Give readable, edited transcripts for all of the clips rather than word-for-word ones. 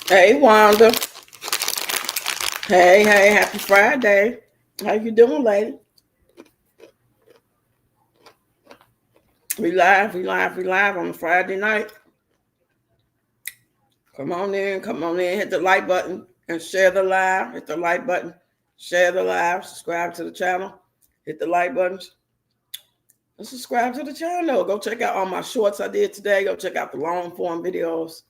Hey, Wanda. Hey, happy Friday. How you doing, lady? We live on a Friday night. Come on in, hit the like button and share the live. Hit the like button, share the live, subscribe to the channel, hit the like buttons, and subscribe to the channel. Go check out all my shorts I did today. Go check out the long form videos.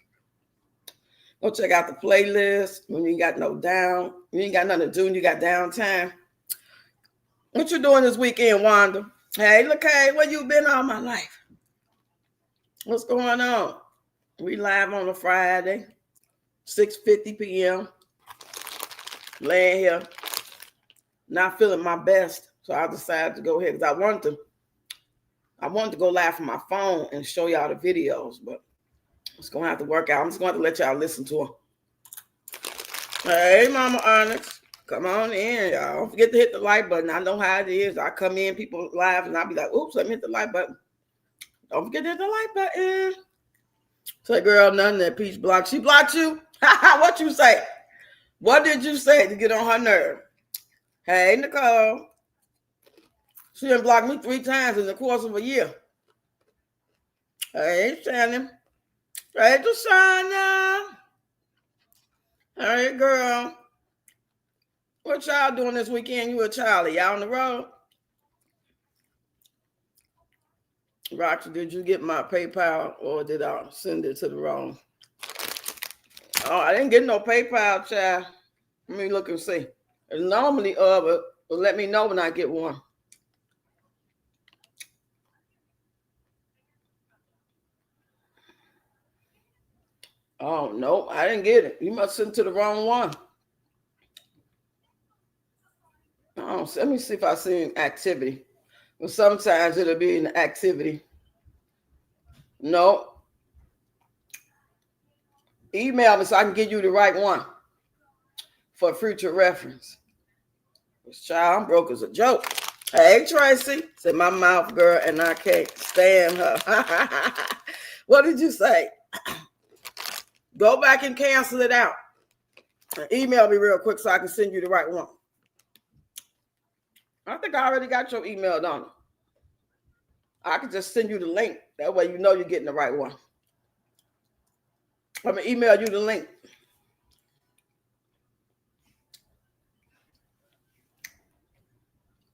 Go check out the playlist when you ain't got no down. You ain't got nothing to do and you got downtime. What you doing this weekend, Wanda? Hey, look, hey, where you been all my life? What's going on? We live on a Friday, 6:50 p.m. Laying here, not feeling my best. So I decided to go ahead because I wanted to go live from my phone and show y'all the videos, but it's gonna have to work out. I'm just going to let y'all listen to them. Hey, Mama Onyx. Come on in, y'all. Don't forget to hit the like button. I know how it is. I come in, people live, and I'll be like, oops, let me hit the like button. Don't forget to hit the like button. Say, girl, nothing that Peach blocked. She blocked you? What you say? What did you say to get on her nerve? Hey, Nicole. She done blocked me 3 times in the course of a year. Hey, Shannon. Hey, Deshauna. Hey, girl. What y'all doing this weekend? You and Charlie? Y'all on the road? Roxy, did you get my PayPal or did I send it to the wrong? Oh, I didn't get no PayPal, child. Let me look and see. It's normally but let me know when I get one. Oh, no, I didn't get it. You must send it to the wrong one. Oh, so let me see if I see an activity. Well, sometimes it'll be an activity. No. Email me so I can give you the right one for future reference. This child, I'm broke as a joke. Hey, Tracy, said my mouth girl, and I can't stand her. What did you say? Go back and cancel it out. Email me real quick so I can send you the right one. I think I already got your email, don't I can just send you the link. That way you know you're getting the right one. I'm going to email you the link.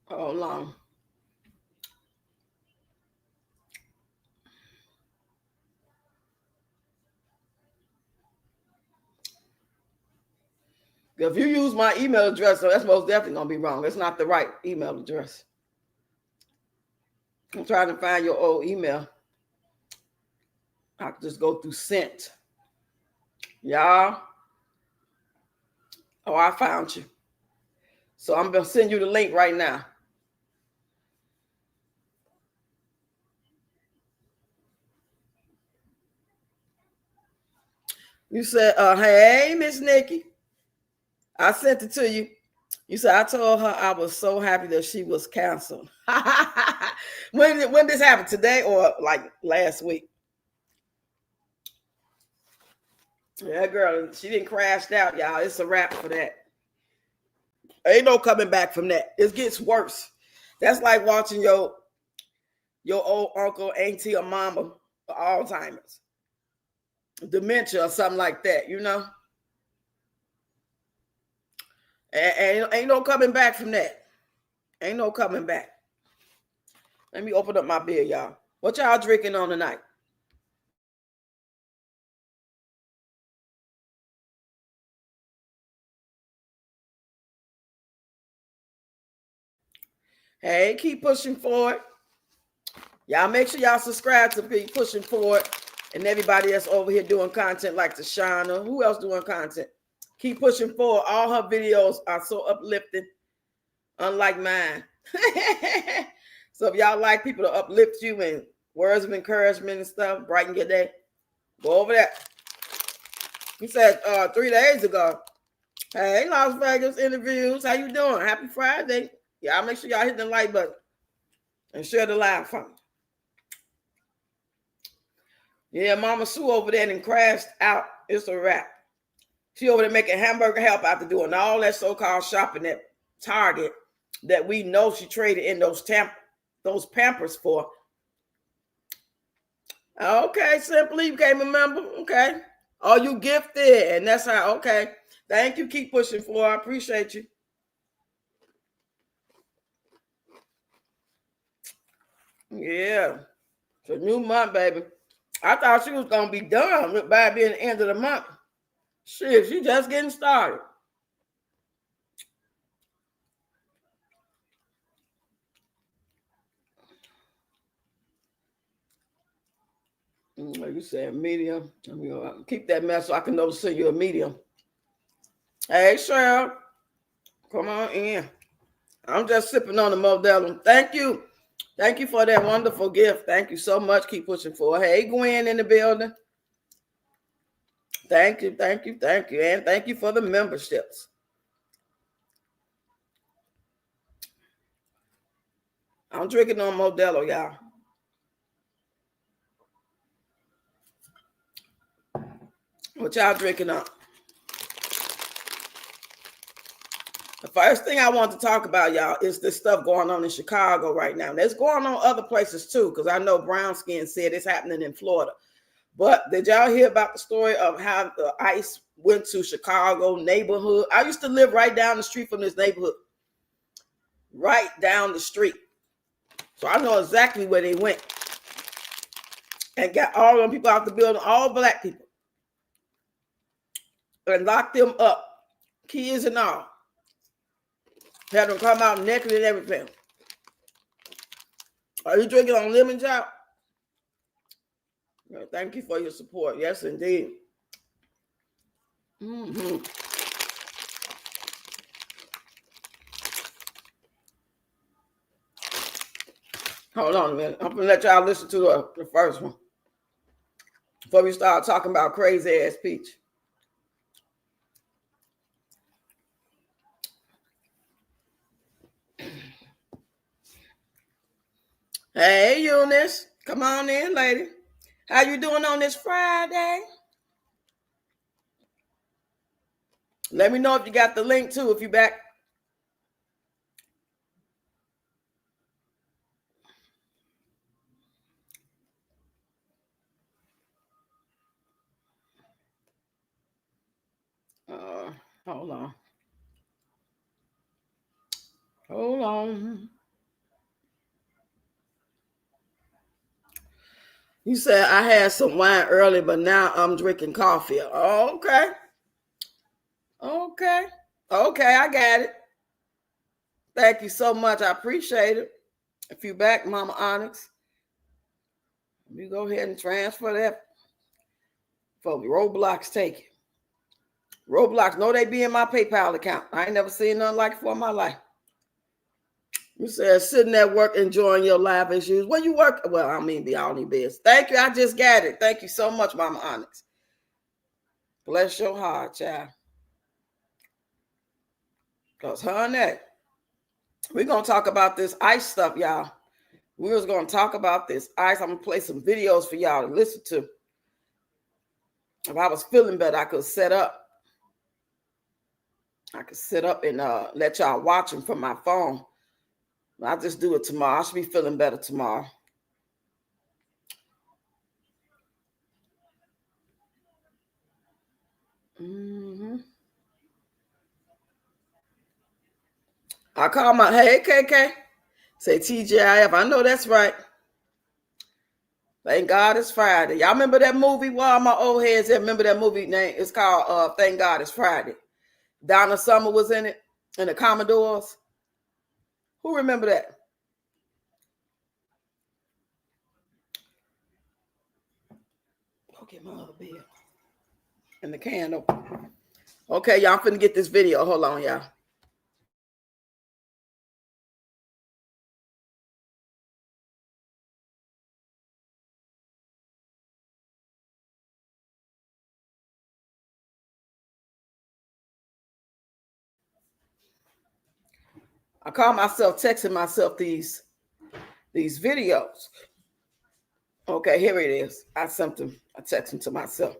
Hold on. If you use my email address, so that's most definitely going to be wrong. That's not the right email address. I'm trying to find your old email. I can just go through sent. Y'all. Oh, I found you. So I'm going to send you the link right now. You said, hey, Miss Nikki. I sent it to you. You said, I told her I was so happy that she was canceled. When this happened? Today or like last week? Yeah, girl, she didn't crash out, y'all. It's a wrap for that. Ain't no coming back from that. It gets worse. That's like watching your old uncle, auntie, or mama for Alzheimer's, dementia, or something like that, you know? And ain't no coming back from that. Ain't no coming back. Let me open up my beer, y'all. What y'all drinking on tonight? Hey, keep pushing forward. Y'all make sure y'all subscribe to Keep Pushing Forward and everybody that's over here doing content like Tashana. Who else doing content? Keep pushing forward. All her videos are so uplifting, unlike mine. So if y'all like people to uplift you and words of encouragement and stuff, brighten your day, go over there. He said 3 days ago, hey, Las Vegas interviews. How you doing? Happy Friday. Y'all make sure y'all hit the like button and share the live from me. Yeah, Mama Sue over there and crashed out. It's a wrap. She over there making hamburger help after doing all that so-called shopping at Target that we know she traded in those Pampers for. Okay, Simply, you can't remember. Okay. Oh, you gifted, and that's how. Okay. Thank you. Keep pushing for. I appreciate you. Yeah. It's a new month, baby. I thought she was gonna be done by being the end of the month. Shit, she just getting started. You said medium. Keep that mess so I can know to send you a medium. Hey, Cheryl, come on in. I'm just sipping on the Modelo. Thank you. Thank you for that wonderful gift. Thank you so much. Keep pushing for. Hey, Gwen in the building. Thank you, thank you, thank you. And thank you for the memberships. I'm drinking on Modelo, y'all. What y'all drinking on? The first thing I want to talk about, y'all, is this stuff going on in Chicago right now. That's going on other places too, because I know Brown Skin said it's happening in Florida. But did y'all hear about the story of how the ICE went to Chicago neighborhood? I used to live right down the street from this neighborhood. Right down the street. So I know exactly where they went. And got all them people out the building, all black people. And locked them up. Kids and all. Had them come out naked and everything. Are you drinking on lemon drop? Thank you for your support. Yes, indeed. Mm-hmm. Hold on a minute. I'm going to let y'all listen to the first one before we start talking about crazy ass Peach. Hey, Eunice. Come on in, lady. How you doing on this Friday? Let me know if you got the link too, if you back. Hold on. Hold on. You said I had some wine early, but now I'm drinking coffee. Okay. Okay. Okay, I got it. Thank you so much. I appreciate it. If you back, Mama Onyx, you go ahead and transfer that for Roblox. Take it. Roblox, know they be in my PayPal account. I ain't never seen nothing like it for my life. You said sitting at work enjoying your life as usual. When you work, well, I mean, be all in biz. Thank you. I just got it. Thank you so much, Mama Onyx. Bless your heart, child. Because, honey, we're going to talk about this ICE stuff, y'all. We was going to talk about this ICE. I'm going to play some videos for y'all to listen to. If I was feeling better, I could set up. I could sit up and let y'all watch them from my phone. I'll just do it tomorrow. I should be feeling better tomorrow. Mm-hmm. I call my, hey, KK. Say TGIF. I know that's right. Thank God it's Friday. Y'all remember that movie? Well, my old heads that remember that movie name. It's called Thank God It's Friday. Donna Summer was in it, and the Commodores. Who remember that? Go get my other beer. And the can open. Okay, y'all, I'm finna get this video. Hold on, y'all. I call myself texting myself these videos. Okay, here it is. I text them to myself.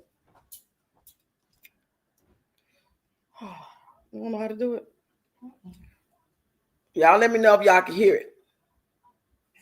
You don't know how to do it? Y'all let me know if y'all can hear it.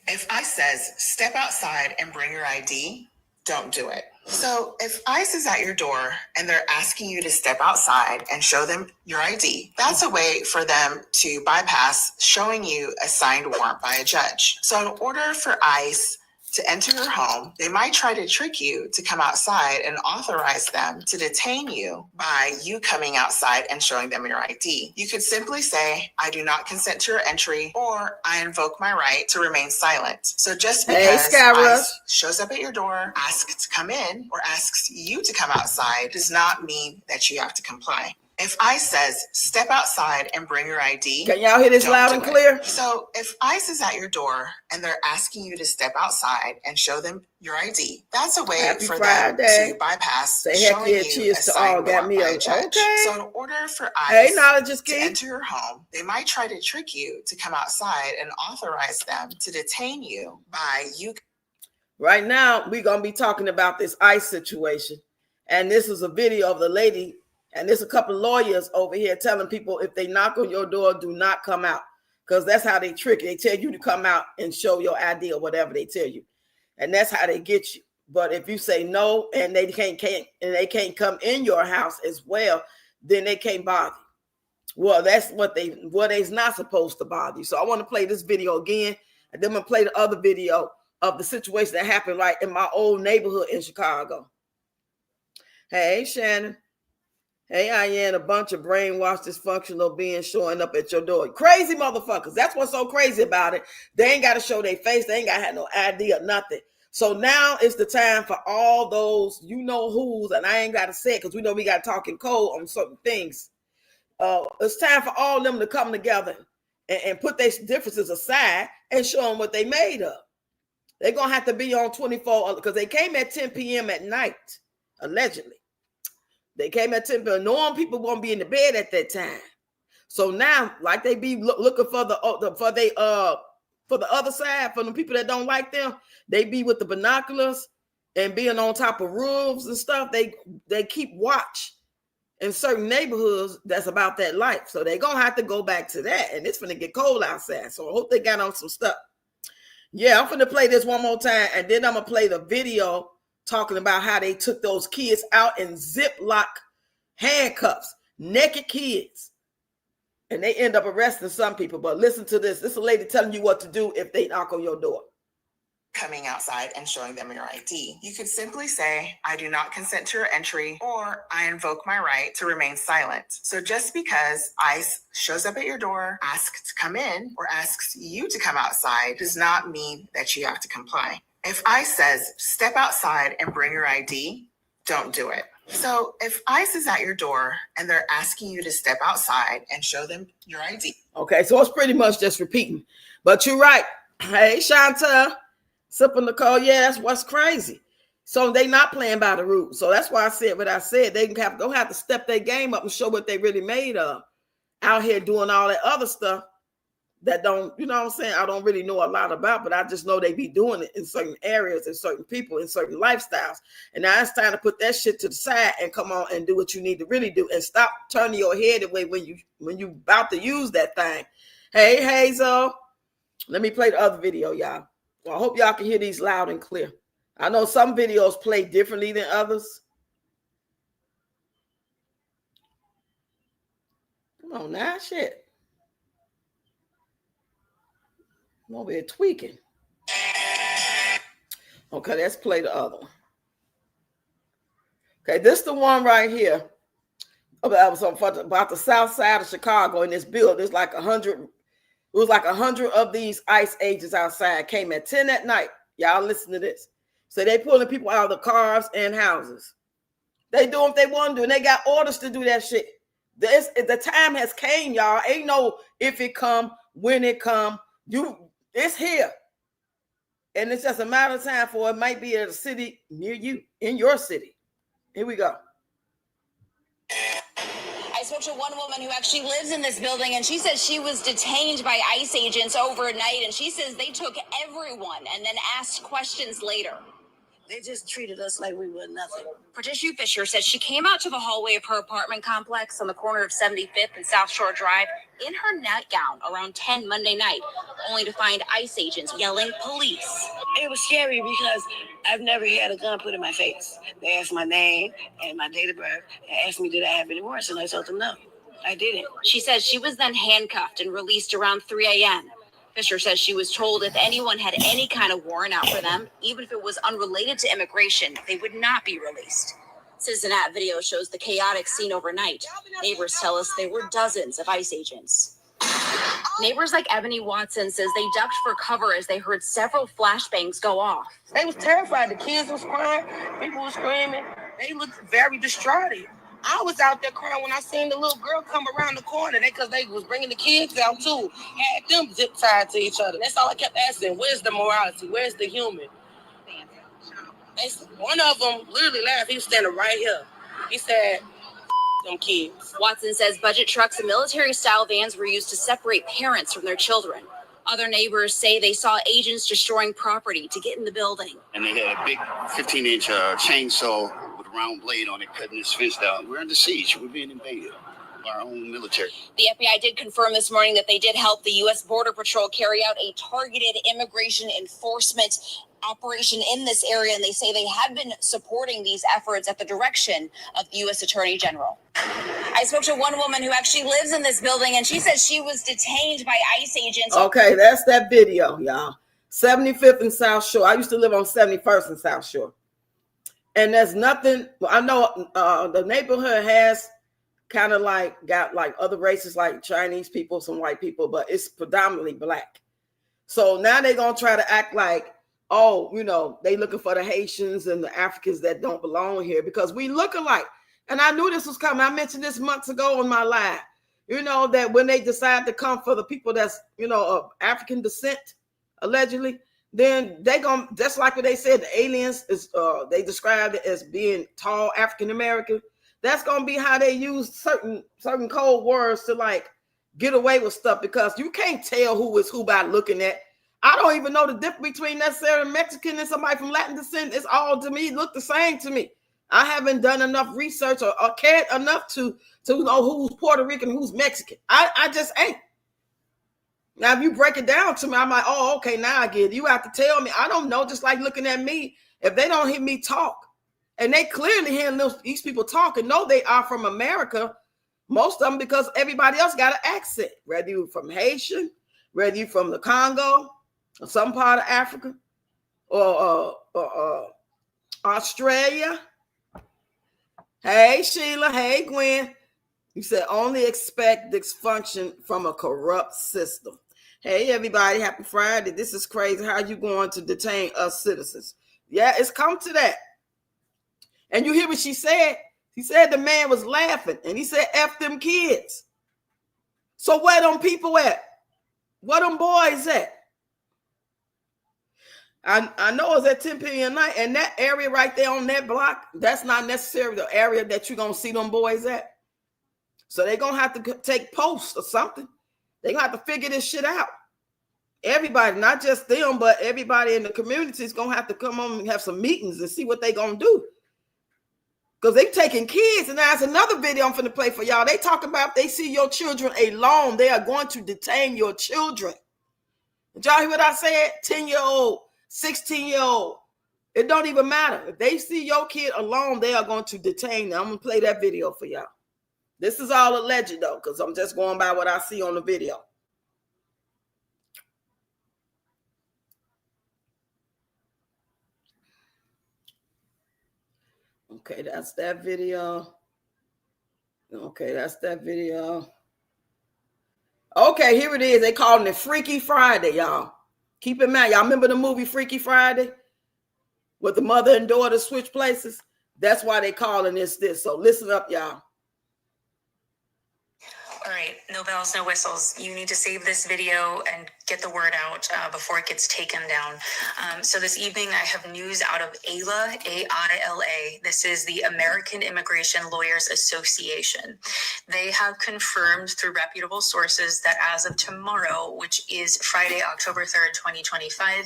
If ICE says, step outside and bring your ID, don't do it. So if ICE is at your door and they're asking you to step outside and show them your ID, that's a way for them to bypass showing you a signed warrant by a judge. So in order for ICE to enter your home, they might try to trick you to come outside and authorize them to detain you by you coming outside and showing them your ID. You could simply say, I do not consent to your entry, or I invoke my right to remain silent. So just because ICE shows up at your door, asks to come in, or asks you to come outside does not mean that you have to comply. If ICE says, step outside and bring your ID. Can y'all hear this loud and clear? So if ICE is at your door and they're asking you to step outside and show them your ID, that's a way for them to bypass showing you a signed warrant by a judge. So in order for ICE to enter your home, they might try to trick you to come outside and authorize them to detain you by you. Right now, we're going to be talking about this ICE situation. And this is a video of the lady. And there's a couple of lawyers over here telling people if they knock on your door, do not come out. Because that's how they trick you. They tell you to come out and show your ID or whatever they tell you. And that's how they get you. But if you say no and they can't come in your house as well, then they can't bother you. Well, that's what they's not supposed to bother you. So I want to play this video again. And then I'm going to play the other video of the situation that happened right in my old neighborhood in Chicago. Hey, Shannon. Hey, I am a bunch of brainwashed, dysfunctional beings showing up at your door. Crazy motherfuckers. That's what's so crazy about it. They ain't got to show their face. They ain't got to have no ID or nothing. So now it's the time for all those you-know-who's, and I ain't got to say it because we know we got to talk in code on certain things. It's time for all of them to come together and put their differences aside and show them what they made of. They're going to have to be on 24 because they came at 10 p.m. at night, allegedly. They came at 10 p.m. Knowing people won't be in the bed at that time. So now, like they be looking for the other side, for the people that don't like them, they be with the binoculars and being on top of roofs and stuff. They keep watch in certain neighborhoods that's about that life. So they're going to have to go back to that. And it's going to get cold outside. So I hope they got on some stuff. Yeah, I'm going to play this one more time. And then I'm going to play the video talking about how they took those kids out in Ziploc handcuffs, naked kids. And they end up arresting some people. But listen to this. This is a lady telling you what to do if they knock on your door. Coming outside and showing them your ID. You could simply say, I do not consent to your entry, or I invoke my right to remain silent. So just because ICE shows up at your door, asks to come in, or asks you to come outside does not mean that you have to comply. If ICE says, step outside and bring your ID, don't do it. So if ICE is at your door and they're asking you to step outside and show them your ID. Okay, so it's pretty much just repeating. But you're right. Hey, Shanta, sipping the call. Yeah, that's what's crazy. So they not playing by the rules. So that's why I said what I said. They don't have to step their game up and show what they really made of. Out here doing all that other stuff that don't, you know what I'm saying, I don't really know a lot about, but I just know they be doing it in certain areas and certain people in certain lifestyles. And now it's time to put that shit to the side and come on and do what you need to really do and stop turning your head away when you about to use that thing. Hey, Hazel, let me play the other video, y'all. Well, I hope y'all can hear these loud and clear. I know some videos play differently than others. Come on now, shit. I'm over here tweaking. Okay, let's play the other one. Okay, this is the one right here about the south side of Chicago in this building. There's like 100. It was like 100 of these ICE agents outside. Came at 10 at night. Y'all listen to this. So they pulling people out of the cars and houses. They do what they want to do, and they got orders to do that shit. The time has came, y'all. Ain't no if it come, when it come. It's here. And it's just a matter of time for it might be at a city near you, in your city. Here we go. I spoke to one woman who actually lives in this building, and she says she was detained by ICE agents overnight, and she says they took everyone and then asked questions later. They just treated us like we were nothing. Patricia Fisher says she came out to the hallway of her apartment complex on the corner of 75th and South Shore Drive in her nightgown around 10 Monday night, only to find ICE agents yelling police. It was scary because I've never had a gun put in my face. They asked my name and my date of birth and asked me did I have any warrants, and I told them no, I didn't. She says she was then handcuffed and released around 3 a.m. Fisher says she was told if anyone had any kind of warrant out for them, even if it was unrelated to immigration, they would not be released. Citizenat video shows the chaotic scene overnight. Neighbors tell us there were dozens of ICE agents. Neighbors like Ebony Watson says they ducked for cover as they heard several flashbangs go off. They was terrified. The kids was crying. People were screaming. They looked very distraught. I was out there crying when I seen the little girl come around the corner. Because they was bringing the kids out too. Had them zip tied to each other. That's all I kept asking. Where's the morality? Where's the human? One of them literally laughed. He was standing right here. He said, them kids. Watson says budget trucks and military-style vans were used to separate parents from their children. Other neighbors say they saw agents destroying property to get in the building. And they had a big 15-inch chainsaw with a round blade on it, cutting this fence down. We're under siege. We're being invaded by our own military. The FBI did confirm this morning that they did help the U.S. Border Patrol carry out a targeted immigration enforcement operation in this area, and they say they have been supporting these efforts at the direction of the U.S. Attorney General. I spoke to one woman who actually lives in this building, and she says she was detained by ICE agents. Okay, that's that video, y'all. 75th and South Shore. I used to live on 71st and South Shore. And there's nothing, I know the neighborhood has kind of like got like other races like Chinese people, some white people, but it's predominantly black. So now they're going to try to act like, oh, you know, they looking for the Haitians and the Africans that don't belong here because we look alike. And I knew this was coming. I mentioned this months ago on my live, you know, that when they decide to come for the people that's, you know, of African descent, allegedly, then they gonna, just like what they said, the aliens is, they described it as being tall African-American. That's going to be how they use certain code words to like get away with stuff because you can't tell who is who by looking at. I don't even know the difference between necessarily Mexican and somebody from Latin descent. It's all to me look the same to me. I haven't done enough research or cared enough to know who's Puerto Rican, who's Mexican. I just ain't. Now, if you break it down to me, I'm like, oh, okay, now I get it. You have to tell me. I don't know, just like looking at me. If they don't hear me talk, and they clearly hear these people talk and know they are from America, most of them, because everybody else got an accent, whether you're from Haitian, whether you're from the Congo, or some part of Africa, or Australia. Hey, Sheila. Hey, Gwen. You said only expect dysfunction from a corrupt system. Hey, everybody. Happy Friday. This is crazy. How you going to detain us citizens? Yeah, it's come to that. And you hear what she said? She said the man was laughing, and he said, F them kids. So where them people at? Where them boys at? I know it's at 10 p.m. at night, and that area right there on that block, that's not necessarily the area that you're going to see them boys at. So they're going to have to take posts or something. They're going to have to figure this shit out. Everybody, not just them, but everybody in the community is going to have to come on and have some meetings and see what they're going to do. Because they taking kids, and that's another video I'm finna play for y'all. They talk about if they see your children alone, they are going to detain your children. Did y'all hear what I said? 10-year-old, 16-year-old. It don't even matter. If they see your kid alone, they are going to detain them. I'm going to play that video for y'all. This is all alleged, though, because I'm just going by what I see on the video. Okay, that's that video. Okay, that's that video. Okay, here it is. They calling it Freaky Friday, y'all. Keep in mind, y'all remember the movie Freaky Friday? With the mother and daughter switch places? That's why they calling this. So listen up, y'all. All right, no bells, no whistles. You need to save this video and get the word out before it gets taken down. So this evening I have news out of AILA, A-I-L-A. This is the American Immigration Lawyers Association. They have confirmed through reputable sources that as of tomorrow, which is Friday, October 3rd, 2025,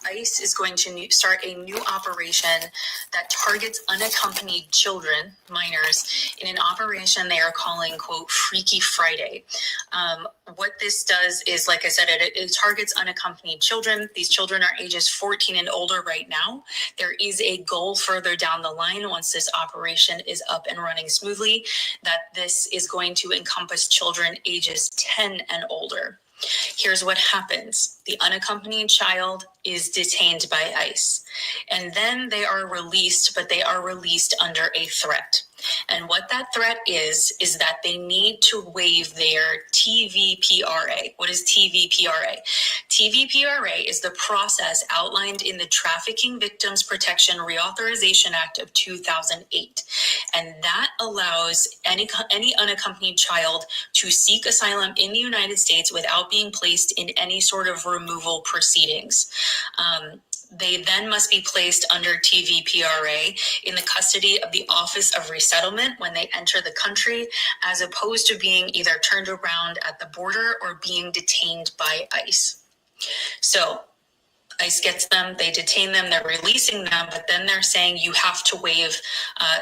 ICE is going to start a new operation that targets unaccompanied children, minors, in an operation they are calling, quote, Freaky Friday. What this does is, like I said, it targets unaccompanied children. These children are ages 14 and older right now. There is a goal further down the line, once this operation is up and running smoothly, that this is going to encompass children ages 10 and older. Here's what happens. The unaccompanied child is detained by ICE, and then they are released, but they are released under a threat. And what that threat is that they need to waive their TVPRA. What is TVPRA? TVPRA is the process outlined in the Trafficking Victims Protection Reauthorization Act of 2008. And that allows any unaccompanied child to seek asylum in the United States without being placed in any sort of removal proceedings. They then must be placed under TVPRA in the custody of the Office of Resettlement when they enter the country, as opposed to being either turned around at the border or being detained by ICE. So ICE gets them, they detain them, they're releasing them, but then they're saying you have to waive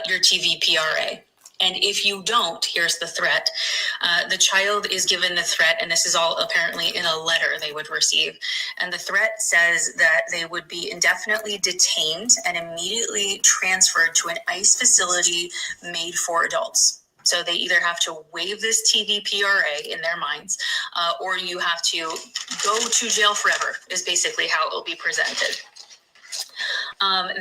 your TVPRA. And if you don't, here's the threat. The child is given the threat, and this is all apparently in a letter they would receive. And the threat says that they would be indefinitely detained and immediately transferred to an ICE facility made for adults. So they either have to waive this TVPRA in their minds, or you have to go to jail forever, is basically how it will be presented.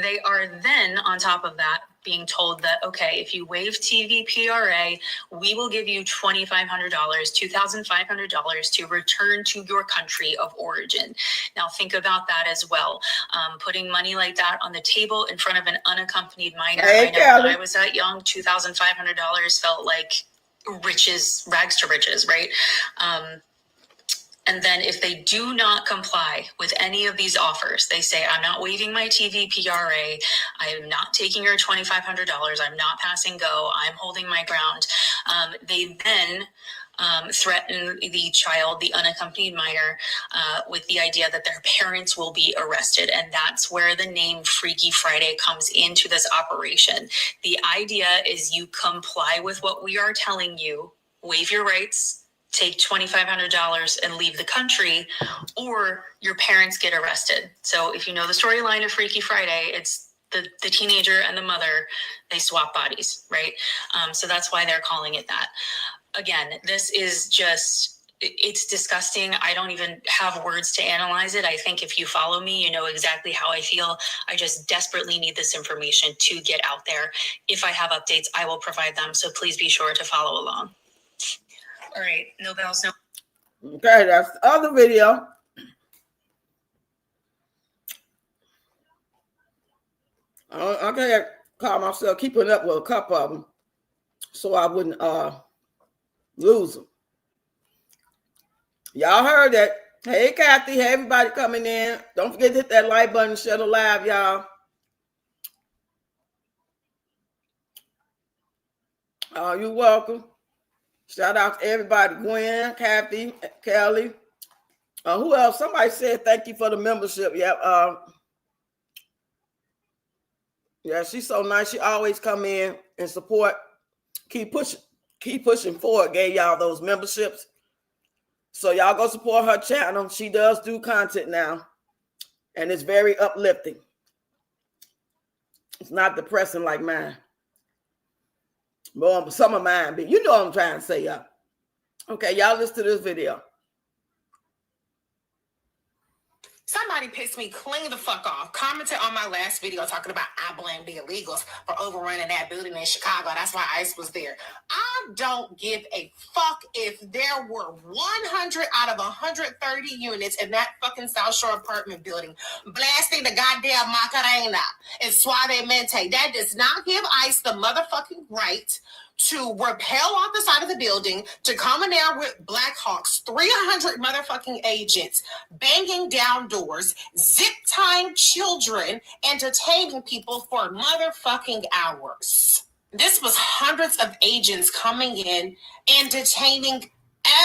They are then, on top of that, being told that, okay, if you waive TVPRA, we will give you $2,500, $2,500 to return to your country of origin. Now think about that as well. Putting money like that on the table in front of an unaccompanied minor. I know when I was that young, $2,500 felt like riches, rags to riches, right? And then if they do not comply with any of these offers, they say, I'm not waiving my TVPRA, I am not taking your $2,500, I'm not passing go, I'm holding my ground. They then threaten the child, the unaccompanied minor, with the idea that their parents will be arrested. And that's where the name Freaky Friday comes into this operation. The idea is you comply with what we are telling you, waive your rights, take $2,500 and leave the country, or your parents get arrested. So if you know the storyline of Freaky Friday, it's the teenager and the mother, they swap bodies, right? So that's why they're calling it that. Again, this is just, it's disgusting. I don't even have words to analyze it. I think if you follow me, you know exactly how I feel. I just desperately need this information to get out there. If I have updates, I will provide them. So please be sure to follow along. All right, no bells, no. Okay, that's the other video. I can't call myself keeping up with a couple of them so I wouldn't lose them. Y'all heard that. Hey, Kathy. Hey, everybody coming in. Don't forget to hit that like button, share the live, y'all. You're welcome. Shout out to everybody. Gwen, Kathy, Kelly. Who else? Somebody said thank you for the membership. Yeah. Yeah, she's so nice. She always come in and support. Keep pushing forward. Gave y'all those memberships. So y'all go support her channel. She does do content now. And it's very uplifting. It's not depressing like mine. Well, some of mine be. You know what I'm trying to say, y'all. Okay, y'all listen to this video. Somebody pissed me clean the fuck off. Commented on my last video talking about I blame the illegals for overrunning that building in Chicago. That's why ICE was there. I don't give a fuck if there were 100 out of 130 units in that fucking South Shore apartment building blasting the goddamn Macarena and Suavemente. That does not give ICE the motherfucking right to rappel off the side of the building, to come in there with Black Hawks, 300 motherfucking agents, banging down doors, zip-tying children, entertaining people for motherfucking hours. This was hundreds of agents coming in and detaining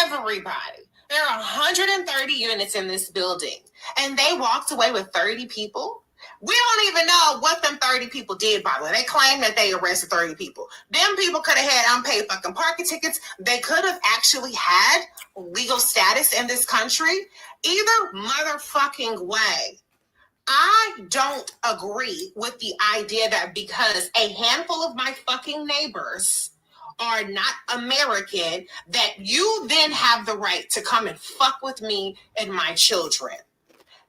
everybody. There are 130 units in this building, and they walked away with 30 people. We don't even know what them 30 people did, by the way. They claim that they arrested 30 people. Them people could have had unpaid fucking parking tickets. They could have actually had legal status in this country. Either motherfucking way. I don't agree with the idea that because a handful of my fucking neighbors are not American, that you then have the right to come and fuck with me and my children.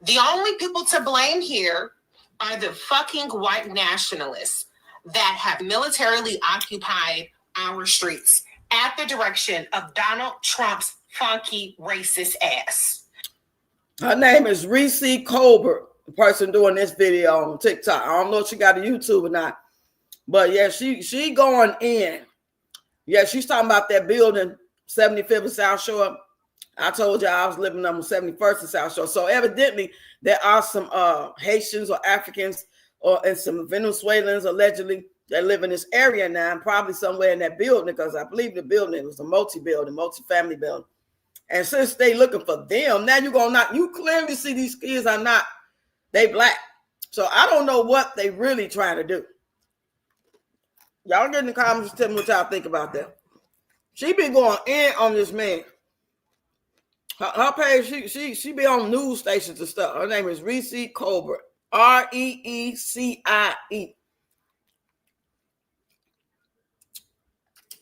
The only people to blame here are the fucking white nationalists that have militarily occupied our streets at the direction of Donald Trump's funky racist ass. Her name is Reese Colbert, the person doing this video on TikTok. I don't know if she got a YouTube or not, but yeah, she going in. Yeah, she's talking about that building, 75th and South Shore. I told you I was living on 71st and South Shore. So evidently there are some Haitians or Africans and some Venezuelans allegedly that live in this area now, and probably somewhere in that building, because I believe the building was a multi-family building. And since they looking for them, now you clearly see these kids are not, they black. So I don't know what they really trying to do. Y'all get in the comments and tell me what y'all think about that. She been going in on this man. Her page, she be on news stations and stuff. Her name is Reese Colbert. Reecie.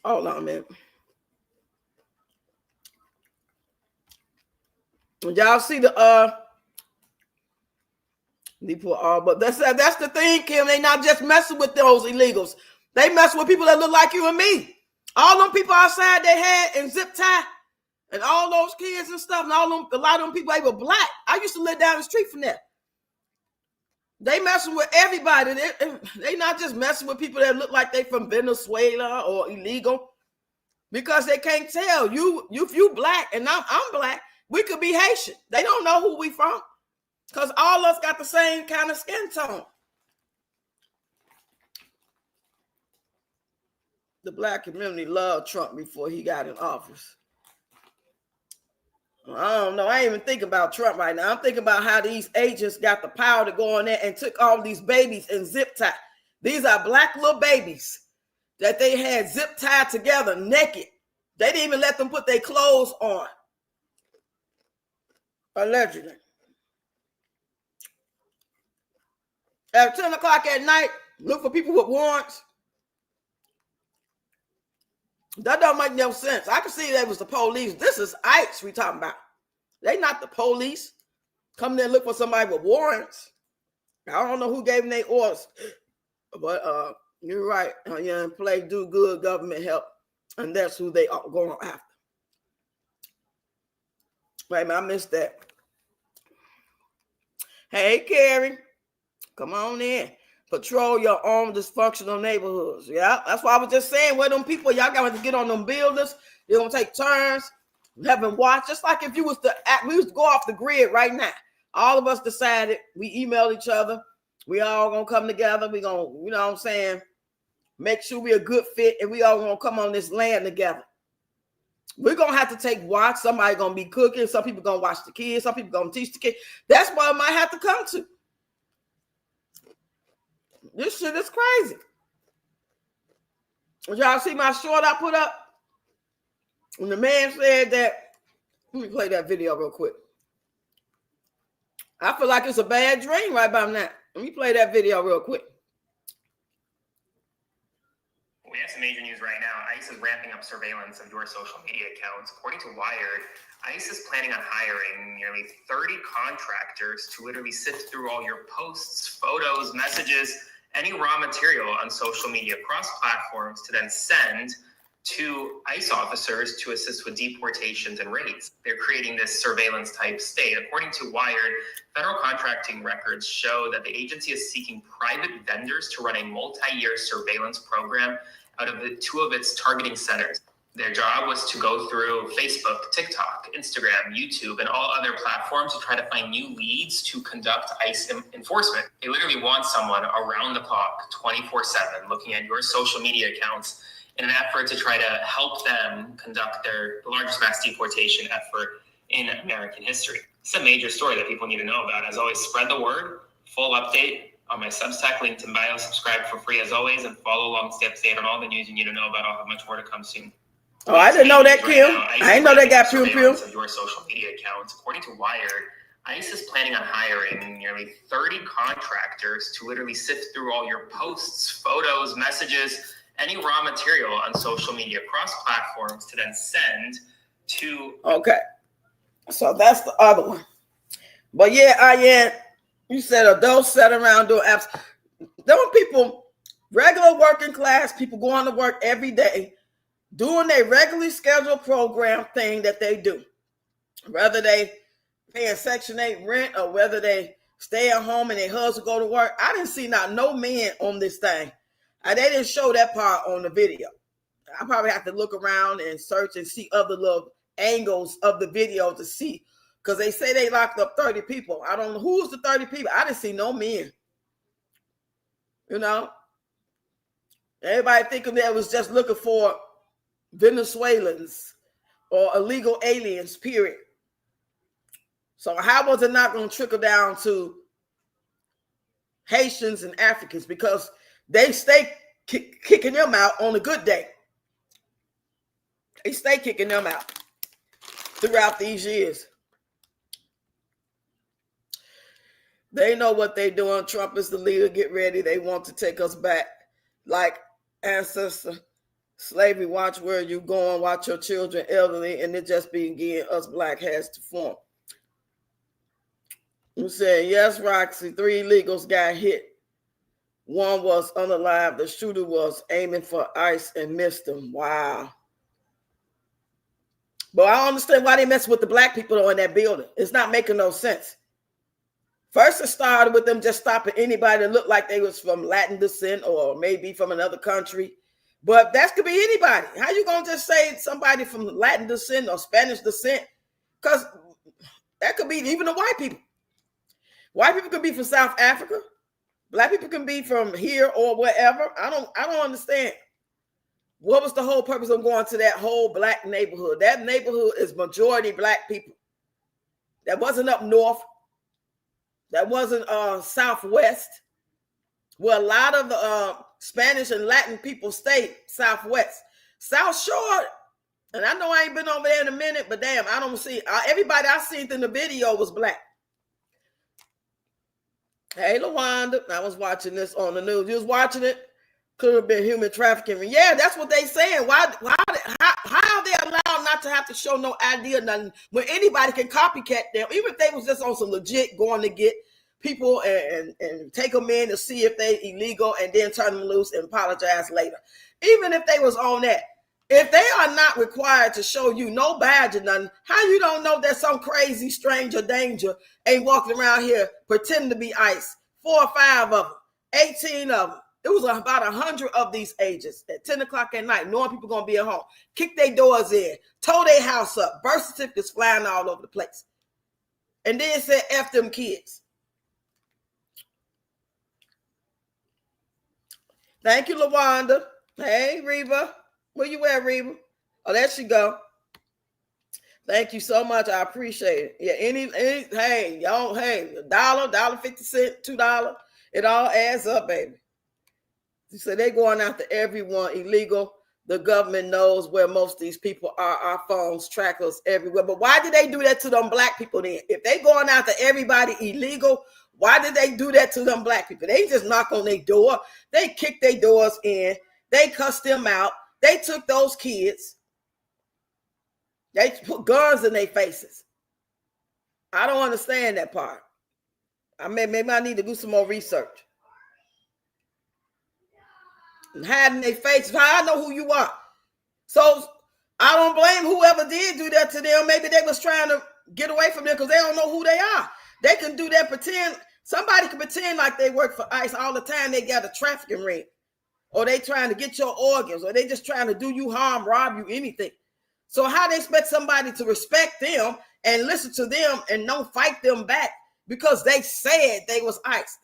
Hold on, man. Y'all see the but that's the thing, Kim. They not just messing with those illegals. They mess with people that look like you and me. All them people outside they had in zip tie, and all those kids and stuff, and a lot of them people, they were black. I used to live down the street from there. They messing with everybody. They not just messing with people that look like they from Venezuela or illegal, because they can't tell you if you black and I'm black. We could be Haitian. They don't know who we from, because all of us got the same kind of skin tone. The black community loved Trump before he got in office. I don't know. I ain't even thinking about Trump right now. I'm thinking about how these agents got the power to go in there and took all these babies and zip tie. These are black little babies that they had zip tied together naked. They didn't even let them put their clothes on. Allegedly. At 10 o'clock at night, look for people with warrants. That don't make no sense. I can see that was the police. This is ICE we talking about. They not the police. Come there and look for somebody with warrants. I don't know who gave them their orders. But you're right. Play do good government help. And that's who they are going after. Wait a minute, I missed that. Hey, Carrie. Come on in. Patrol your own dysfunctional neighborhoods. Yeah, that's why I was just saying, where them people, y'all got to get on them buildings. They're going to take turns, having watch. Just like if we used to go off the grid right now. All of us decided, we emailed each other. We all going to come together. We going to, you know what I'm saying, make sure we're a good fit, and we all going to come on this land together. We're going to have to take watch. Somebody going to be cooking. Some people going to watch the kids. Some people going to teach the kids. That's what it might have to come to. This shit is crazy. Did y'all see my short I put up? When the man said that, let me play that video real quick. I feel like it's a bad dream right about now. Let me play that video real quick. We have some major news right now. ICE is ramping up surveillance of your social media accounts. According to Wired, ICE is planning on hiring nearly 30 contractors to literally sift through all your posts, photos, messages, any raw material on social media across platforms to then send to ICE officers to assist with deportations and raids. They're creating this surveillance type state. According to Wired, federal contracting records show that the agency is seeking private vendors to run a multi-year surveillance program out of the two of its targeting centers. Their job was to go through Facebook, TikTok, Instagram, YouTube, and all other platforms to try to find new leads to conduct ICE enforcement. They literally want someone around the clock, 24/7, looking at your social media accounts in an effort to try to help them conduct the largest mass deportation effort in American history. It's a major story that people need to know about. As always, spread the word. Full update on my Substack, linked in bio. Subscribe for free as always, and follow along, stay up to date on all the news you need to know about. I'll have much more to come soon. Oh, I didn't know that, Kim. I didn't know they got pew pew. Of your social media accounts. According to Wired, ICE is planning on hiring nearly 30 contractors to literally sift through all your posts, photos, messages, any raw material on social media across platforms to then send to. Okay. So that's the other one. But yeah, you said adults sat around doing apps. There were people, regular working class people going to work every day, doing their regularly scheduled program thing that they do. Whether they paying Section 8 rent or whether they stay at home and their husband go to work. I didn't see no men on this thing. They didn't show that part on the video. I probably have to look around and search and see other little angles of the video to see, because they say they locked up 30 people. I don't know who's the 30 people. I didn't see no men. You know, everybody thinking that was just looking for Venezuelans or illegal aliens, period. So how was it not going to trickle down to Haitians and Africans? Because they stay kicking them out on a good day. They stay kicking them out throughout these years. They know what they're doing. Trump is the leader. Get ready. They want to take us back like ancestor slavery. Watch where you going. Watch your children, elderly, and it just begin. Us black has to form. You said, yes, Roxy, 3 illegals got hit. One was unalive. The shooter was aiming for ICE and missed him. Wow. But I don't understand why they mess with the black people in that building. It's not making no sense. First, it started with them just stopping anybody that looked like they was from Latin descent or maybe from another country. But that could be anybody. How you going to just say somebody from Latin descent or Spanish descent? Because that could be even the white people. White people could be from South Africa. Black people can be from here or wherever. I don't understand. What was the whole purpose of going to that whole black neighborhood? That neighborhood is majority black people. That wasn't up north. That wasn't southwest. Where a lot of the Spanish and Latin people stay southwest. South Shore, and I know I ain't been over there in a minute, but damn, I don't see, everybody I seen in the video was black. Hey, LaWanda, I was watching this on the news. You was watching it? Could have been human trafficking. Yeah, that's what they saying. How are they allowed not to have to show no ID or nothing when anybody can copycat them? Even if they was just on some legit going to get people and take them in to see if they illegal and then turn them loose and apologize later. Even if they was on that, if they are not required to show you no badge or nothing, how you don't know that some crazy stranger danger ain't walking around here pretending to be ICE? 4 or 5 of them, 18 of them. It was about 100 of these agents at 10 o'clock at night, knowing people going to be at home, kick their doors in, tow their house up, birth certificates flying all over the place. And then said, F them kids. Thank you, LaWanda. Hey, Reba. Where you at, Reba? Oh, there she go. Thank you so much. I appreciate it. Yeah, hey, y'all, hey, $1, $1.50, $2. It all adds up, baby. So they going after everyone illegal. The government knows where most of these people are. Our phones track us everywhere. But why did they do that to them black people then? If they going after everybody illegal, why did they do that to them black people? They just knock on their door. They kick their doors in. They cussed them out. They took those kids. They put guns in their faces. I don't understand that part. Maybe I need to do some more research. And hiding their faces. How I know who you are? So I don't blame whoever did do that to them. Maybe they was trying to get away from them because they don't know who they are. They can do that, pretend. Somebody can pretend like they work for ICE all the time. They got a trafficking ring, or they trying to get your organs, or they just trying to do you harm, rob you, anything. So how they expect somebody to respect them and listen to them and don't fight them back because they said they was ICE?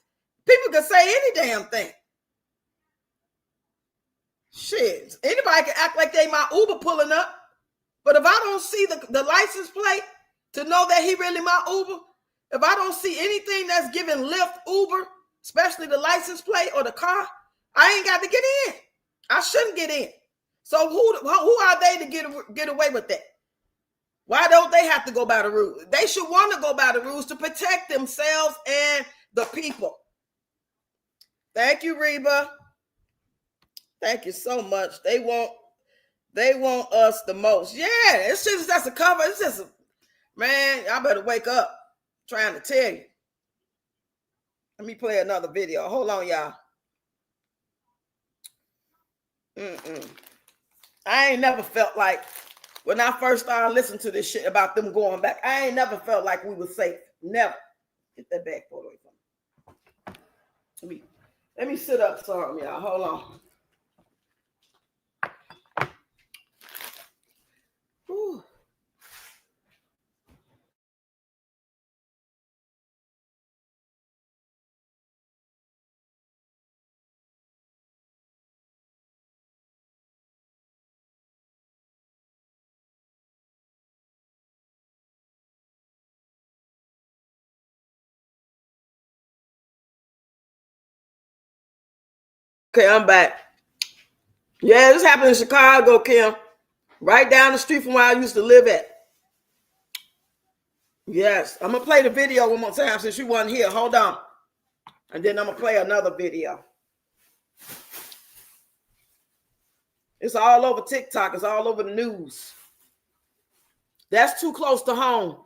People can say any damn thing. Shit, anybody can act like they my Uber pulling up, but if I don't see the license plate to know that he really my Uber, if I don't see anything that's giving Lyft, Uber, especially the license plate or the car, I ain't got to get in. I shouldn't get in. So who are they to get away with that? Why don't they have to go by the rules? They should want to go by the rules to protect themselves and the people. Thank you, Reba. Thank you so much. They want us the most. Yeah, it's just a cover. It's just man, I better wake up. I'm trying to tell you. Let me play another video. Hold on, y'all. I ain't never felt like, when I first started listening to this shit about them going back, I ain't never felt like we were safe. Never. Get that back photo away from me. Let me sit up some, y'all. Hold on. Whew. Okay, I'm back. Yeah, this happened in Chicago, Kim. Right down the street from where I used to live at. Yes, I'm going to play the video one more time since you wasn't here. Hold on. And then I'm going to play another video. It's all over TikTok. It's all over the news. That's too close to home.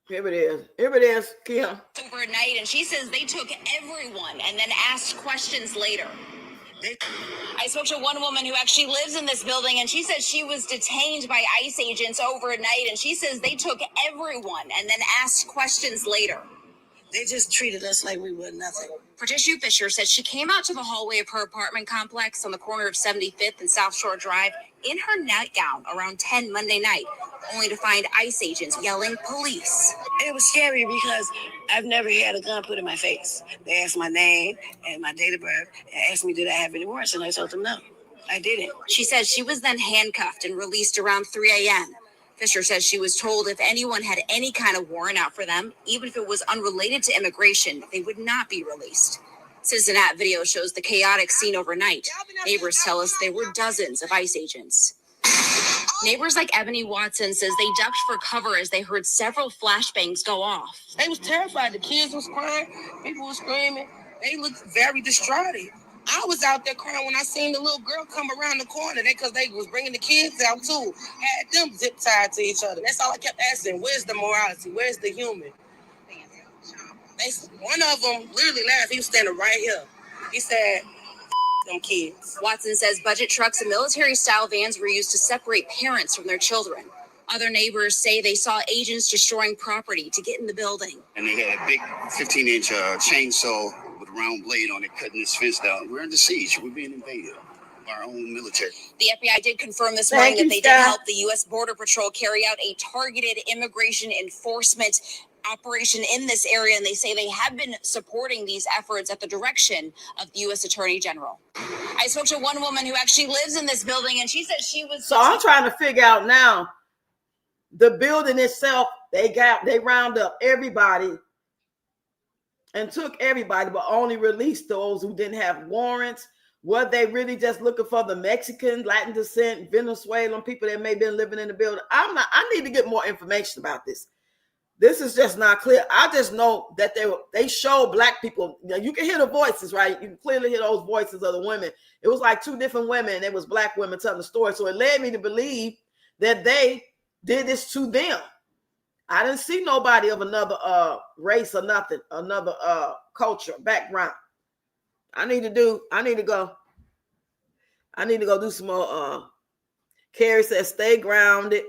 Here it is. Here it is, Kim. Overnight, and she says they took everyone and then asked questions later. I spoke to one woman who actually lives in this building, and she said she was detained by ICE agents overnight, and she says they took everyone and then asked questions later. They just treated us like we were nothing. Patricia Fisher said she came out to the hallway of her apartment complex on the corner of 75th and South Shore Drive in her nightgown around 10 Monday night, only to find ICE agents yelling police. It was scary because I've never had a gun put in my face. They asked my name and my date of birth and asked me, did I have any warrants? And I told them no, I didn't. She says she was then handcuffed and released around 3 a.m. Fisher says she was told if anyone had any kind of warrant out for them, even if it was unrelated to immigration, they would not be released. Cincinnati video shows the chaotic scene overnight. Neighbors tell us there were dozens of ICE agents. Neighbors like Ebony Watson says they ducked for cover as they heard several flashbangs go off. They was terrified. The kids was crying. People was screaming. They looked very distraught. I was out there crying when I seen the little girl come around the corner. Because they was bringing the kids out too. Had them zip tied to each other. That's all I kept asking. Where's the morality? Where's the human? One of them literally laughed. He was standing right here. He said, them kids. Watson says budget trucks and military-style vans were used to separate parents from their children. Other neighbors say they saw agents destroying property to get in the building. And they had a big 15-inch chainsaw with a round blade on it, cutting this fence down. We're under siege. We're being invaded by our own military. The FBI did confirm this morning that they did help the U.S. Border Patrol carry out a targeted immigration enforcement operation in this area, and they say they have been supporting these efforts at the direction of the U.S. Attorney General. I spoke to one woman who actually lives in this building, and she said she was... So I'm trying to figure out now, the building itself, they round up everybody and took everybody, but only released those who didn't have warrants. Were they really just looking for the Mexican, Latin descent, Venezuelan people that may have been living in the building? I need to get more information about this. This is just not clear. I just know that they show black people. You can hear the voices, right? You can clearly hear those voices of the women. It was like two different women. It was black women telling the story. So it led me to believe that they did this to them. I didn't see nobody of another race or nothing, another culture, background. I need to go do some more. Carrie says, stay grounded,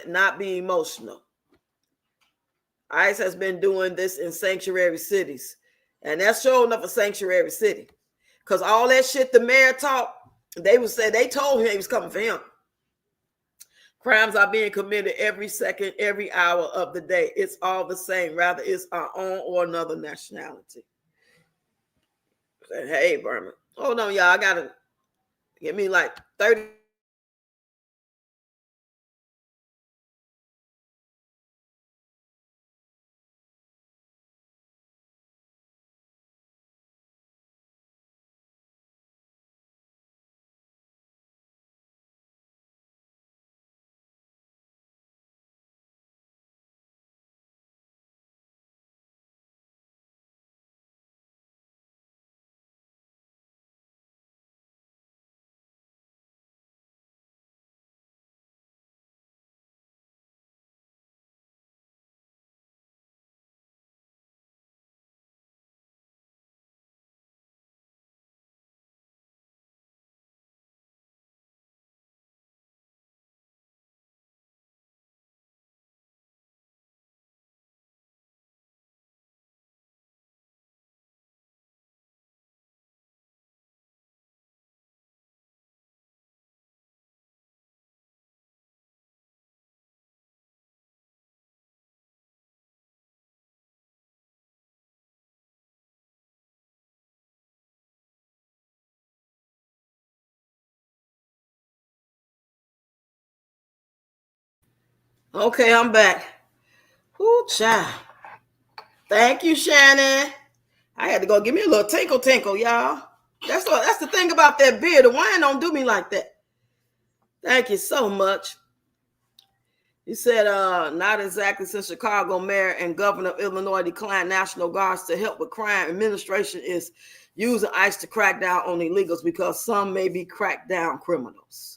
not be emotional. ICE has been doing this in sanctuary cities. And that's sure enough a sanctuary city. Because all that shit the mayor talked, they told him he was coming for him. Crimes are being committed every second, every hour of the day. It's all the same. Rather, it's our own or another nationality. Hey, Burma. Hold on, y'all. I got to give me like 30. Okay, I'm back. Ooh, child. Thank you, Shannon. I had to go give me a little tinkle, y'all. That's the thing about that beer. The wine don't do me like that. Thank you so much. He said, not exactly, since Chicago mayor and governor of Illinois declined National Guards to help with crime. Administration is using ICE to crack down on illegals because some may be cracked down criminals.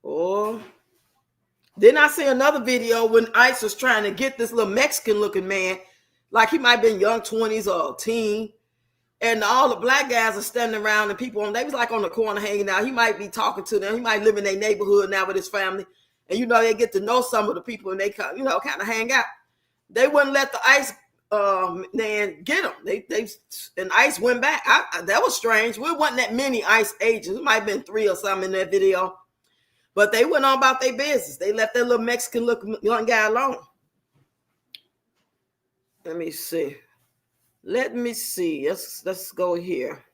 Oh, then I see another video when ICE was trying to get this little Mexican looking man, like he might have been young 20s or a teen. And all the black guys are standing around and people they was like on the corner hanging out. He might be talking to them. He might live in their neighborhood now with his family. And, they get to know some of the people and they, kind of hang out. They wouldn't let the ICE man get them. And ICE went back. That was strange. We wasn't that many ICE agents. It might have been 3 or something in that video. But they went on about their business. They left that little Mexican looking young guy alone. Let me see. Let's go here.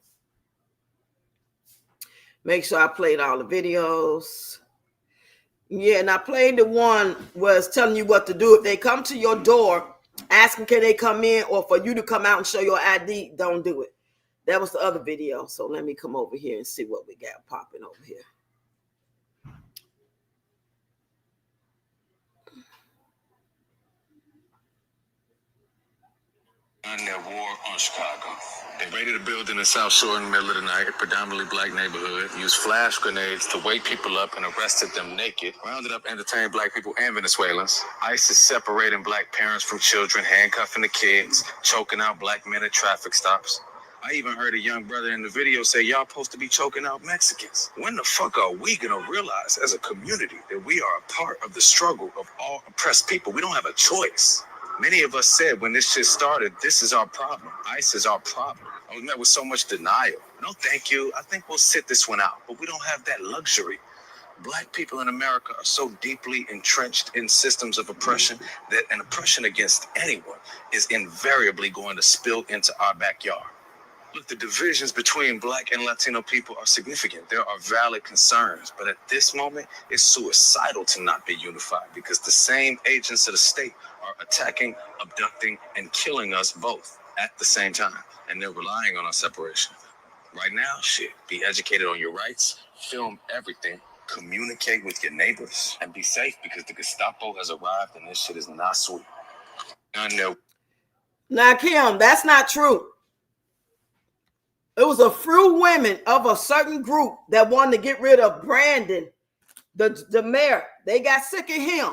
Make sure I played all the videos. Yeah, and I played the one was telling you what to do. If they come to your door, asking can they come in, or for you to come out and show your ID, don't do it. That was the other video. So let me come over here and see what we got popping over here. On their war on Chicago. They raided a building in South Shore in the middle of the night, a predominantly black neighborhood, used flash grenades to wake people up and arrested them naked, rounded up entertained black people and Venezuelans. ICE is separating black parents from children, handcuffing the kids, choking out black men at traffic stops. I even heard a young brother in the video say, y'all supposed to be choking out Mexicans. When the fuck are we gonna realize as a community that we are a part of the struggle of all oppressed people? We don't have a choice. Many of us said when this shit started, this is our problem. ICE is our problem. I was met with so much denial. No, thank you. I think we'll sit this one out. But we don't have that luxury. Black people in America are so deeply entrenched in systems of oppression that an oppression against anyone is invariably going to spill into our backyard. Look, the divisions between black and Latino people are significant. There are valid concerns, but at this moment, it's suicidal to not be unified because the same agents of the state are attacking, abducting, and killing us both at the same time, and they're relying on our separation. Right now, be educated on your rights, film everything, communicate with your neighbors, and be safe because the Gestapo has arrived and this shit is not sweet. I know. Now, Kim, that's not true. It was a few women of a certain group that wanted to get rid of Brandon, the mayor. They got sick of him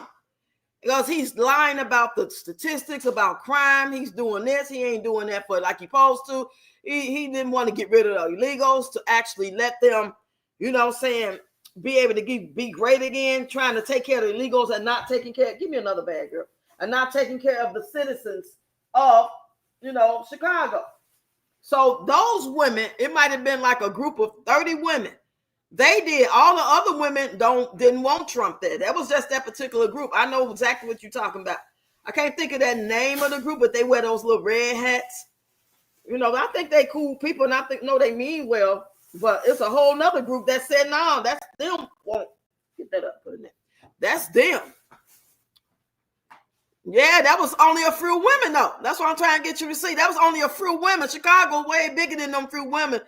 because he's lying about the statistics about crime. He's doing this. He ain't doing that for like he's supposed to. He didn't want to get rid of the illegals to actually let them, you know what I'm saying, be able to be great again, trying to take care of the illegals and not taking care. Give me another bag, girl. And not taking care of the citizens of, you know, Chicago. So those women, it might have been like a group of 30 women. They did. All the other women didn't want Trump there. That was just that particular group. I know exactly what you're talking about. I can't think of that name of the group, but they wear those little red hats. You know, I think they cool people, and I think they mean well. But it's a whole nother group that said, no, that's them. Won't get that up, put it in there. That's them. Yeah, that was only a few women, though. That's what I'm trying to get you to see. That was only a few women. Chicago way bigger than them few women.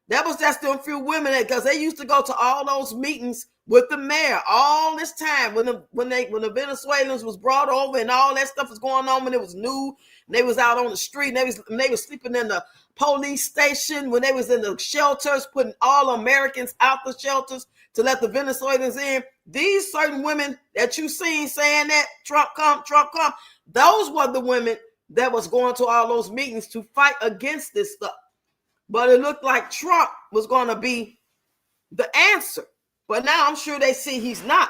That was just them few women because they used to go to all those meetings with the mayor all this time when the Venezuelans was brought over and all that stuff was going on when it was new. And they was out on the street. And they was sleeping in the police station when they was in the shelters, putting all Americans out the shelters to let the Venezuelans in. These certain women that you seen saying that Trump come, those were the women that was going to all those meetings to fight against this stuff. But it looked like Trump was going to be the answer. But now I'm sure they see he's not.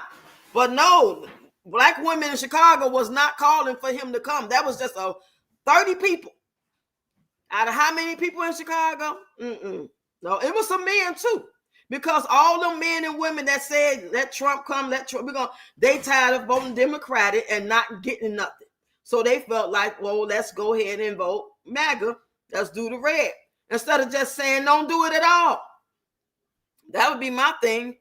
But no, black women in Chicago was not calling for him to come. That was just 30 people. Out of how many people in Chicago? No, it was some men too. Because all the men and women that said, let Trump come, they tired of voting Democratic and not getting nothing. So they felt like, well, let's go ahead and vote MAGA. Let's do the red. Instead of just saying, don't do it at all. That would be my thing.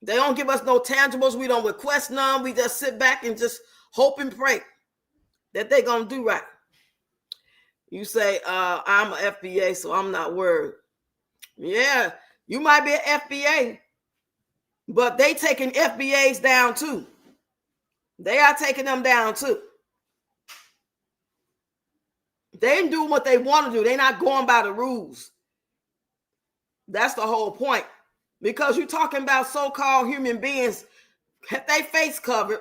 They don't give us no tangibles. We don't request none. We just sit back and just hope and pray that they're going to do right. You say, I'm an FBA, so I'm not worried. Yeah, you might be an FBA, but they taking FBAs down too. They are taking them down too. They ain't doing what they want to do. They're not going by the rules. That's the whole point. Because you're talking about so-called human beings, have their face covered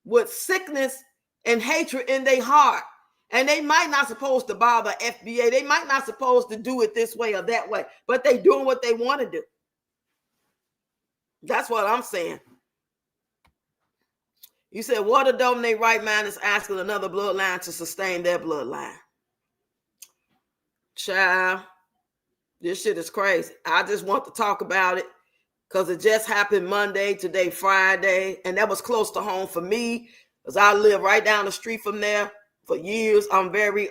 with sickness and hatred in their heart. And they might not supposed to bother FBA. They might not supposed to do it this way or that way. But they doing what they want to do. That's what I'm saying. You said, what adult in their right mind is asking another bloodline to sustain their bloodline? Child, this shit is crazy. I just want to talk about it because it just happened Monday, today, Friday. And that was close to home for me because I live right down the street from there for years. I'm very,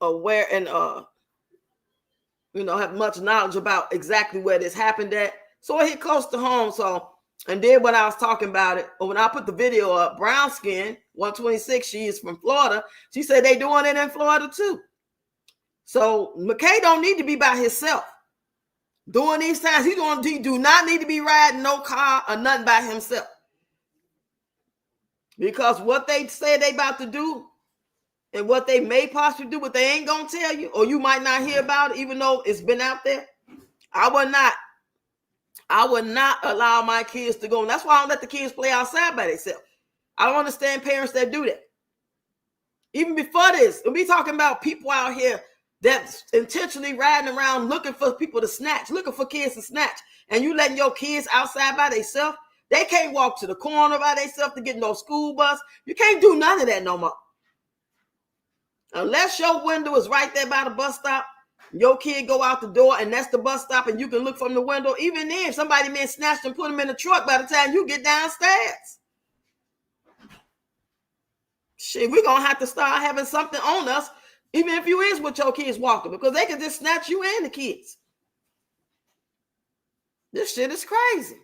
aware and, have much knowledge about exactly where this happened at. So it hit close to home. So, and then when I was talking about it, or when I put the video up, brown skin, 126, she is from Florida. She said they doing it in Florida too. So McKay don't need to be by himself. During these times, he do not need to be riding no car or nothing by himself. Because what they say they about to do and what they may possibly do, but they ain't gonna tell you, or you might not hear about it, even though it's been out there. I would not allow my kids to go. And that's why I don't let the kids play outside by themselves. I don't understand parents that do that. Even before this, we talking about people out here that's intentionally riding around looking for people to snatch, looking for kids to snatch. And you letting your kids outside by themselves. They can't walk to the corner by themselves to get no school bus. You can't do none of that no more. Unless your window is right there by the bus stop, your kid go out the door and that's the bus stop and you can look from the window. Even then, if somebody been snatched and put them in the truck by the time you get downstairs. Shit, we're going to have to start having something on us, even if you is with your kids walking, because they can just snatch you and the kids. This shit is crazy.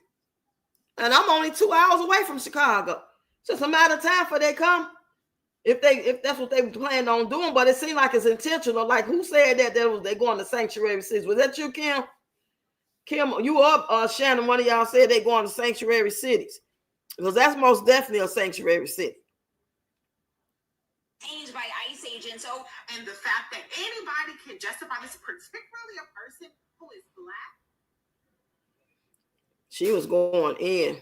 And I'm only 2 hours away from Chicago. It's just a matter of time for they come. If that's what they planned on doing, but it seemed like it's intentional. Like who said that they going to sanctuary cities? Was that you, Kim? Kim, you up? Shannon, one of y'all said they going to sanctuary cities because that's most definitely a sanctuary city. Changed by ICE agents. So, And the fact that anybody can justify this, particularly a person who is Black. She was going in. And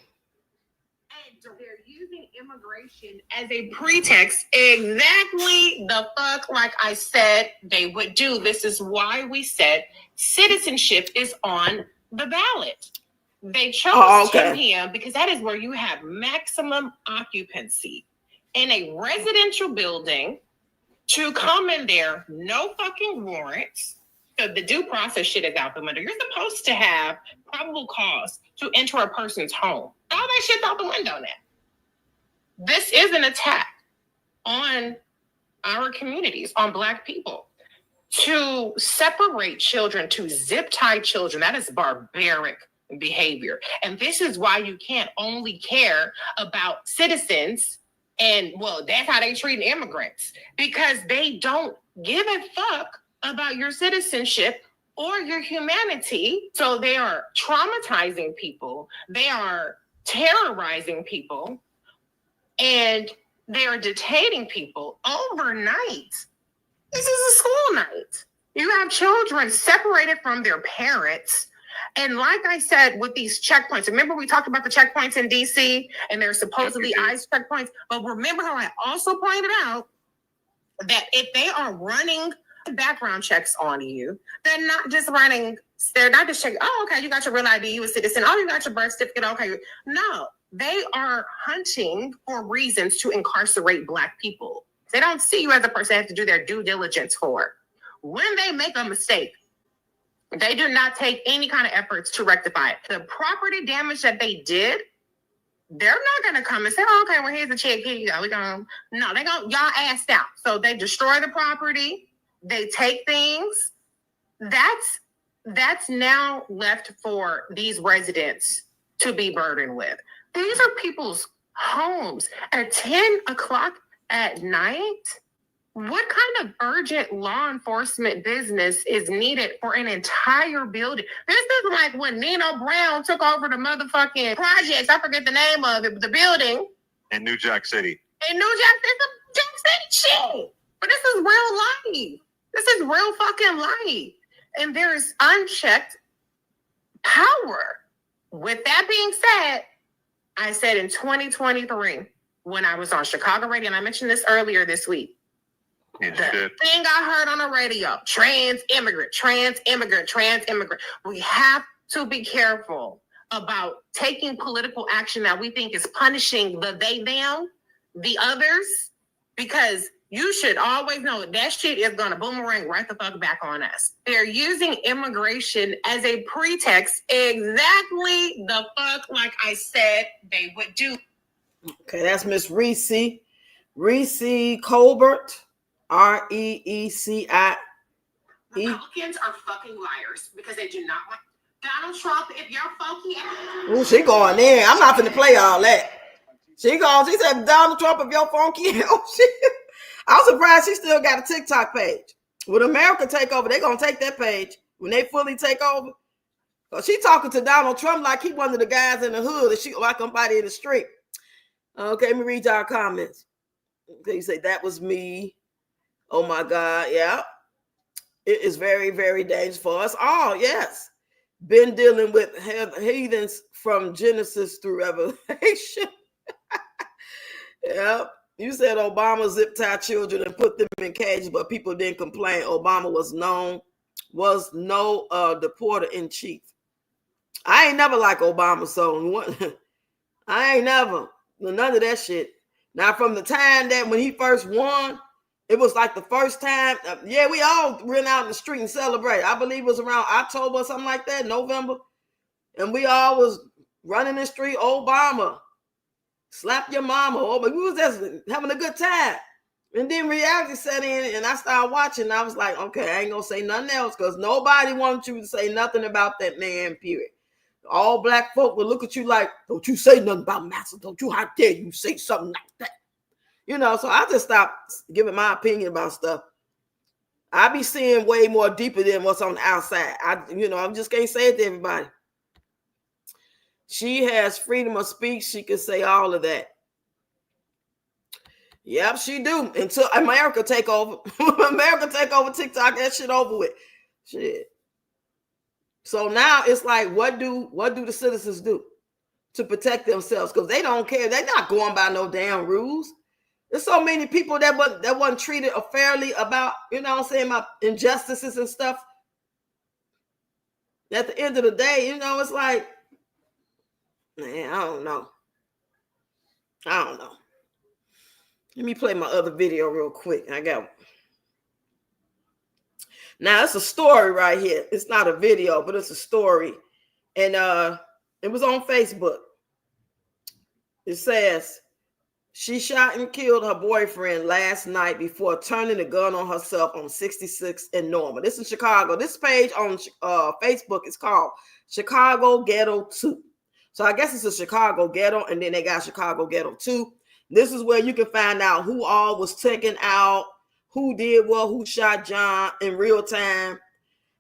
they're using immigration as a pretext, exactly the fuck like I said they would do. This is why we said citizenship is on the ballot. They chose 10 p.m. because that is where you have maximum occupancy in a residential building to come in there, no fucking warrants. So the due process shit is out the window. You're supposed to have probable cause to enter a person's home. All that shit's out the window now. This is an attack on our communities, on Black people. To separate children, to zip tie children, that is barbaric behavior. And this is why you can't only care about citizens and, well, that's how they treat immigrants, because they don't give a fuck about your citizenship or your humanity. So they are traumatizing people, they are terrorizing people, and they are detaining people overnight. This is a school night. You have children separated from their parents. And like I said, with these checkpoints, remember we talked about the checkpoints in DC and there's supposedly ICE checkpoints. But remember how I also pointed out that if they are running background checks on you, they're not just checking, oh, okay, you got your real ID, you a citizen, oh, you got your birth certificate, okay. No, they are hunting for reasons to incarcerate Black people. They don't see you as a person they have to do their due diligence for. When they make a mistake, they do not take any kind of efforts to rectify it. The property damage that they did, they're not going to come and say, oh, okay, well, here's the check. Here you go. No, they go, y'all assed out. So they destroy the property. They take things. That's now left for these residents to be burdened with. These are people's homes at 10 o'clock at night. What kind of urgent law enforcement business is needed for an entire building? This is like when Nino Brown took over the motherfucking projects. I forget the name of it, the building. In New Jack City. In New Jack City shit. But this is real life. This is real fucking life. And there's unchecked power. With that being said, I said in 2023, when I was on Chicago radio, and I mentioned this earlier this week, the thing I heard on the radio, trans immigrant. We have to be careful about taking political action that we think is punishing the they, them, the others, because you should always know that shit is going to boomerang right the fuck back on us. They're using immigration as a pretext, exactly the fuck like I said they would do. Okay, that's Miss Reese Colbert. Reeci. Republicans are fucking liars because they do not want Donald Trump. If you're funky, oh, she going in. I'm not finna play all that. She said Donald Trump, if you're funky. I'm surprised she still got a TikTok page. When America take over, they're gonna take that page when they fully take over. So she talking to Donald Trump like he one of the guys in the hood and she like somebody in the street. Okay, let me read y'all comments. Okay, you say that was me. Oh my God, yeah. It is very, very dangerous for us all, yes. Been dealing with heathens from Genesis through Revelation. Yeah. You said Obama zip tie children and put them in cages, but people didn't complain. Obama was no deporter in chief. I ain't never like Obama, so I ain't never. None of that shit. Now, from the time that when he first won, it was like the first time. Yeah, we all ran out in the street and celebrated. I believe it was around October or something like that, November. And we all was running the street, Obama, slap your mama. Oh, but we was just having a good time. And then reality set in and I started watching. And I was like, okay, I ain't going to say nothing else because nobody wanted you to say nothing about that man, period. All Black folk will look at you like, don't you say nothing about Massa. Don't you, how dare you say something like that? You know, so I just stopped giving my opinion about stuff. I be seeing way more deeper than what's on the outside. I just can't say it to everybody. She has freedom of speech. She can say all of that. Yep, she do. Until America take over. America take over TikTok, that shit over with. Shit. So now it's like, what do the citizens do to protect themselves? Because they don't care. They're not going by no damn rules. There's so many people that wasn't treated fairly about, about injustices and stuff. At the end of the day, it's like, man, I don't know. Let me play my other video real quick. Now it's a story right here. It's not a video, but it's a story. And it was on Facebook. It says, she shot and killed her boyfriend last night before turning the gun on herself on 66 and Norma. This is Chicago. This page on Facebook is called Chicago Ghetto 2. So I guess it's a Chicago Ghetto, and then they got Chicago Ghetto 2. This is where you can find out who all was taken out, who did what, who shot John in real time.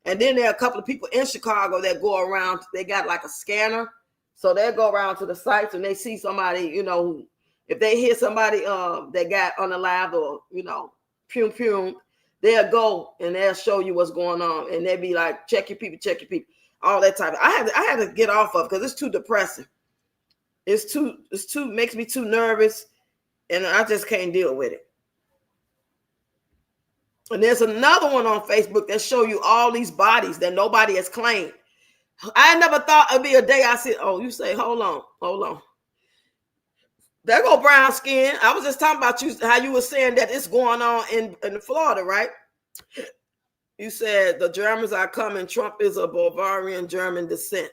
And then there are a couple of people in Chicago that go around. They got like a scanner. So they go around to the sites and they see somebody, if they hear somebody that got unalived or, pum, they'll go and they'll show you what's going on. And they'll be like, check your people, all that type of. I had to get off of because it's too depressing. It's too makes me too nervous, and I just can't deal with it. And there's another one on Facebook that show you all these bodies that nobody has claimed. I never thought it'd be a day I said, oh, you say, hold on. There go brown skin. I was just talking about how you were saying that it's going on in Florida, right? You said the Germans are coming. Trump is of Bavarian German descent.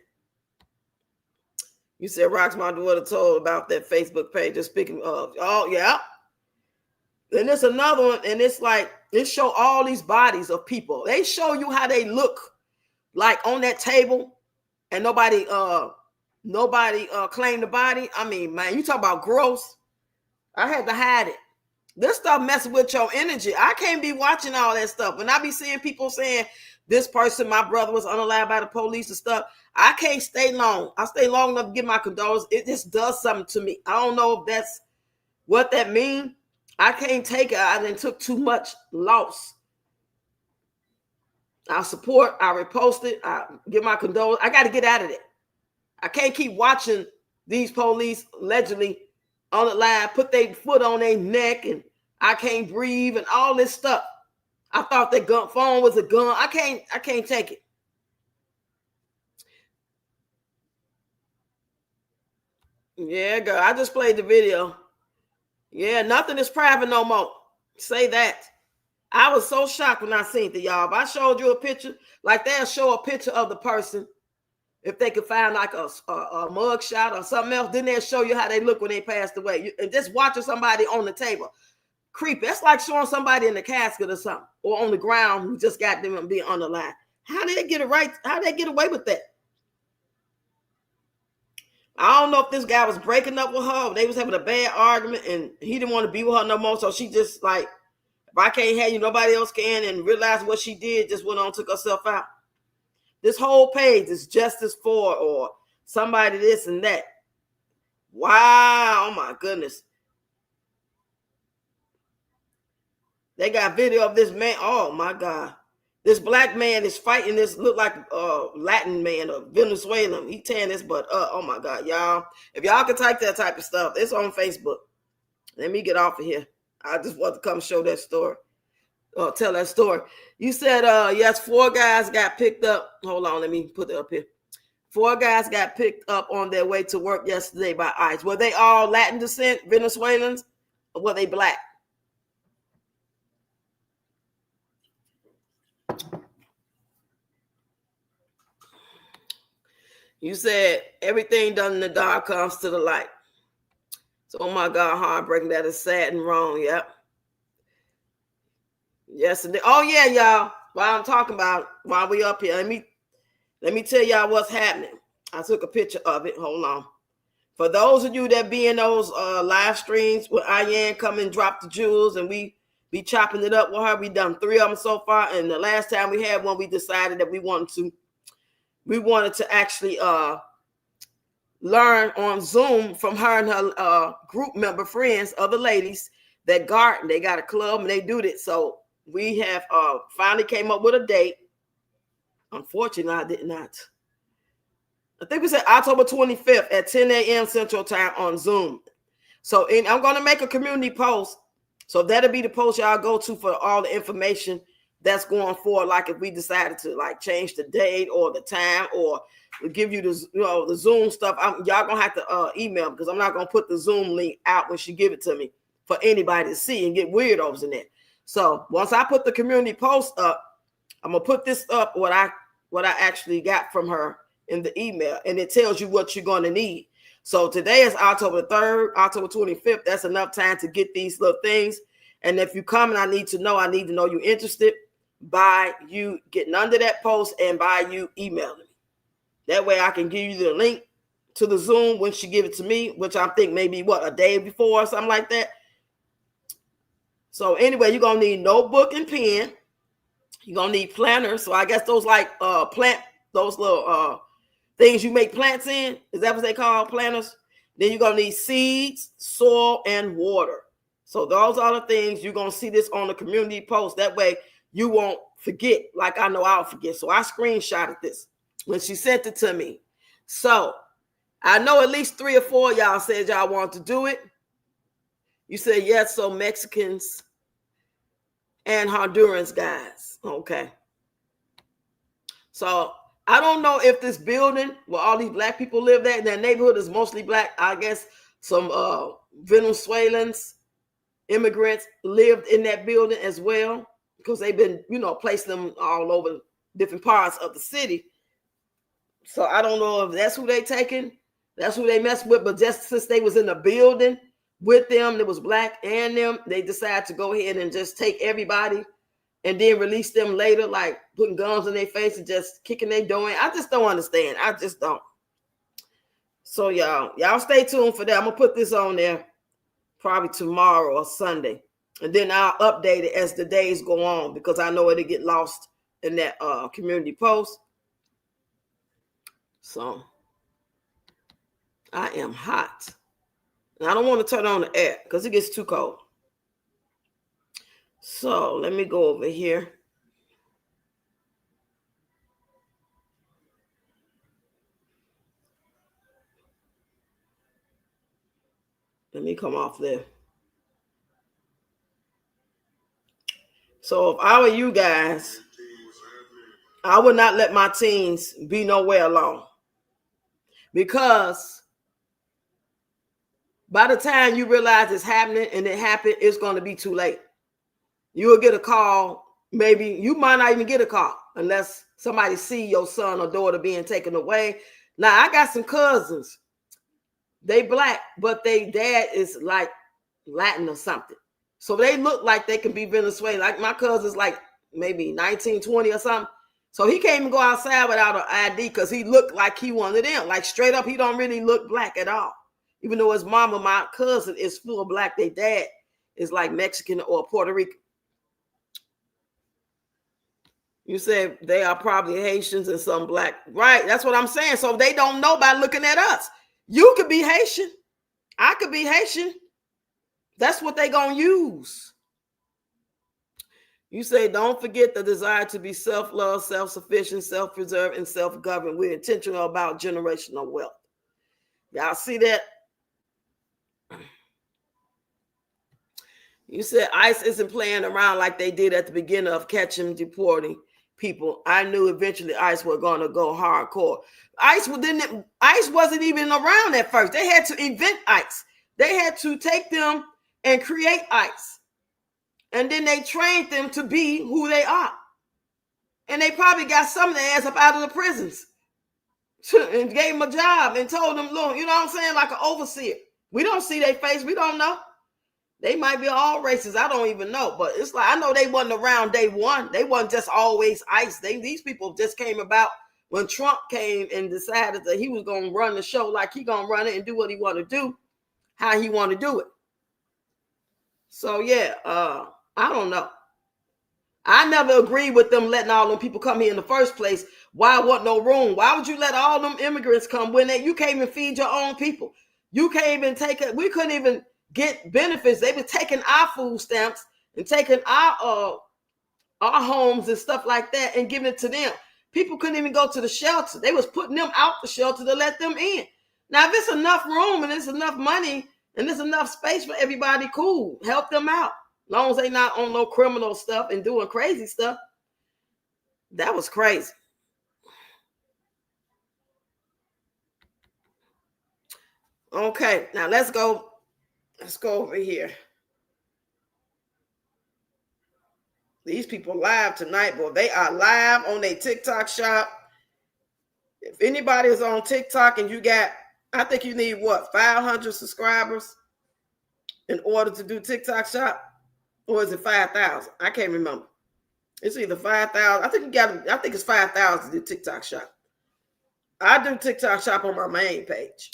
You said Rox, my daughter, told about that Facebook page. Just speaking of, oh yeah. Then there's another one, and it's like it show all these bodies of people. They show you how they look like on that table, and nobody claimed the body. I mean, man, you talk about gross. I had to hide it. This stuff messes with your energy. I can't be watching all that stuff. When I be seeing people saying this person, my brother, was unalived by the police and stuff, I can't stay long. I stay long enough to give my condolences. It just does something to me. I don't know if that's what that means. I can't take it. I done took too much loss. I support. I repost it. I give my condolences. I got to get out of it. I can't keep watching these police allegedly on the line, put their foot on their neck, and I can't breathe and all this stuff. I thought that phone was a gun. I can't take it. Yeah, girl. I just played the video. Yeah, nothing is private no more. Say that. I was so shocked when I seen it, y'all. If I showed you a picture, like they'll show a picture of the person. If they could find like a mug shot or something else, then they'll show you how they look when they passed away. And just watching somebody on the table, creepy. That's like showing somebody in the casket or something, or on the ground who just got them being on the line. How did they get it right? How did they get away with that? I don't know if this guy was breaking up with her, or they was having a bad argument, and he didn't want to be with her no more. So she just like, if I can't have you, nobody else can, and realized what she did, just went on, took herself out. This whole page is justice for or somebody this and that. Wow. Oh my goodness. They got video of this man. Oh my God. This black man is fighting this look like Latin man or Venezuelan. He tearing this butt up. Oh my God, y'all. If y'all can type that type of stuff, it's on Facebook. Let me get off of here. I just want to come show that story. Tell that story. You said, yes, 4 guys got picked up. Hold on, let me put it up here. 4 guys got picked up on their way to work yesterday by ICE. Were they all Latin descent, Venezuelans, or were they black? You said everything done in the dark comes to the light. So, oh my God, heartbreaking. That is sad and wrong. Yep. Yes, and oh yeah, y'all. While I'm talking about, while we up here, let me tell y'all what's happening. I took a picture of it. Hold on. For those of you that be in those live streams with Ian come and drop the jewels, and we be chopping it up with her. We done 3 of them so far, and the last time we had one, we decided that we wanted to actually learn on Zoom from her and her group member friends, other ladies that garden. They got a club and they do this. So we have finally came up with a date. Unfortunately, I did not. I think we said October 25th at 10 a.m. Central Time on Zoom. So I'm going to make a community post. So that'll be the post y'all go to for all the information that's going forward. Like if we decided to like change the date or the time, or we give you the Zoom stuff, y'all gonna have to email, because I'm not gonna put the Zoom link out when she give it to me for anybody to see and get weirdos in there. So once I put the community post up, I'm gonna put this up what I actually got from her in the email, and it tells you what you're gonna need. So today is October 3rd, October 25th. That's enough time to get these little things. And if you come and I need to know you're interested by you getting under that post and by you emailing me. That way I can give you the link to the Zoom when she give it to me, which I think maybe a day before or something like that. So anyway, you're going to need notebook and pen. You're going to need planters. So I guess those those little things you make plants in. Is that what they call planters? Then you're going to need seeds, soil, and water. So those are the things you're going to see this on the community post. That way you won't forget, like I know I'll forget. So I screenshotted this when she sent it to me. So I know at least 3 or 4 of y'all said y'all want to do it. You said yes, so Mexicans and Hondurans guys. Okay. So I don't know if this building where all these black people live at, that neighborhood is mostly black. I guess some Venezuelans, immigrants lived in that building as well, because they've been, placing them all over different parts of the city. So I don't know if that's who they taking, that's who they mess with, but just since they was in the building with them, it was black and them, they decided to go ahead and just take everybody and then release them later, like putting guns in their face and just kicking their door in. I just don't understand. I just don't. So y'all stay tuned for that. I'm gonna put this on there probably tomorrow or Sunday, and then I'll update it as the days go on, because I know it'll get lost in that community post. So I am hot, and I don't want to turn on the air because it gets too cold. So let me go over here. Let me come off there. So if I were you guys, I would not let my teens be nowhere alone, because by the time you realize it's happening and it happened, it's going to be too late. You will get a call. Maybe you might not even get a call unless somebody see your son or daughter being taken away. Now, I got some cousins. They black, but they dad is like Latin or something. So they look like they can be Venezuelan. Like my cousin's like maybe 19, 20 or something. So he can't even go outside without an ID because he looked like he one of them. Like straight up, he don't really look black at all. Even though his mama, my cousin, is full black, their dad is like Mexican or Puerto Rican. You said they are probably Haitians and some black. Right, that's what I'm saying. So they don't know by looking at us. You could be Haitian. I could be Haitian. That's what they gonna use. You say, don't forget the desire to be self-love, self-sufficient, self-preserved, and self-governed. We're intentional about generational wealth. Y'all see that? You said ICE isn't playing around like they did at the beginning of catching, deporting people. I knew eventually ICE were going to go hardcore. ICE wasn't even around at first. They had to invent ICE. They had to take them and create ICE. And then they trained them to be who they are. And they probably got some of their ass up out of the prisons and gave them a job and told them, look, you know what I'm saying? Like an overseer. We don't see their face. We don't know. They might be all races. I don't even know. But it's like, I know they wasn't around day one. They wasn't just always ICE. These people just came about when Trump came and decided that he was going to run the show like he going to run it and do what he want to do, how he want to do it. So, yeah, I don't know. I never agreed with them letting all them people come here in the first place. Why wasn't no room? Why would you let all them immigrants come when you can't even feed your own people? You can't even take it. We couldn't even get benefits. They were taking our food stamps and taking our homes and stuff like that and giving it to them. People couldn't even go to the shelter. They was putting them out the shelter to let them in. Now, if it's enough room and it's enough money and there's enough space for everybody, cool. Help them out. As long as they not on no criminal stuff and doing crazy stuff. That was crazy. Okay, now let's go over here. These people live tonight, boy. They are live on their TikTok shop. If anybody is on TikTok and you got, I think you need 500 subscribers in order to do TikTok shop, or is it 5,000? I can't remember. It's either 5,000. I think it's 5,000 to do TikTok shop. I do TikTok shop on my main page.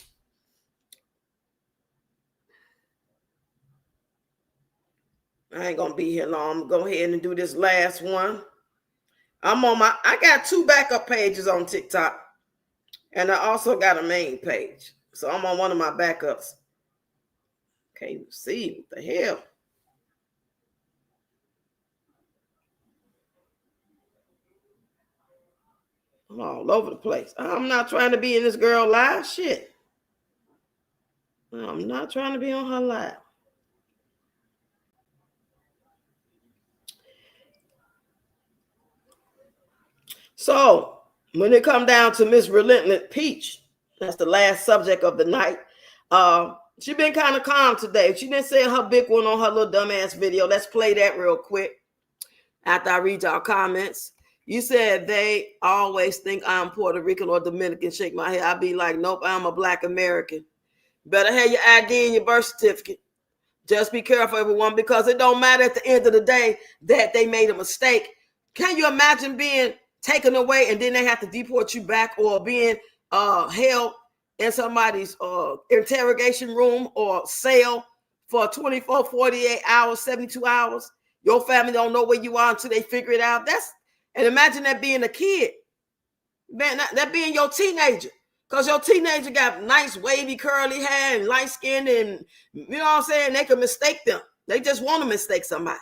I ain't gonna be here long. I'm gonna go ahead and do this last one. I got 2 backup pages on TikTok, and I also got a main page. So I'm on one of my backups. Can't even see what the hell. I'm all over the place. I'm not trying to be in this girl live. Shit. I'm not trying to be on her live. So when it come down to Miss Relentless Peach, that's the last subject of the night. She been kind of calm today. She didn't say her big one on her little dumbass video. Let's play that real quick after I read y'all comments. You said they always think I'm Puerto Rican or Dominican. Shake my head. I'd be like, nope, I'm a Black American. Better have your ID and your birth certificate. Just be careful, everyone, because it don't matter at the end of the day that they made a mistake. Can you imagine being taken away and then they have to deport you back, or being held in somebody's interrogation room or cell for 24, 48 hours, 72 hours? Your family don't know where you are until they figure it out. And imagine that being a kid. Man, that being your teenager. Because your teenager got nice wavy curly hair and light skin, and you know what I'm saying? They could mistake them. They just want to mistake somebody.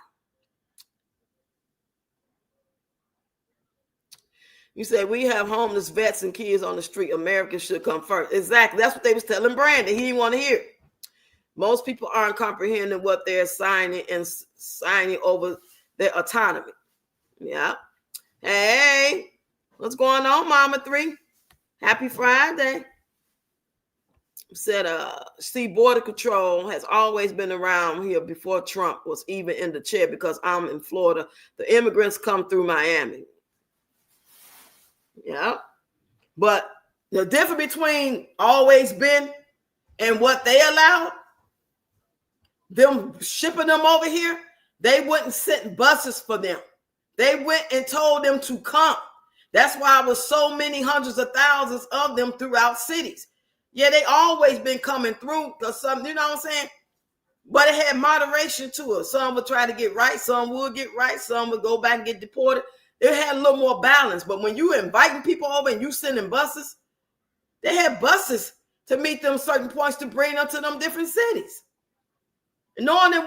You said we have homeless vets and kids on the street. Americans should come first. Exactly. That's what they was telling Brandon. He didn't want to hear it. Most people aren't comprehending what they're signing over their autonomy. Yeah. Hey, what's going on, Mama 3? Happy Friday. Said, see, border control has always been around here before Trump was even in the chair, because I'm in Florida. The immigrants come through Miami. Yeah. But the difference between always been and what they allowed, them shipping them over here, they wouldn't send buses for them. They went and told them to come. That's why it was so many hundreds of thousands of them throughout cities. Yeah, they always been coming through, because some, you know what I'm saying? But it had moderation to it. Some would try to get right, some would get right, some would go back and get deported. It had a little more balance. But when you inviting people over and you sending buses, they had buses to meet them certain points to bring them to them different cities. And knowing it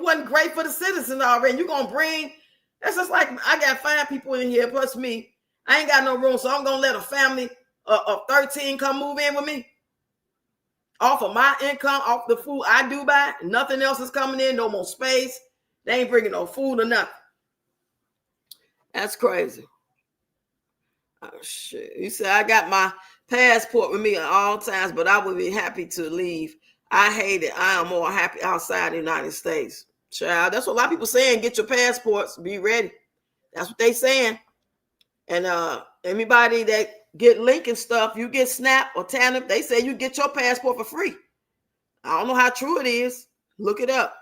wasn't great for the citizens already. You're gonna bring, that's just like I got 5 people in here plus me. I ain't got no room, so I'm gonna let a family of 13 come move in with me. Off of my income, off the food I do buy. Nothing else is coming in, no more space. They ain't bringing no food or nothing. That's crazy. Oh, shit. You said I got my passport with me at all times, but I would be happy to leave. I hate it. I am more happy outside the United States. Child, that's what a lot of people saying. Get your passports. Be ready. That's what they saying. And anybody that get Lincoln stuff, you get SNAP or TANF, they say you get your passport for free. I don't know how true it is. Look it up.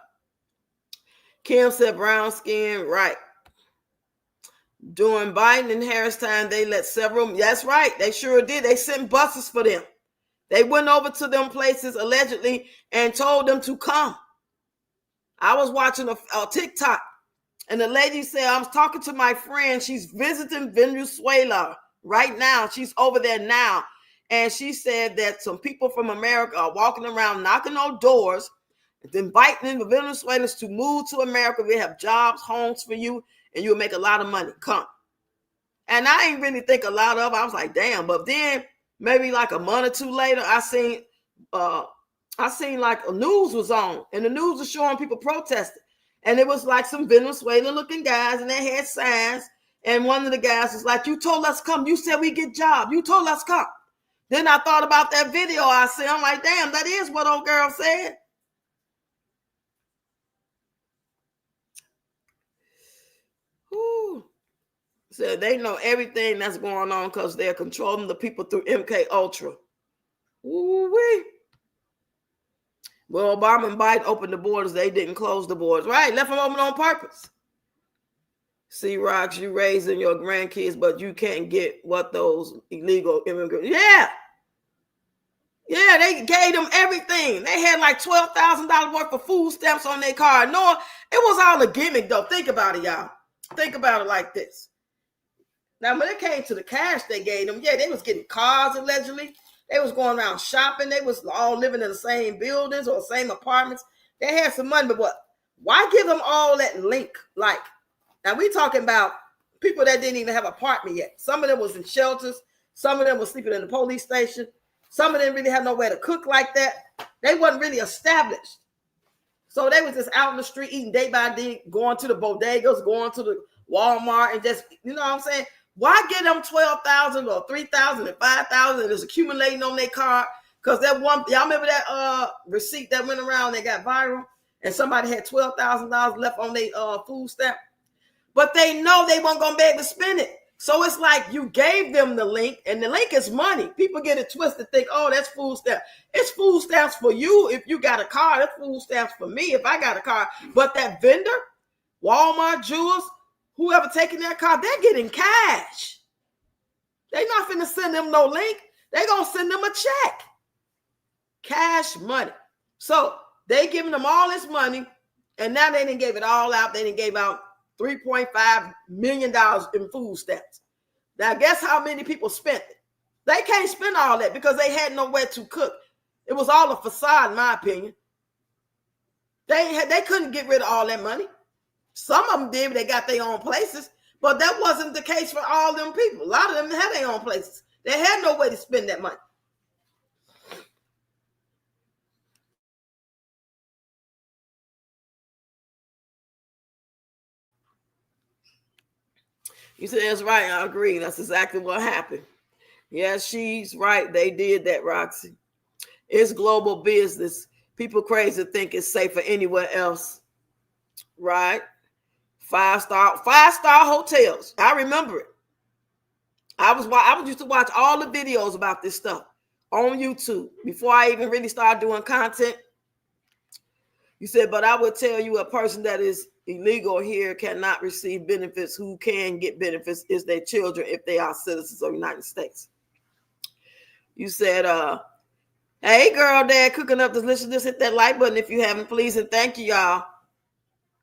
Kim said brown skin, right. During Biden and Harris time, they let several, that's right, they sure did. They sent buses for them. They went over to them places allegedly and told them to come. I was watching a TikTok, and the lady said, I'm talking to my friend. She's visiting Venezuela right now. She's over there now. And she said that some people from America are walking around, knocking on doors, inviting the Venezuelans to move to America. We have jobs, homes for you, and you'll make a lot of money. Come. And I ain't really think a lot of it. I was like, damn. But then maybe like a month or two later, I seen like a news was on, and the news was showing people protesting. And it was like some Venezuelan looking guys, and they had signs. And one of the guys was like, you told us come. You said we get jobs. You told us come. Then I thought about that video I see. I'm like, damn, that is what old girl said. Whew. So they know everything that's going on because they're controlling the people through MK Ultra. Ooh-wee. Well, Obama and Biden opened the borders. They didn't close the borders. Right, left them open on purpose. See, Rocks, you raising your grandkids, but you can't get what those illegal immigrants. Yeah, they gave them everything. They had like $12,000 worth of food stamps on their card. No, it was all a gimmick, though. Think about it, y'all. Think about it like this. Now, when it came to the cash they gave them, yeah, they was getting cars allegedly. They was going around shopping. They was all living in the same buildings or same apartments. They had some money, but what? Why give them all that link? Like, now we talking about people that didn't even have an apartment yet. Some of them was in shelters. Some of them was sleeping in the police station. Some of them really had nowhere to cook like that. They wasn't really established. So they was just out in the street eating day by day, going to the bodegas, going to the Walmart, and just, you know what I'm saying? Why get them 12,000 or 3,000 and 5,000 and it's accumulating on their card? Because that one, y'all remember that receipt that went around that got viral, and somebody had $12,000 left on their food stamp, but they know they weren't gonna be able to spend it. So it's like you gave them the link, and the link is money. People get it twisted, think, oh, that's food stamp. It's food stamps for you if you got a car. That's food stamps for me if I got a car. But that vendor, Walmart, Jewels, whoever taking that car, they're getting cash. They're not finna send them no link. They're gonna send them a check. Cash money. So they giving them all this money, and now they didn't give it all out. They didn't give out $3.5 million in food stamps. Now, guess how many people spent it? They can't spend all that because they had nowhere to cook. It was all a facade, in my opinion. They couldn't get rid of all that money. Some of them did, they got their own places, but that wasn't the case for all them people. A lot of them had their own places. They had no way to spend that money. You said that's right. I agree. That's exactly what happened. Yeah, she's right. They did that, Roxy. It's global business. People crazy think it's safer anywhere else. Right? Five-star hotels. I remember it. I used to watch all the videos about this stuff on YouTube before I even really started doing content. You said, but I would tell you a person that is illegal here cannot receive benefits. Who can get benefits is their children if they are citizens of the United States. You said, hey, girl, Dad, cooking up this. Just hit that like button if you haven't, please, and thank you, y'all.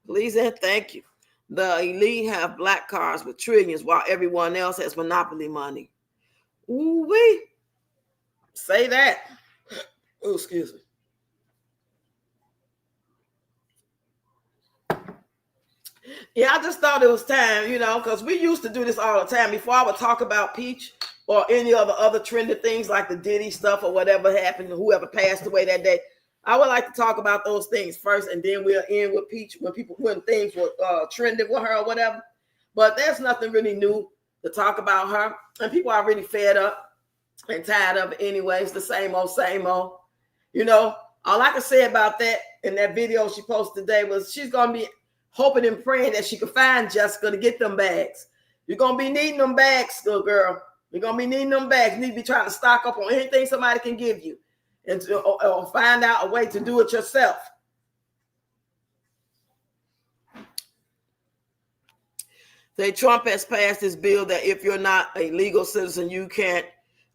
Please and thank you. The elite have black cars with trillions while everyone else has monopoly money. Ooh-wee. Say that. Oh, excuse me. Yeah, I just thought it was time, because we used to do this all the time. Before I would talk about Peach or any other trending things like the Diddy stuff or whatever happened, whoever passed away that day, I would like to talk about those things first, and then we'll end with Peach when things were trending with her or whatever. But there's nothing really new to talk about her, and people are really fed up and tired of it anyway. It's the same old, same old. All I can say about that in that video she posted today was she's gonna be hoping and praying that she can find Jessica to get them bags. You're gonna be needing them bags, little girl. You're gonna be needing them bags. You need to be trying to stock up on anything somebody can give you, and or find out a way to do it yourself. Trump has passed this bill that if you're not a legal citizen, you can't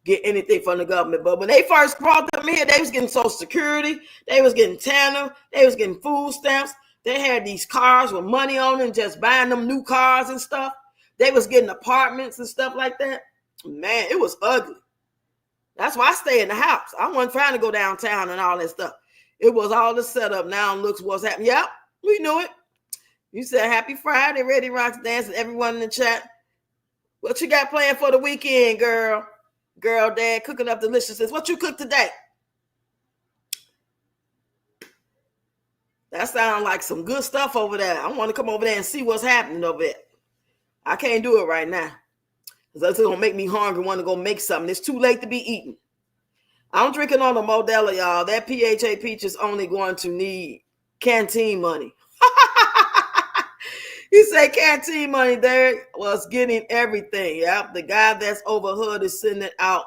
get anything from the government. But when they first brought them here, they was getting Social Security, they was getting TANF, they was getting food stamps. They had these cars with money on them, just buying them new cars and stuff. They was getting apartments and stuff like that. Man, it was ugly. That's why I stay in the house. I wasn't trying to go downtown and all that stuff. It was all the setup. Now looks what's happening. Yep, we knew it. You said happy Friday, Ready Rocks dancing. Everyone in the chat. What you got planned for the weekend, girl? Girl, Dad, cooking up deliciousness. What you cooked today? That sounds like some good stuff over there. I want to come over there and see what's happening over there. I can't do it right now. That's going to make me hungry, want to go make something. It's too late to be eating. I'm drinking on the Modelo, y'all. That PHA peach is only going to need canteen money. He said canteen money there was getting everything. Yep, the guy that's overhood is sending it out.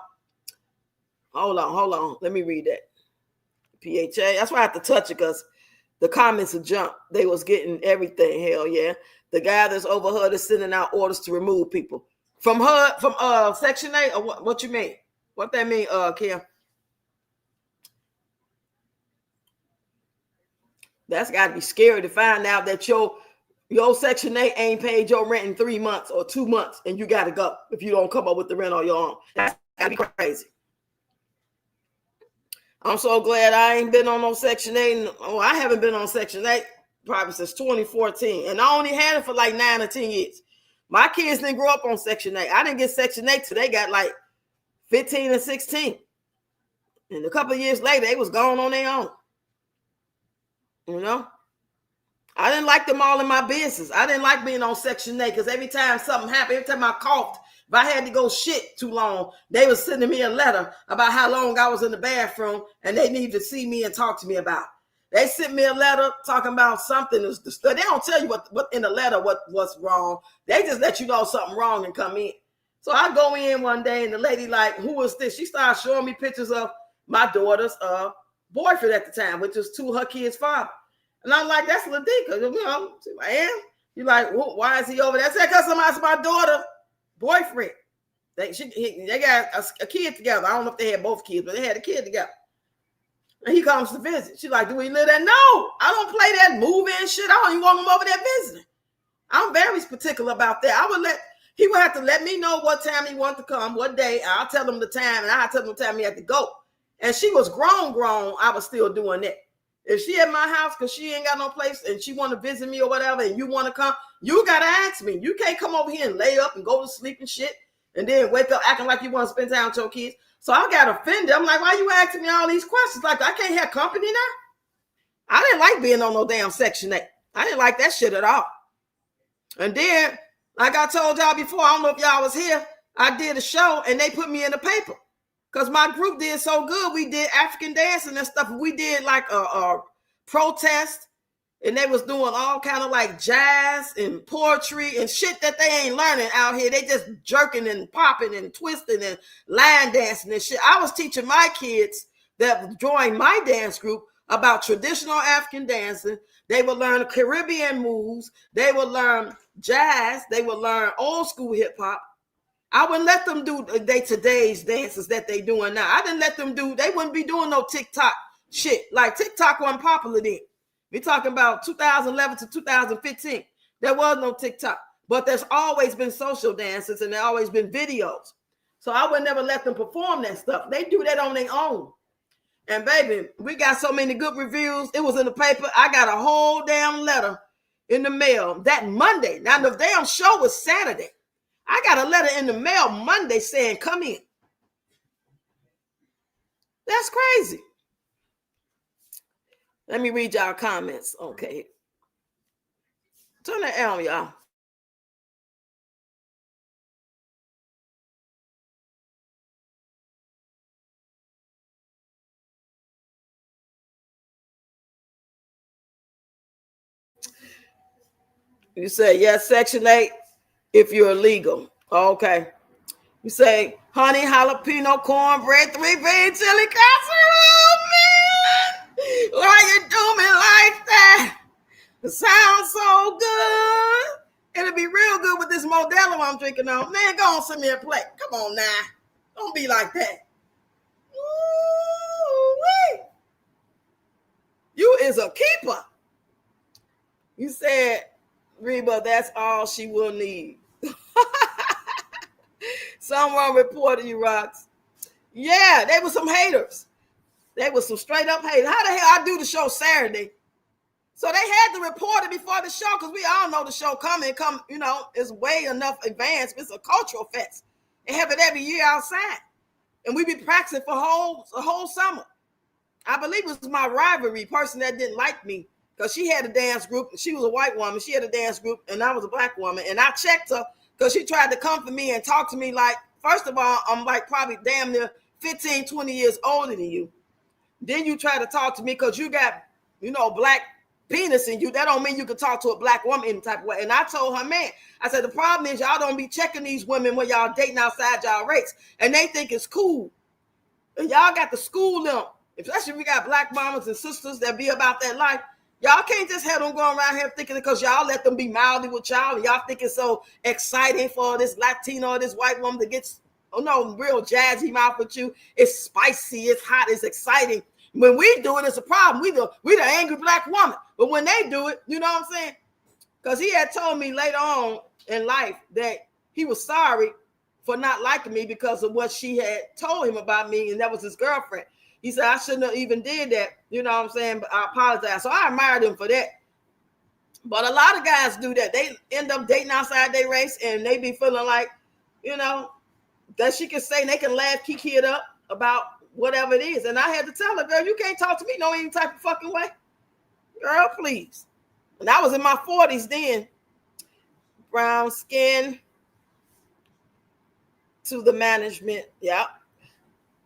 Hold on. Let me read that. PHA. That's why I have to touch it because the comments will jump. They was getting everything. Hell yeah. The guy that's overhood is sending out orders to remove people. From HUD, from Section 8, or what you mean? What that mean, Kim? That's got to be scary to find out that your Section 8 ain't paid your rent in 3 months or 2 months, and you got to go if you don't come up with the rent on your own. That's got to be crazy. I'm so glad I ain't been on no Section 8. I haven't been on Section 8 probably since 2014, and I only had it for like 9 or 10 years. My kids didn't grow up on Section 8. I didn't get Section 8 till they got like 15 and 16. And a couple of years later, they was gone on their own. You know? I didn't like them all in my business. I didn't like being on Section 8 because every time something happened, every time I coughed, if I had to go shit too long, they was sending me a letter about how long I was in the bathroom and they needed to see me and talk to me about it. They sent me a letter talking about something. They don't tell you what in the letter what's wrong. They just let you know something wrong and come in. So I go in one day and the lady like, who is this? She started showing me pictures of my daughter's boyfriend at the time, which was her kid's father. And I'm like, that's ridiculous. You know, I am. You're like, well, why is he over there? I said, because somebody's my daughter's boyfriend. They got a kid together. I don't know if they had both kids, but they had a kid together. And he comes to visit. She's like, do we live there? No, I don't play that movie and shit. I don't even want him over there visiting. I'm very particular about that. He would have to let me know what time he wanted to come, what day. I'll tell him the time, and I'll tell him the time he had to go. And she was grown. I was still doing that. If she at my house because she ain't got no place and she want to visit me or whatever, and you want to come, you got to ask me. You can't come over here and lay up and go to sleep and shit and then wake up acting like you want to spend time with your kids. So I got offended. I'm like, why you asking me all these questions? Like, I can't have company now? I didn't like being on no damn Section 8. I didn't like that shit at all. And then, like I told y'all before, I don't know if y'all was here, I did a show and they put me in the paper. Because my group did so good. We did African dancing and stuff. We did like a protest. And they was doing all kind of like jazz and poetry and shit that they ain't learning out here. They just jerking and popping and twisting and line dancing and shit. I was teaching my kids that joined my dance group about traditional African dancing. They would learn Caribbean moves. They would learn jazz. They would learn old school hip hop. I wouldn't let them do today's dances that they doing now. I didn't let them they wouldn't be doing no TikTok shit. Like TikTok wasn't popular then. We're talking about 2011 to 2015. There was no TikTok, but there's always been social dances and there always been videos. So I would never let them perform that stuff. They do that on their own. And baby, we got so many good reviews. It was in the paper. I got a whole damn letter in the mail that Monday. Now the damn show was Saturday. I got a letter in the mail Monday saying, come in. That's crazy. Let me read y'all comments. Okay. Turn that on, y'all. You say, yes, Section 8, if you're illegal. Okay. You say, honey, jalapeno, cornbread, 3 bean chili casserole, man. Why you do me like that? It sounds so good. It'll be real good with this Modelo I'm drinking on. Man, go on, send me a plate. Come on now. Don't be like that. Ooh-wee. You is a keeper. You said, Reba, that's all she will need. Someone reported you, Rox. Yeah, they were some haters. They were some straight up haters. How the hell I do the show Saturday? So they had to report it before the show because we all know the show coming. It's way enough advanced. It's a cultural fest. They have it every year outside. And we be practicing for the whole summer. I believe it was my rivalry person that didn't like me because she had a dance group. She was a white woman. She had a dance group, and I was a black woman. And I checked her because she tried to come for me and talk to me like, first of all, I'm like probably damn near 15, 20 years older than you. Then you try to talk to me because you got, black penis in you. That don't mean you can talk to a black woman any type of way. And I told her, man, I said, the problem is y'all don't be checking these women when y'all dating outside y'all race. And they think it's cool. And y'all got to school them. Especially if we got black mamas and sisters that be about that life. Y'all can't just have them going around here thinking because y'all let them be mouthy with y'all. And y'all think it's so exciting for this Latino or this white woman to get, real jazzy mouth with you. It's spicy, it's hot, it's exciting. When we do it, it's a problem. We the angry black woman. But when they do it, you know what I'm saying? Because he had told me later on in life that he was sorry for not liking me because of what she had told him about me, and that was his girlfriend. He said, I shouldn't have even did that. You know what I'm saying? But I apologize. So I admired him for that. But a lot of guys do that. They end up dating outside their race, and they be feeling like, that she can say, and they can laugh, kiki it up about whatever it is. And I had to tell her, girl, you can't talk to me no any type of fucking way. Girl, please. And I was in my 40s then. Brown skin to the management. Yeah.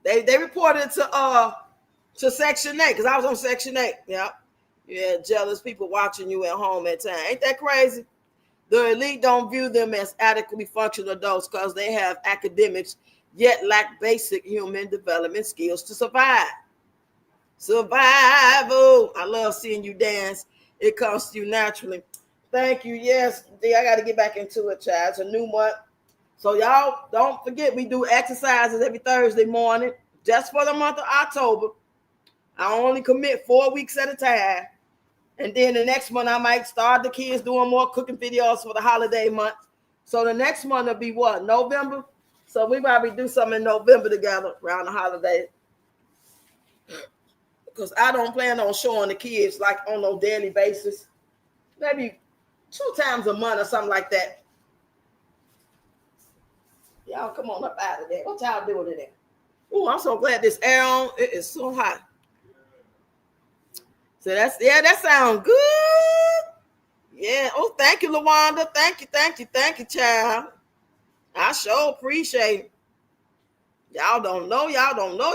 They reported to Section 8 because I was on Section 8. Yeah. Yeah, jealous people watching you at home at time. Ain't that crazy? The elite don't view them as adequately functional adults because they have academics yet lack basic human development skills to survive. Survival. I love seeing you dance. It comes to you naturally. Thank you. Yes, I got to get back into it, child. It's a new month. So y'all don't forget, we do exercises every Thursday morning just for the month of October. I only commit 4 weeks at a time. And then the next month, I might start the kids doing more cooking videos for the holiday month. So the next month will be what? November? So we probably do something in November together around the holidays. Because I don't plan on showing the kids like on no daily basis. Maybe 2 times a month or something like that. Y'all come on up out of there. What y'all doing today? Oh, I'm so glad this air on. It is so hot. So that sounds good. Yeah. Oh, thank you, LaWanda. Thank you, child. I sure appreciate it. Y'all don't know. Y'all don't know.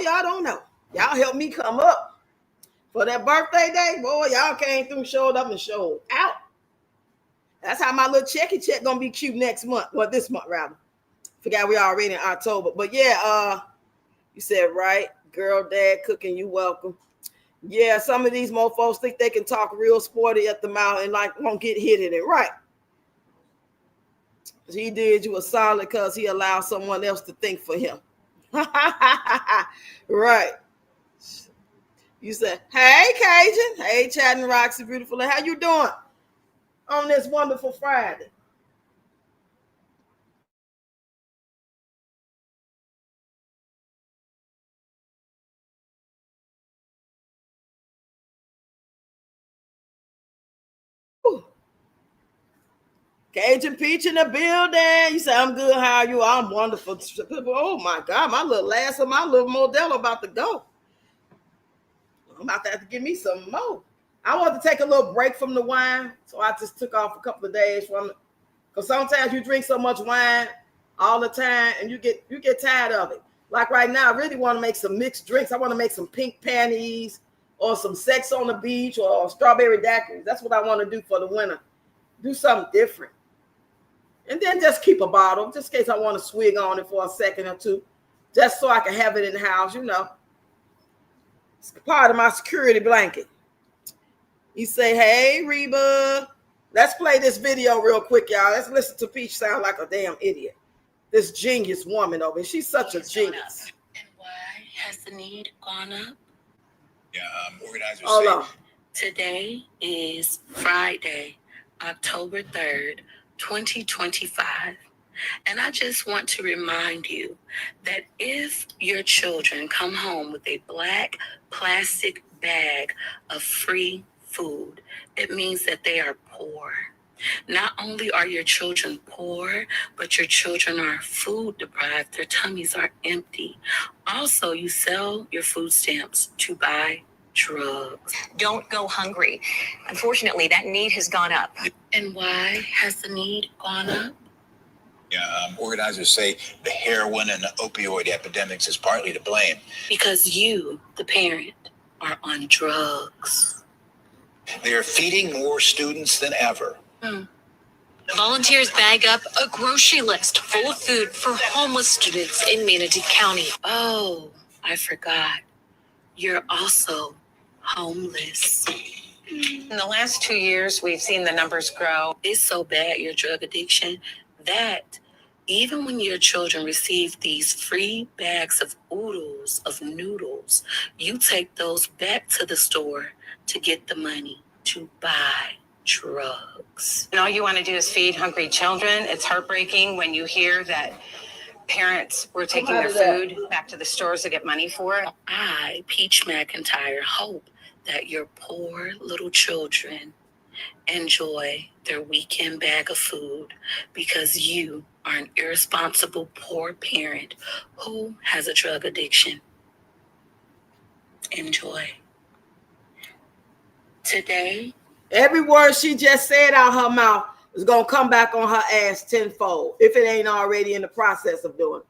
Y'all help me come up for that birthday day. Boy, y'all came through, showed up, and showed out. That's how my little check gonna be cute next month. Well, this month rather. Forgot we already in October. But yeah, you said right. Girl, dad cooking, you welcome. Yeah, some of these mofos think they can talk real sporty at the mouth and like won't get hit in it. Right. He did you a solid because he allowed someone else to think for him. Right. You said, hey, Cajun. Hey, Chad and Roxy, beautiful. How you doing on this wonderful Friday? Cajun Peach in the building. You say, I'm good. How are you? I'm wonderful. Oh, my God. My little Modelo about to go. I'm about to have to give me some more. I want to take a little break from the wine. So I just took off a couple of days from it. Because sometimes you drink so much wine all the time and you get tired of it. Like right now, I really want to make some mixed drinks. I want to make some pink panties or some sex on the beach or strawberry daiquiris. That's what I want to do for the winter. Do something different. And then just keep a bottle, just in case I want to swig on it for a second or two, just so I can have it in the house, It's part of my security blanket. You say, hey, Reba, let's play this video real quick, y'all. Let's listen to Peach sound like a damn idiot. This genius woman over here. She's such a genius. And why has the need gone up? Yeah, organizers Hold on. Today is Friday. October 3rd, 2025. And I just want to remind you that if your children come home with a black plastic bag of free food, it means that they are poor. Not only are your children poor, but your children are food deprived. Their tummies are empty. Also, you sell your food stamps to buy drugs. Don't go hungry. Unfortunately, that need has gone up. And why has the need gone up? Organizers say the heroin and the opioid epidemics is partly to blame. Because you, the parent, are on drugs. They're feeding more students than ever. Volunteers bag up a grocery list full of food for homeless students in Manatee County. Oh, I forgot. You're also homeless. In the last 2 years, we've seen the numbers grow. It's so bad, your drug addiction, that even when your children receive these free bags of oodles of noodles, you take those back to the store to get the money to buy drugs. And all you want to do is feed hungry children. It's heartbreaking when you hear that parents were taking their food back to the stores to get money for it. I, Peach McIntyre, hope that your poor little children enjoy their weekend bag of food because you are an irresponsible poor parent who has a drug addiction. Enjoy. Today, Every word she just said out her mouth is going to come back on her ass tenfold if it ain't already in the process of doing it.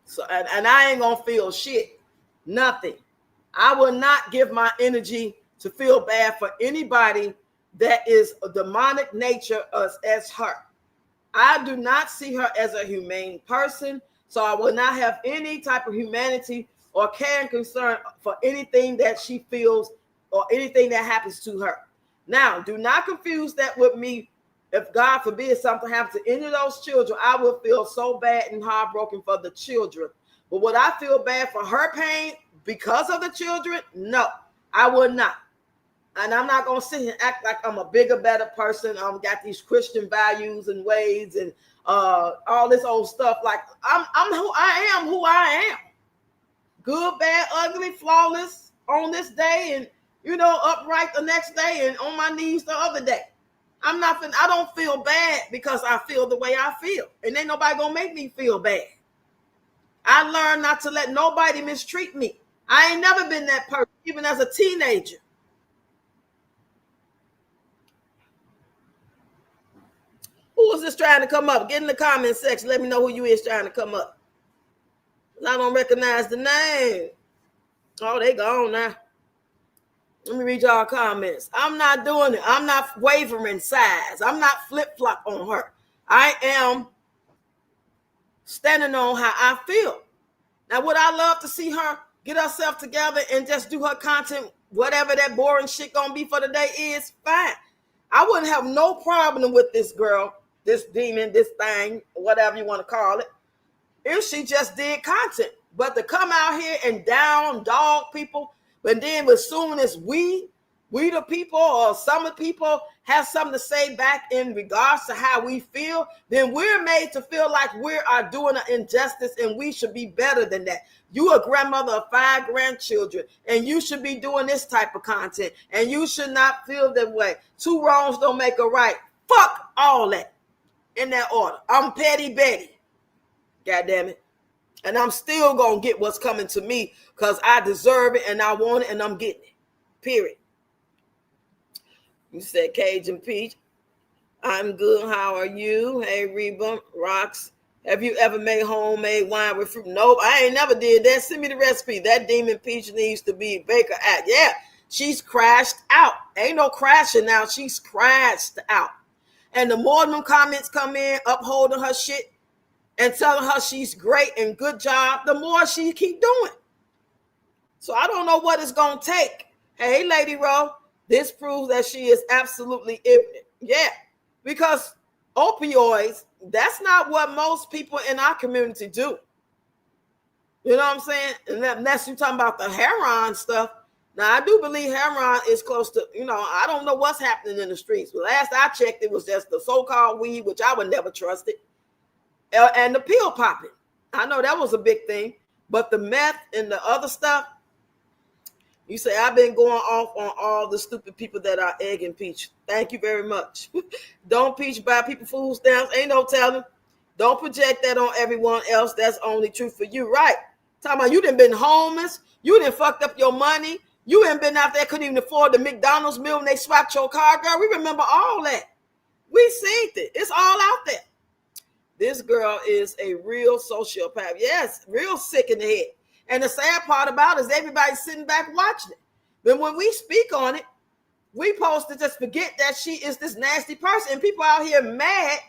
So, and I ain't going to feel shit. Nothing. I will not give my energy to feel bad for anybody that is a demonic nature as her. I do not see her as a humane person, so I will not have any type of humanity or care and concern for anything that she feels or anything that happens to her. Now, do not confuse that with me. If God forbid something happens to any of those children, I will feel so bad and heartbroken for the children. But would I feel bad for her pain because of the children? No, I would not. And I'm not going to sit here and act like I'm a bigger, better person. Got these Christian values and ways and all this old stuff. Like I'm who I am. Good, bad, ugly, flawless on this day and, upright the next day and on my knees the other day. I don't feel bad because I feel the way I feel. And ain't nobody going to make me feel bad. I learned not to let nobody mistreat me. I ain't never been that person, even as a teenager. Who is this trying to come up? Get in the comment section. Let me know who you is trying to come up. I don't recognize the name. Oh, they gone now. Let me read y'all comments. I'm not doing it. I'm not wavering sides. I'm not flip-flop on her. I am standing on how I feel. Now, would I love to see her get herself together and just do her content, whatever that boring shit gonna be for the day is? Fine. I wouldn't have no problem with this girl, this demon, this thing, whatever you want to call it, if she just did content. But to come out here and down dog people, but then as soon as we the people or some of the people have something to say back in regards to how we feel, then we're made to feel like we are doing an injustice and we should be better than that. You a grandmother of 5 grandchildren and you should be doing this type of content and you should not feel that way. 2 wrongs don't make a right. Fuck all that in that order. I'm Petty Betty. God damn it. And I'm still going to get what's coming to me because I deserve it and I want it and I'm getting it. Period. You said Cajun Peach. I'm good. How are you? Hey, Reba. Rocks. Have you ever made homemade wine with fruit? Nope, I ain't never did that. Send me the recipe. That demon Peach needs to be Baker Act. Yeah, she's crashed out. Ain't no crashing out. She's crashed out. And the more them comments come in upholding her shit and telling her she's great and good job, the more she keep doing. So I don't know what it's going to take. Hey, Lady Ro, this proves that she is absolutely ignorant. Yeah, because opioids, that's not what most people in our community do. You know what I'm saying? Unless you're talking about the heroin stuff. Now, I do believe heroin is close to, I don't know what's happening in the streets. But last I checked, it was just the so-called weed, which I would never trust it, and the pill popping. I know that was a big thing. But the meth and the other stuff, you say, I've been going off on all the stupid people that are egging Peach. Thank you very much. Don't Peach buy people food stamps. Ain't no telling. Don't project that on everyone else. That's only true for you. Right. Talking about you done been homeless. You done fucked up your money. You ain't been out there, couldn't even afford the McDonald's meal when they swapped your car, girl. We remember all that. We seen it. It's all out there. This girl is a real sociopath. Yes, real sick in the head. And the sad part about it is everybody's sitting back watching it. But when we speak on it, we supposed to just forget that she is this nasty person. And people out here mad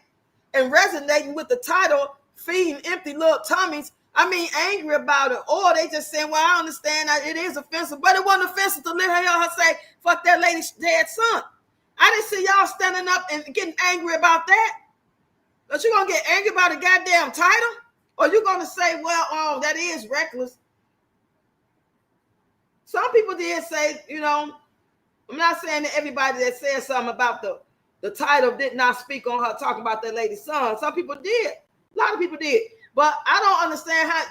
and resonating with the title, feeding empty little tummies. I mean, angry about it. Or they just saying, well, I understand that it is offensive. But it wasn't offensive to hear her say, fuck that lady's dead son. I didn't see y'all standing up and getting angry about that. But you going to get angry about a goddamn title? Or you going to say, well, oh, that is reckless. Some people did say, I'm not saying that everybody that said something about the title did not speak on her talking about that lady's son. Some people did. A lot of people did. But I don't understand how.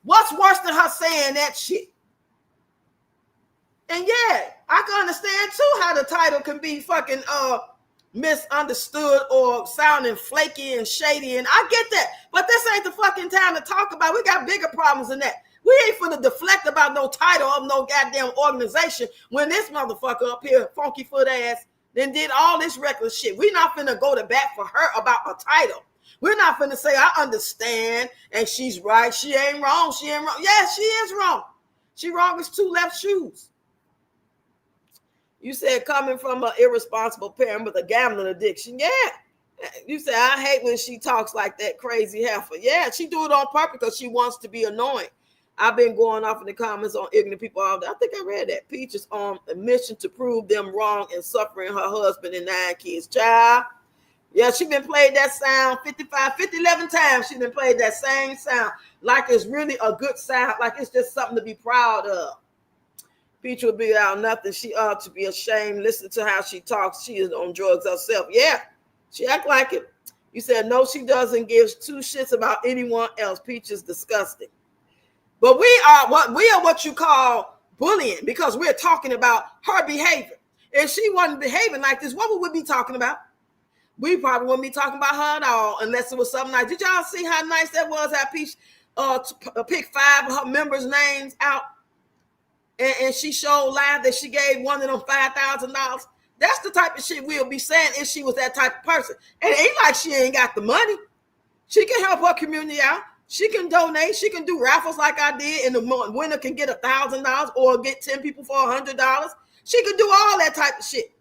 What's worse than her saying that shit? And yeah, I can understand too how the title can be fucking misunderstood or sounding flaky and shady. And I get that. But this ain't the fucking time to talk about. We got bigger problems than that. We ain't finna deflect about no title of no goddamn organization when this motherfucker up here, funky foot ass, then did all this reckless shit. We not finna go to bat for her about a title. We're not finna say, I understand, and she's right. She ain't wrong. She ain't wrong. Yeah, she is wrong. She wrong as two left shoes. You said coming from an irresponsible parent with a gambling addiction. Yeah. You said, I hate when she talks like that crazy heifer. Yeah, she do it on purpose because she wants to be annoying. I've been going off in the comments on ignorant people all day. I think I read that. Peach is on a mission to prove them wrong and suffering her husband and 9 kids. Child. Yeah, she been played that sound 11 times. She been played that same sound like it's really a good sound, like it's just something to be proud of. Peach will be out nothing. She ought to be ashamed. Listen to how she talks. She is on drugs herself. Yeah, she act like it. You said, no, she doesn't give 2 shits about anyone else. Peach is disgusting. But we are what you call bullying because we're talking about her behavior. If she wasn't behaving like this, what would we be talking about? We probably wouldn't be talking about her at all unless it was something nice. Did y'all see how nice that was? How Peach picked 5 of her members' names out and she showed live that she gave one of them $5,000. That's the type of shit we'll be saying if she was that type of person. And it ain't like she ain't got the money. She can help her community out. She can donate. She can do raffles like I did. And the winner can get $1,000 or get 10 people for $100. She could do all that type of shit.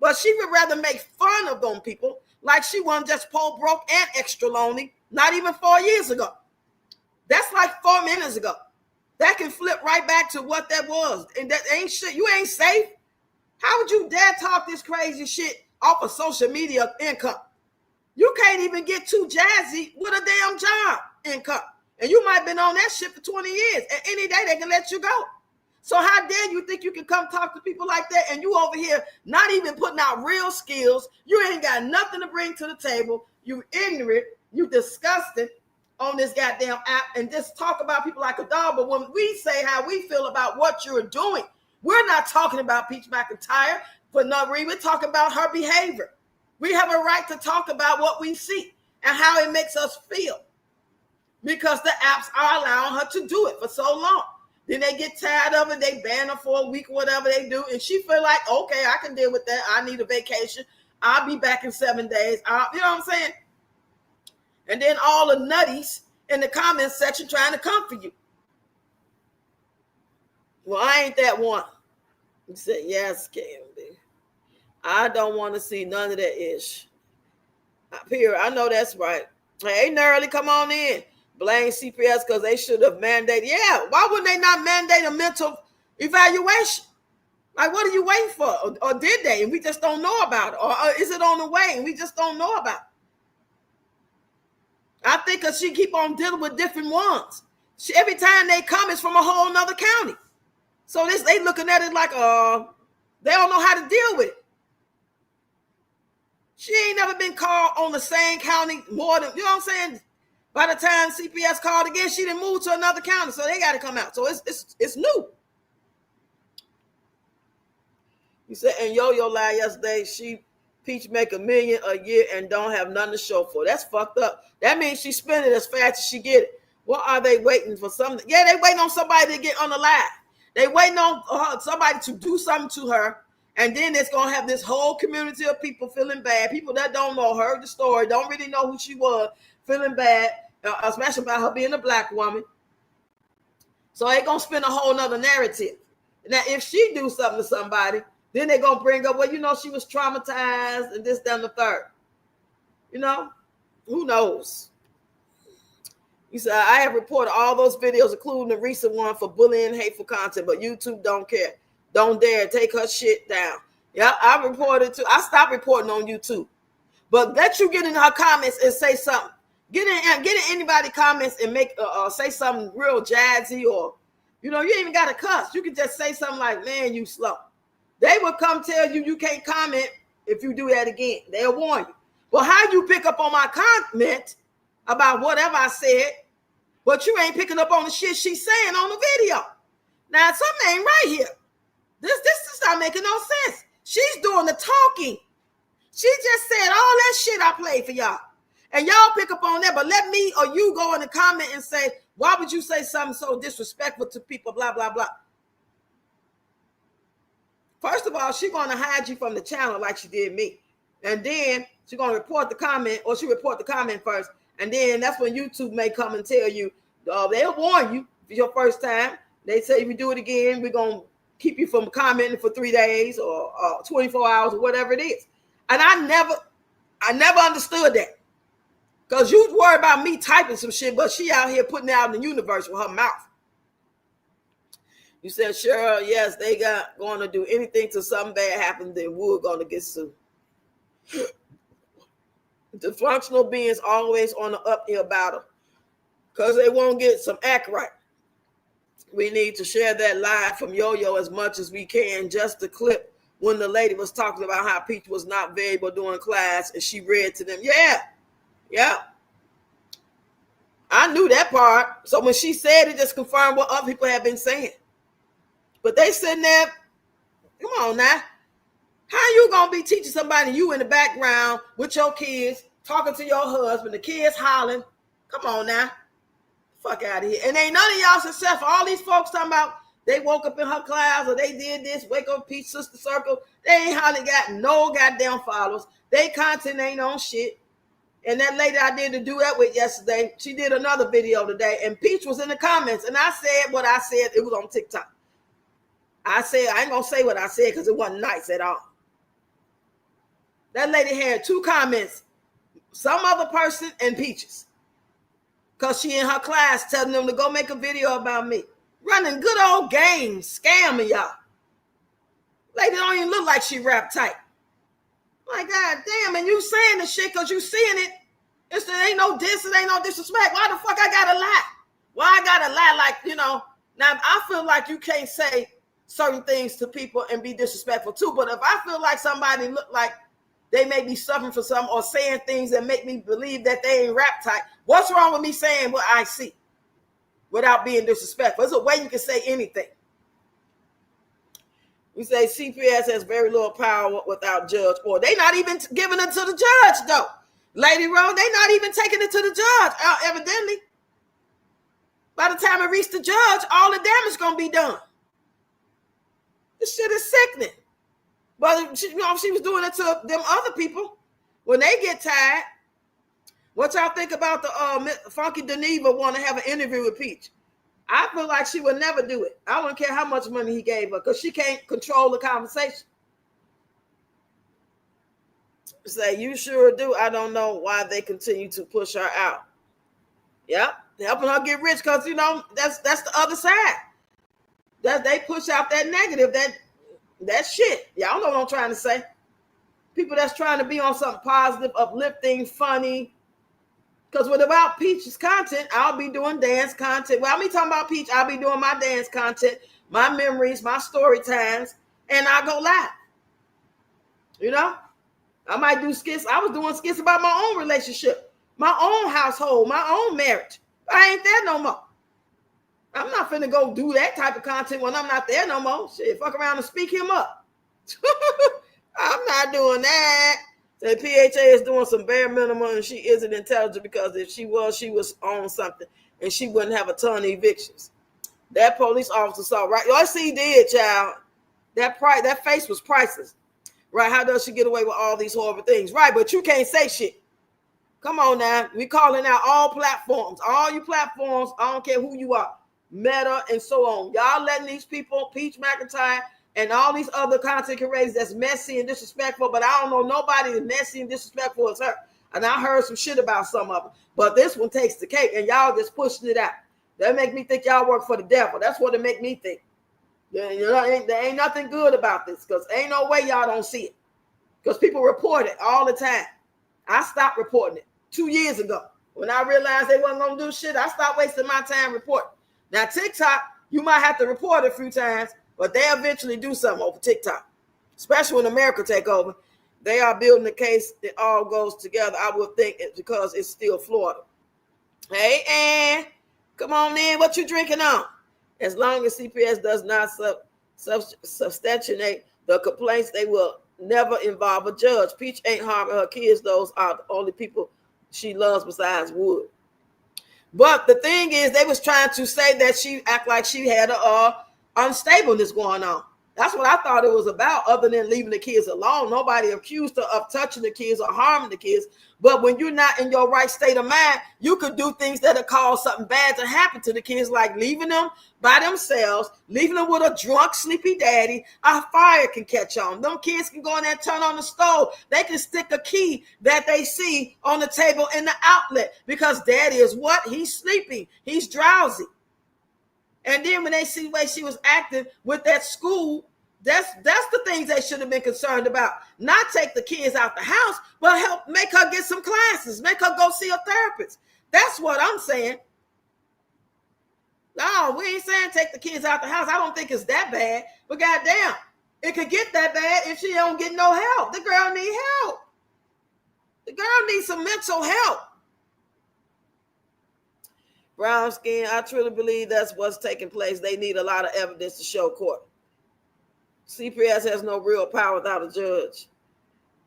But she would rather make fun of them people like she wasn't just poor, broke, and extra lonely, not even 4 years ago. That's like 4 minutes ago. That can flip right back to what that was. And that ain't shit. You ain't safe. How would you dare talk this crazy shit off of social media income? You can't even get too jazzy with a damn job income. And you might have been on that shit for 20 years. And any day they can let you go. So how dare you think you can come talk to people like that and you over here not even putting out real skills. You ain't got nothing to bring to the table. You ignorant. You disgusting on this goddamn app and just talk about people like a dog. But when we say how we feel about what you're doing, we're not talking about Peach McIntyre for no reason. We're talking about her behavior. We have a right to talk about what we see and how it makes us feel because the apps are allowing her to do it for so long. Then they get tired of it. They ban her for a week or whatever they do. And she feel like, okay, I can deal with that. I need a vacation. I'll be back in 7 days. You know what I'm saying? And then all the nutties in the comment section trying to come for you. Well, I ain't that one. You said, yes, Candy. I don't want to see none of that ish. Up here, I know that's right. Hey, Nerly, come on in. Blame CPS because they should have mandated. Yeah, why wouldn't they not mandate a mental evaluation? Like, what are you waiting for? Or did they? And we just don't know about it. Or is it on the way and we just don't know about it? I think because she keep on dealing with different ones. Every time they come, it's from a whole nother county. So they looking at it like they don't know how to deal with it. She ain't never been called on the same county more than, you know what I'm saying? By the time CPS called again, she didn't move to another county, so they got to come out. So it's new. You said, and Yo-Yo lied yesterday, Peach make $1 million a year and don't have nothing to show for. That's fucked up. That means she spend it as fast as she get it. What are they waiting for? Something? Yeah, they waiting on somebody to get on the live. They waiting on somebody to do something to her, and then it's gonna have this whole community of people feeling bad. People that don't know her, the story, don't really know who she was, feeling bad, especially about her being a black woman. So they gonna spin a whole nother narrative. Now, if she do something to somebody, then they're gonna bring up, well, you know, she was traumatized and this, that, and the third. You know, who knows? You said, I have reported all those videos, including the recent one for bullying and hateful content, but YouTube don't care. Don't dare take her shit down. Yeah, I reported too. I stopped reporting on YouTube. But let you get in her comments and say something. Get in anybody comments and make say something real jazzy, or, you know, you ain't even got to cuss. You can just say something like, man, you slow. They will come tell you can't comment if you do that again. They'll warn you. Well, how you pick up on my comment about whatever I said, but you ain't picking up on the shit she's saying on the video? Now, something ain't right here. This is not making no sense. She's doing the talking. She just said all that shit I played for y'all. And y'all pick up on that, but let me or you go in the comment and say, why would you say something so disrespectful to people, blah, blah, blah. First of all, she's going to hide you from the channel like she did me. And then she's going to report the comment, or she report the comment first. And then that's when YouTube may come and tell you, they'll warn you if it's your first time. They say if you do it again, we're going to keep you from commenting for 3 days or 24 hours or whatever it is. And I never understood that. Because you worry about me typing some shit, but she out here putting it out in the universe with her mouth. You said, Cheryl, yes, they going to do anything till something bad happens, then we're going to get sued. The functional beings always on the uphill battle because they won't get some act right. We need to share that live from Yo-Yo as much as we can. Just the clip when the lady was talking about how Peach was not variable during class and she read to them. Yeah. I knew that part. So when she said it, just confirmed what other people have been saying. But they sitting there, come on now. How you going to be teaching somebody, you in the background with your kids, talking to your husband, the kids hollering? Come on now. Fuck out of here. And ain't none of y'all successful. All these folks talking about they woke up in her class or they did this, wake up Peach Sister Circle. They ain't hardly got no goddamn followers. They content ain't on shit. And that lady I did the duet with yesterday, she did another video today, and Peach was in the comments, and I said what I said. It was on TikTok. I ain't gonna say what I said because it wasn't nice at all. That lady had 2 comments, some other person and Peaches, because she in her class telling them to go make a video about me. Running good old games, scamming y'all. Lady don't even look like she rap tight. Like, God damn, and you saying the shit because you seeing it. There ain't no diss, it ain't no disrespect. Why the fuck I gotta lie? Why I gotta lie? Like, you know, now I feel like you can't say certain things to people and be disrespectful too. But if I feel like somebody look like they may be suffering for something or saying things that make me believe that they ain't rap tight, what's wrong with me saying what I see without being disrespectful? There's a way you can say anything. We say CPS has very little power without judge, or they not even giving it to the judge though. Lady Rose, they not even taking it to the judge, evidently. By the time it reaches the judge, all the damage gonna be done. This shit is sickening. But she was doing it to them other people. When they get tired, what y'all think about the Funky Deneva want to have an interview with Peach? I feel like she would never do it. I don't care how much money he gave her because she can't control the conversation. Say, you sure do. I don't know why they continue to push her out. Yep, helping her get rich because, you know, that's the other side. That they push out that negative, that shit. Y'all know what I'm trying to say. People that's trying to be on something positive, uplifting, funny. Because without Peach's content, I'll be doing dance content. Well, I'll be talking about Peach. I'll be doing my dance content. my memories, my story times, and I go live. You know, I might do skits. I was doing skits about my own relationship, my own household, my own marriage. I ain't there no more. I'm not finna go do that type of content when I'm not there no more. Shit, fuck around and speak him up. I'm not doing that. The PHA is doing some bare minimum and she isn't intelligent because if she was on something and she wouldn't have a ton of evictions. That police officer saw, right? Yes, he did, child. That face was priceless. Right? How does she get away with all these horrible things? Right, but you can't say shit. Come on now. We calling out all platforms. All you platforms, I don't care who you are. Meta and so on. Y'all letting these people, Peach McIntyre, and all these other content creators that's messy and disrespectful, but I don't know nobody as messy and disrespectful as her. And I heard some shit about some of them. But this one takes the cake, and y'all just pushing it out. That make me think y'all work for the devil. That's what it make me think. You know, there ain't nothing good about this because ain't no way y'all don't see it. Because people report it all the time. I stopped reporting it 2 years ago. When I realized they wasn't going to do shit, I stopped wasting my time reporting. Now, TikTok, you might have to report it a few times, but they eventually do something over TikTok. Especially when America take over. They are building the case. It all goes together. I would think it's because it's still Florida. Hey, Ann, come on in. What you drinking on? As long as CPS does not substantiate the complaints, they will never involve a judge. Peach ain't harming her kids. Those are the only people she loves besides Wood. But the thing is, they was trying to say that she act like she had a unstableness going on. That's what I thought it was about, other than leaving the kids alone. Nobody accused her of touching the kids or harming the kids. But when you're not in your right state of mind, you could do things that would cause something bad to happen to the kids, like leaving them by themselves, leaving them with a drunk, sleepy daddy. A fire can catch on. Them kids can go in there and turn on the stove. They can stick a key that they see on the table in the outlet because daddy is what? He's sleeping. He's drowsy. And then when they see the way she was acting with that school, that's the things they should have been concerned about. Not take the kids out the house, but help make her get some classes, make her go see a therapist. That's what I'm saying. No, we ain't saying take the kids out the house. I don't think it's that bad, but goddamn, it could get that bad if she don't get no help. The girl need help. The girl needs some mental help. Brown skin, I truly believe that's what's taking place. They need a lot of evidence to show court. CPS has no real power without a judge.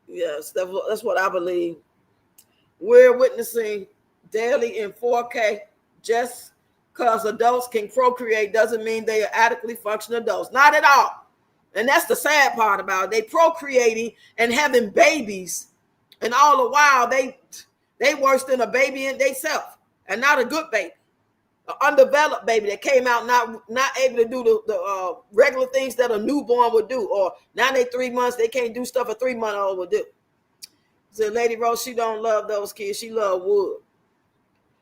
Yes, that's what I believe. We're witnessing daily in 4K. Just because adults can procreate doesn't mean they are adequately functioning adults. Not at all. And that's the sad part about it. They procreating and having babies, and all the while they worse than a baby in themselves, and not a good baby. An undeveloped baby that came out not able to do the regular things that a newborn would do, or now they 3 months, they can't do stuff a 3-month-old would do. So Lady Rose, she don't love those kids, she love Wood.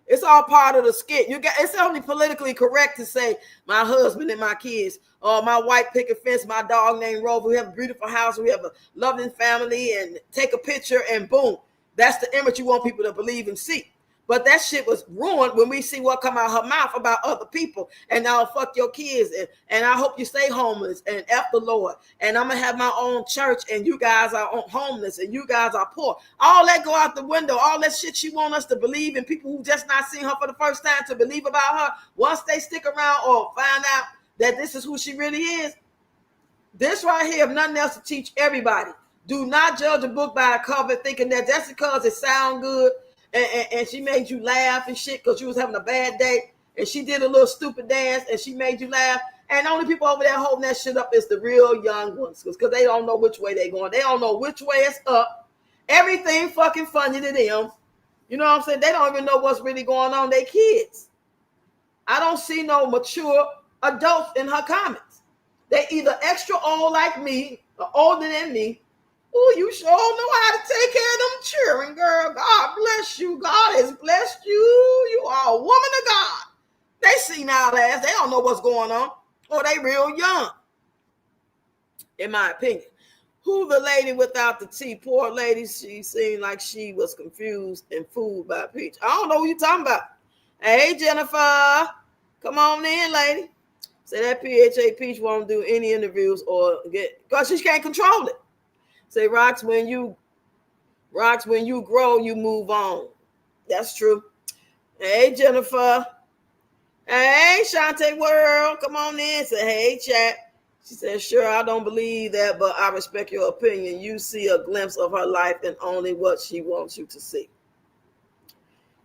It's all part of the skit. It's only politically correct to say my husband and my kids, or my white picket fence, my dog named Rover. We have a beautiful house, we have a loving family, and take a picture and boom. That's the image you want people to believe and see. But that shit was ruined when we see what come out her mouth about other people. And now fuck your kids. And I hope you stay homeless and F the Lord. And I'm going to have my own church and you guys are homeless and you guys are poor. All that go out the window. All that shit she want us to believe in, people who just not seen her for the first time to believe about her. Once they stick around or find out that this is who she really is. This right here, if nothing else, to teach everybody. Do not judge a book by a cover thinking that just because it sound good and she made you laugh and shit because you was having a bad day, and she did a little stupid dance and she made you laugh, and the only people over there holding that shit up is the real young ones because they don't know which way they going. They don't know which way it's up. Everything fucking funny to them. You know what I'm saying? They don't even know what's really going on. They kids. I don't see no mature adults in her comments. They either extra old like me or older than me. Oh, you sure know how to take care of them children, girl. God bless you. God has blessed you. You are a woman of God. They see now ass. They don't know what's going on. Or they real young. In my opinion. Who the lady without the T? Poor lady. She seemed like she was confused and fooled by Peach. I don't know who you talking about. Hey, Jennifer. Come on in, lady. Say that PHA Peach won't do any interviews or get, because she can't control it. Say Rocks, when you grow, you move on. That's true. Hey, Jennifer. Hey, Shantae World. Come on in. Say, hey, chat. She said, sure, I don't believe that, but I respect your opinion. You see a glimpse of her life and only what she wants you to see.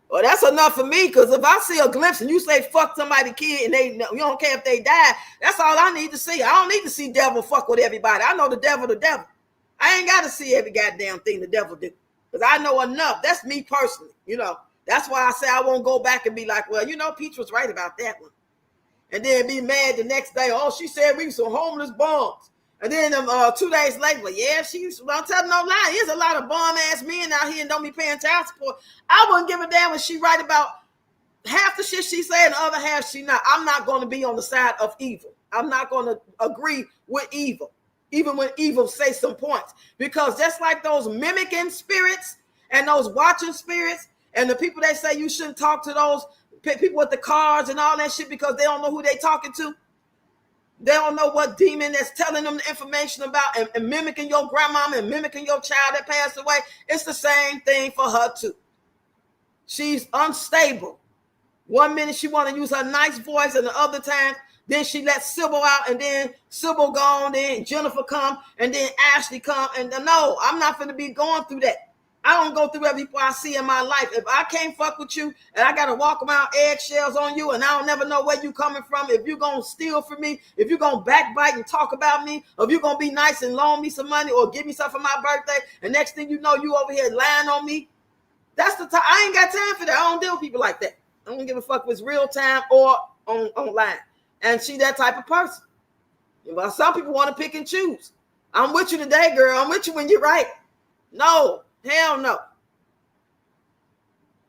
Well, that's enough for me, because if I see a glimpse and you say fuck somebody kid and you don't care if they die, that's all I need to see. I don't need to see devil fuck with everybody. I know the devil. I ain't got to see every goddamn thing the devil do, because I know enough. That's me personally, That's why I say I won't go back and be like, well, Peach was right about that one. And then be mad the next day. Oh, she said we were some homeless bums. And then 2 days later, well, yeah, don't tell no lie. There's a lot of bum-ass men out here and don't be paying child support. I wouldn't give a damn when she right about half the shit she said and the other half she not. I'm not going to be on the side of evil. I'm not going to agree with evil, even when evil say some points. Because just like those mimicking spirits and those watching spirits and the people that say you shouldn't talk to those people with the cards and all that shit because they don't know who they talking to. They don't know what demon that's telling them the information about and mimicking your grandmama and mimicking your child that passed away. It's the same thing for her too. She's unstable. 1 minute she want to use her nice voice and the other time, then she lets Sybil out and then Sybil gone, then Jennifer come and then Ashley come. And no, I'm not going to be going through that. I don't go through every people I see in my life. If I can't fuck with you and I got to walk around eggshells on you and I don't never know where you coming from, if you're going to steal from me, if you're going to backbite and talk about me, or if you're going to be nice and loan me some money or give me something for my birthday, and next thing you know, you over here lying on me, that's the time. I ain't got time for that. I don't deal with people like that. I don't give a fuck if it's real time or online. And she that type of person. But some people want to pick and choose. I'm with you today, girl. I'm with you when you're right. No. Hell no.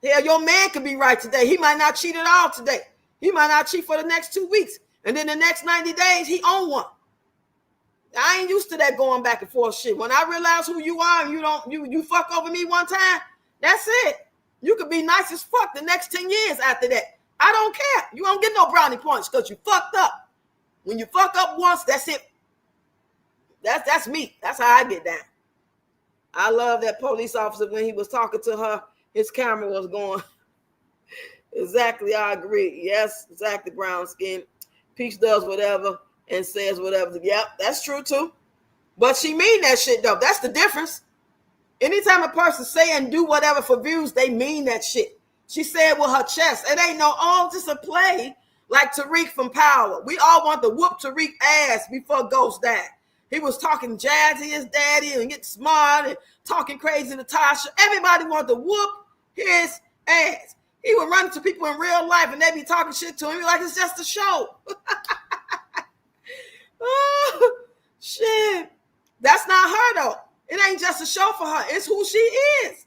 Hell, your man could be right today. He might not cheat at all today. He might not cheat for the next 2 weeks. And then the next 90 days, he own one. I ain't used to that going back and forth shit. When I realize who you are and you fuck over me one time, that's it. You could be nice as fuck the next 10 years after that. I don't care. You don't get no brownie points because you fucked up. When you fuck up once, that's it. That's me. That's how I get down. I love that police officer when he was talking to her, his camera was going. Exactly, I agree. Yes, exactly, brown skin. Peach does whatever and says whatever. Yep, that's true too. But she mean that shit though. That's the difference. Anytime a person say and do whatever for views, they mean that shit. She said with her chest. It ain't just a play like Tariq from Power. We all want to whoop Tariq ass before Ghost died. He was talking jazzy his daddy and getting smart and talking crazy to Tasha. Everybody wanted to whoop his ass. He would run to people in real life and they be talking shit to him like it's just a show. Oh, shit. That's not her though. It ain't just a show for her. It's who she is.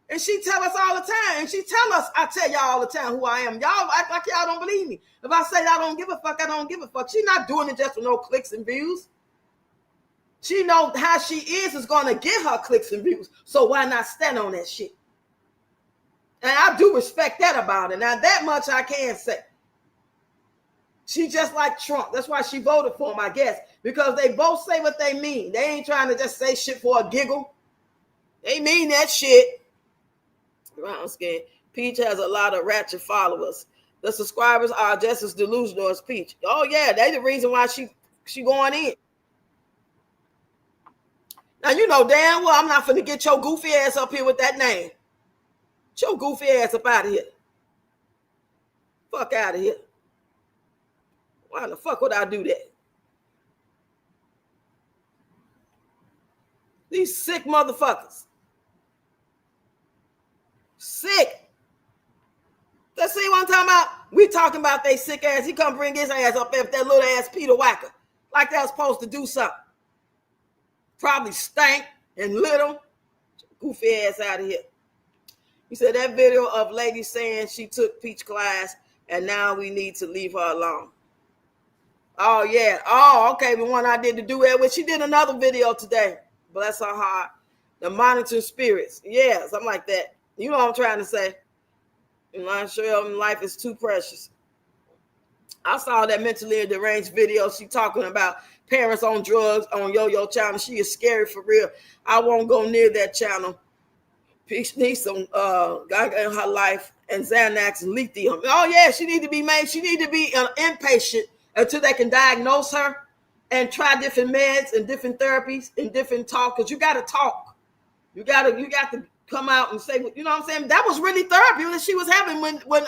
And she tell us all the time. And she tell us, I tell y'all all the time who I am. Y'all act like y'all don't believe me. If I say I don't give a fuck, I don't give a fuck. She's not doing it just for no clicks and views. She know how she is going to get her clicks and views. So why not stand on that shit? And I do respect that about her. Now that much I can say. She just like Trump. That's why she voted for him, I guess. Because they both say what they mean. They ain't trying to just say shit for a giggle. They mean that shit. I'm scared. Peach has a lot of ratchet followers. The subscribers are just as delusional as Peach. Oh yeah, they the reason why she going in. Now you know damn well I'm not finna get your goofy ass up here with that name. Get your goofy ass up out of here. Fuck out of here. Why the fuck would I do that? These sick motherfuckers. Sick. Let's see what I'm talking about. We talking about they sick ass. He come bring his ass up there with that little ass Peter Whacker. Like that was supposed to do something. Probably stank and little. Goofy ass out of here. He said that video of lady saying she took Peach class and now we need to leave her alone. Oh, yeah. Oh, okay. The one I did the duet with. She did another video today. Bless her heart. The monitor spirits. Yeah, something like that. You know what I'm trying to say. I'm not sure life is too precious. I saw that mentally deranged video. She talking about parents on drugs on Yo-Yo channel. She is scary for real. I won't go near that channel. She needs some God in her life and Xanax and lithium. Oh yeah, she need to be made. She need to be an inpatient until they can diagnose her and try different meds and different therapies and different talk. Because you got to talk. You got to come out and say, you know what I'm saying? That was really therapy that she was having when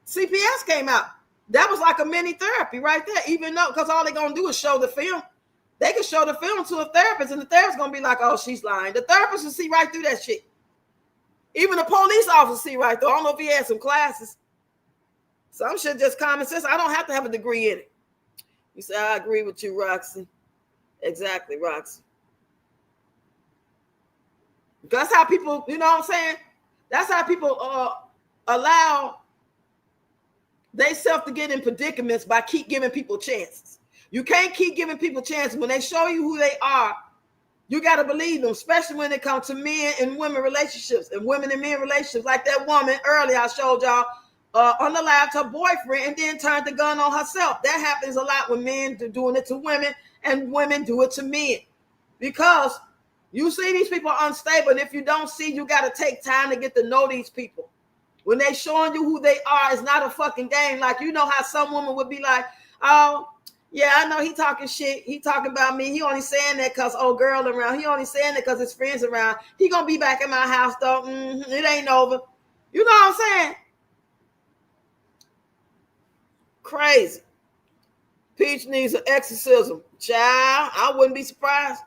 CPS came out. That was like a mini therapy right there. Even though, because all they're gonna do is show the film. They can show the film to a therapist, and the therapist gonna be like, "Oh, she's lying." The therapist will see right through that shit. Even the police officer see right through. I don't know if he had some classes. Some shit just common sense. I don't have to have a degree in it. You say, I agree with you, Roxy. Exactly, Roxy. That's how people, you know what I'm saying? That's how people allow themselves to get in predicaments by keep giving people chances. You can't keep giving people chances. When they show you who they are, you got to believe them, especially when it comes to men and women relationships and women and men relationships. Like that woman earlier I showed y'all on the live to her boyfriend and then turned the gun on herself. That happens a lot when men are doing it to women and women do it to men. Because you see these people are unstable, and if you don't see, you got to take time to get to know these people. When they showing you who they are, it's not a fucking game. Like, you know how some woman would be like, oh, yeah, I know he talking shit. He talking about me. He only saying that because old girl around. He only saying that because his friends around. He going to be back in my house, though. It ain't over. You know what I'm saying? Crazy. Peach needs an exorcism. Child, I wouldn't be surprised.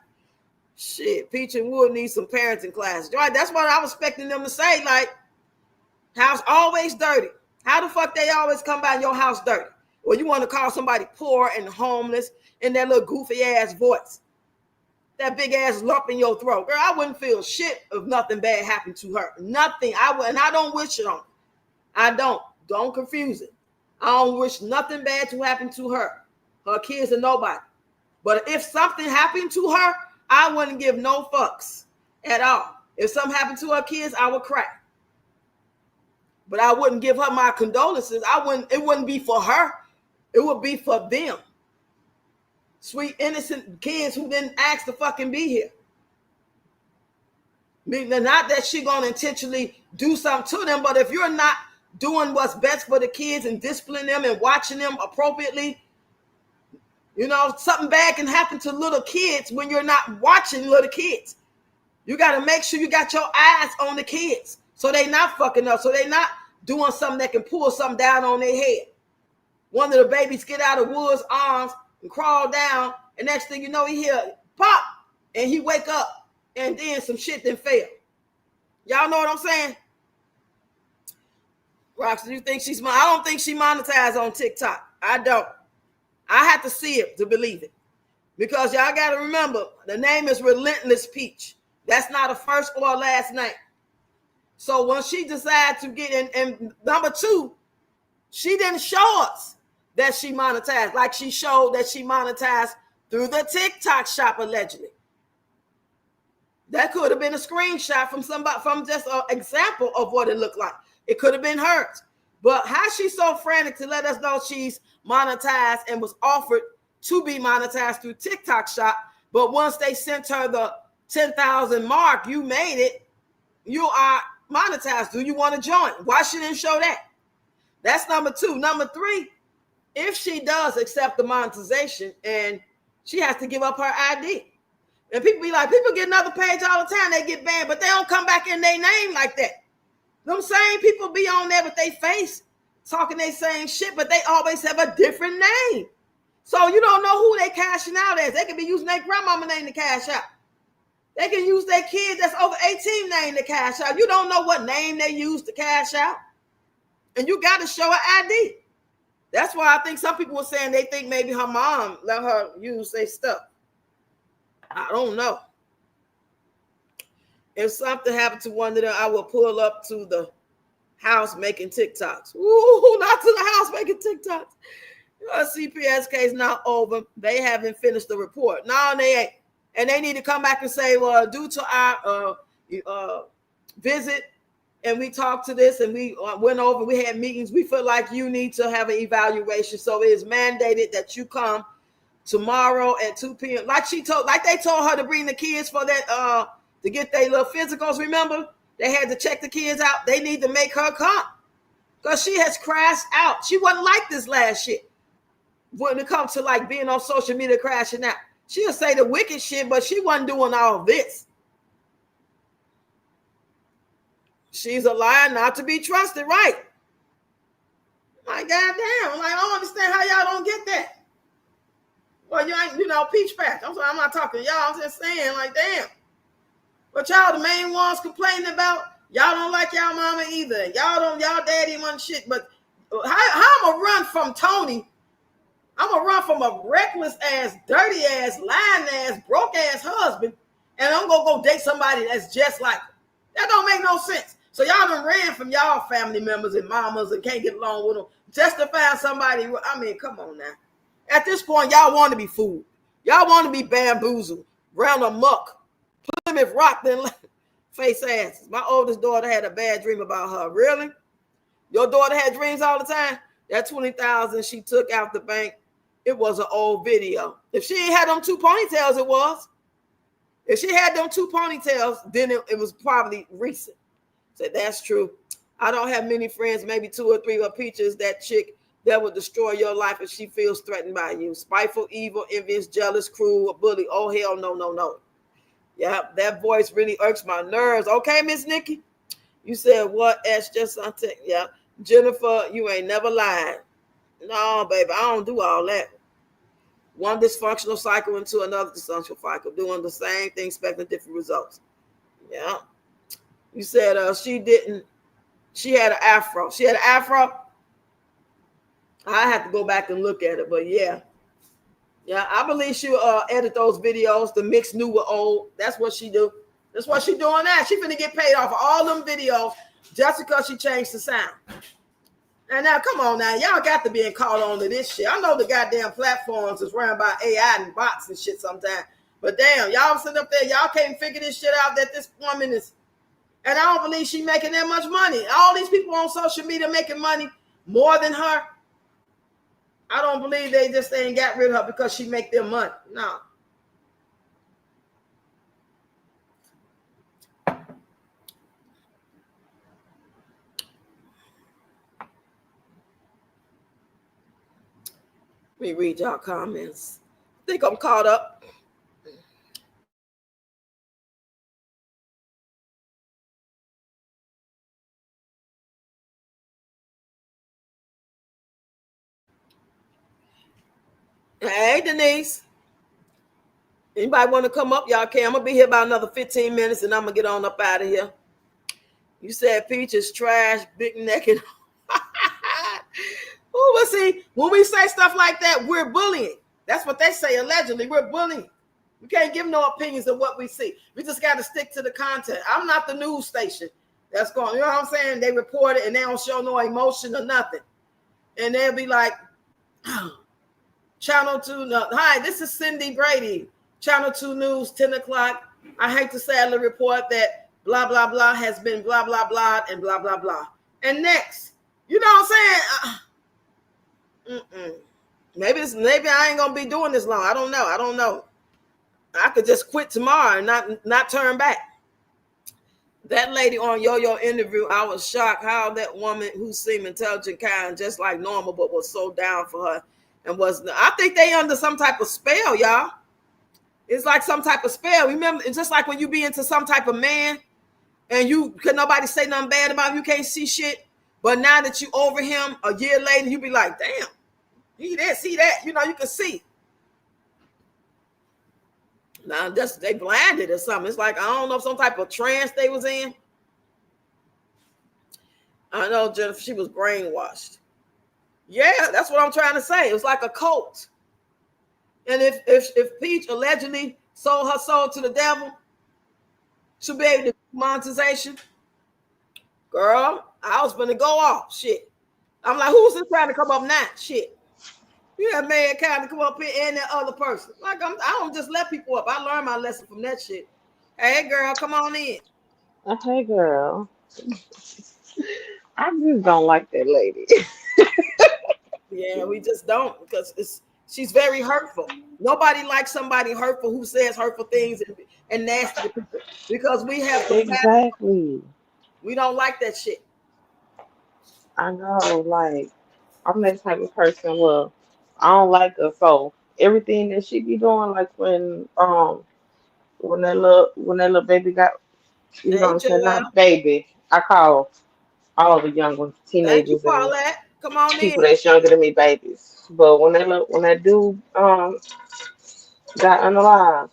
Shit, Peach and Wood need some parenting classes. Right? That's what I was expecting them to say. Like, house always dirty. How the fuck they always come by your house dirty? Well, you want to call somebody poor and homeless in that little goofy ass voice. That big ass lump in your throat. Girl, I wouldn't feel shit if nothing bad happened to her. Nothing. And I don't wish it on her. I don't. Don't confuse it. I don't wish nothing bad to happen to her, her kids, or nobody. But if something happened to her, I wouldn't give no fucks at all. If something happened to her kids, I would cry. But I wouldn't give her my condolences. It wouldn't be for her. It would be for them. Sweet, innocent kids who didn't ask to fucking be here. I mean, not that she's going to intentionally do something to them, but if you're not doing what's best for the kids and disciplining them and watching them appropriately, you know, something bad can happen to little kids when you're not watching little kids. You got to make sure you got your eyes on the kids so they not fucking up, so they not doing something that can pull something down on their head. One of the babies get out of Wood's arms and crawl down, and next thing you know, he hear pop, and he wake up, and then some shit then fail. Y'all know what I'm saying? Roxy, you think she's? I don't think she monetized on TikTok. I don't. I have to see it to believe it, because y'all got to remember the name is Relentless Peach. That's not a first or a last name. So when she decided to get in, and number two, she didn't show us that she monetized like she showed that she monetized through the TikTok shop allegedly. That could have been a screenshot from somebody, from just an example of what it looked like. It could have been hers. But how she's so frantic to let us know she's monetized and was offered to be monetized through TikTok shop, but once they sent her the 10,000 mark, you made it, you are monetized. Do you want to join? Why she didn't show that? That's number two. Number three, if she does accept the monetization, and she has to give up her ID. And people be like, people get another page all the time, they get banned, but they don't come back in their name like that. Them same people be on there with their face talking their same shit, but they always have a different name. So you don't know who they cashing out as. They can be using their grandmama name to cash out. They can use their kids that's over 18 name to cash out. You don't know what name they use to cash out. And you got to show an ID. That's why I think some people were saying they think maybe her mom let her use their stuff. I don't know. If something happened to one of them, I will pull up to the house making TikToks. Ooh, not to the house making TikToks. CPS case not over. They haven't finished the report. No, they ain't. And they need to come back and say, well, due to our visit and we talked to this and we went over, we had meetings. We feel like you need to have an evaluation. So it is mandated that you come tomorrow at 2 p.m. Like they told her to bring the kids for that, to get their little physicals. Remember, they had to check the kids out. They need to make her come because she has crashed out. She wasn't like this last shit when it comes to like being on social media crashing out. She'll say the wicked shit, but she wasn't doing all this. She's a liar not to be trusted, right? My goddamn, like I don't understand how y'all don't get that. Well, you ain't, peach patch. I'm sorry, I'm not talking to y'all. I'm just saying, like, damn. But y'all the main ones complaining about y'all don't like y'all mama either. Y'all daddy want shit. But how I'm gonna run from Tony? I'm gonna run from a reckless ass, dirty ass, lying ass, broke ass husband, and I'm gonna go date somebody that's just like her. That don't make no sense. So y'all done ran from y'all family members and mamas and can't get along with them just to find somebody. I mean, come on now. At this point, y'all want to be fooled. Y'all want to be bamboozled, round amok, Plymouth Rock, then face asses. My oldest daughter had a bad dream about her. Really? Your daughter had dreams all the time? That $20,000 she took out the bank, it was an old video. If she ain't had them 2 ponytails, it was. If she had them 2 ponytails, then it was probably recent. Said, that's true. I don't have many friends, maybe 2 or 3 of Peaches, that chick that would destroy your life if she feels threatened by you. Spiteful, evil, envious, jealous, cruel, a bully. Oh, hell no, no, no. Yeah, that voice really irks my nerves. Okay, Miss Nikki? You said what? Ash just something. Yeah. Jennifer, you ain't never lied. No, baby, I don't do all that. One dysfunctional cycle into another dysfunctional cycle, doing the same thing, expecting different results. Yeah. You said she had an afro. She had an afro. I have to go back and look at it, but yeah. Yeah, I believe she'll edit those videos to mix new with old. That's what she do. That's what she doing now. She finna get paid off for all them videos just because she changed the sound. And now, come on now. Y'all got to be caught on to this shit. I know the goddamn platforms is run by AI and bots and shit sometimes. But damn, y'all sitting up there, y'all can't figure this shit out that this woman is. And I don't believe she making that much money. All these people on social media making money more than her. I don't believe they just ain't got rid of her because she make them money. No. Let me read y'all comments. I think I'm caught up. Hey, Denise. Anybody want to come up? Y'all can. I'm going to be here about another 15 minutes and I'm going to get on up out of here. You said Peach is trash, big naked. Oh, but see, when we say stuff like that, we're bullying. That's what they say, allegedly. We're bullying. We can't give no opinions of what we see. We just got to stick to the content. I'm not the news station that's going, you know what I'm saying? They report it and they don't show no emotion or nothing. And they'll be like, oh, Channel 2, no. Hi, this is Cindy Brady. Channel 2 News, 10 o'clock. I hate to sadly report that blah, blah, blah has been blah, blah, blah, and blah, blah, blah. And next, you know what I'm saying? Maybe I ain't going to be doing this long. I don't know. I could just quit tomorrow and not turn back. That lady on Yo-Yo interview, I was shocked how that woman who seemed intelligent, kind, just like normal, but was so down for her. And I think they under some type of spell, y'all. It's like some type of spell. Remember, it's just like when you be into some type of man and you can nobody say nothing bad about him, you can't see shit. But now that you over him a year later, you be like, damn, he didn't see that. You know, you can see. Now they blinded or something. It's like, I don't know, some type of trance they was in. I know Jennifer, she was brainwashed. Yeah, that's what I'm trying to say. It was like a cult. And if Peach allegedly sold her soul to the devil, she'll be able to do monetization. Girl, I was gonna go off. Shit. I'm like, who's this trying to come up now? Shit. You have mankind to come up here and that other person. Like I don't just let people up. I learned my lesson from that shit. Hey girl, come on in. Hey girl. I just don't like that lady. Yeah, we just don't because she's very hurtful. Nobody likes somebody hurtful who says hurtful things and nasty to people because we have compassion. Exactly. We don't like that shit. I know, like I'm that type of person. Well, I don't like her, so everything that she be doing, like when that little baby got, you know what Hey, I'm saying, Joel. not baby. I call all the young ones, Thank you, teenagers and Paulette. Come on in. people that's younger than me, babies. But when that dude got unalive,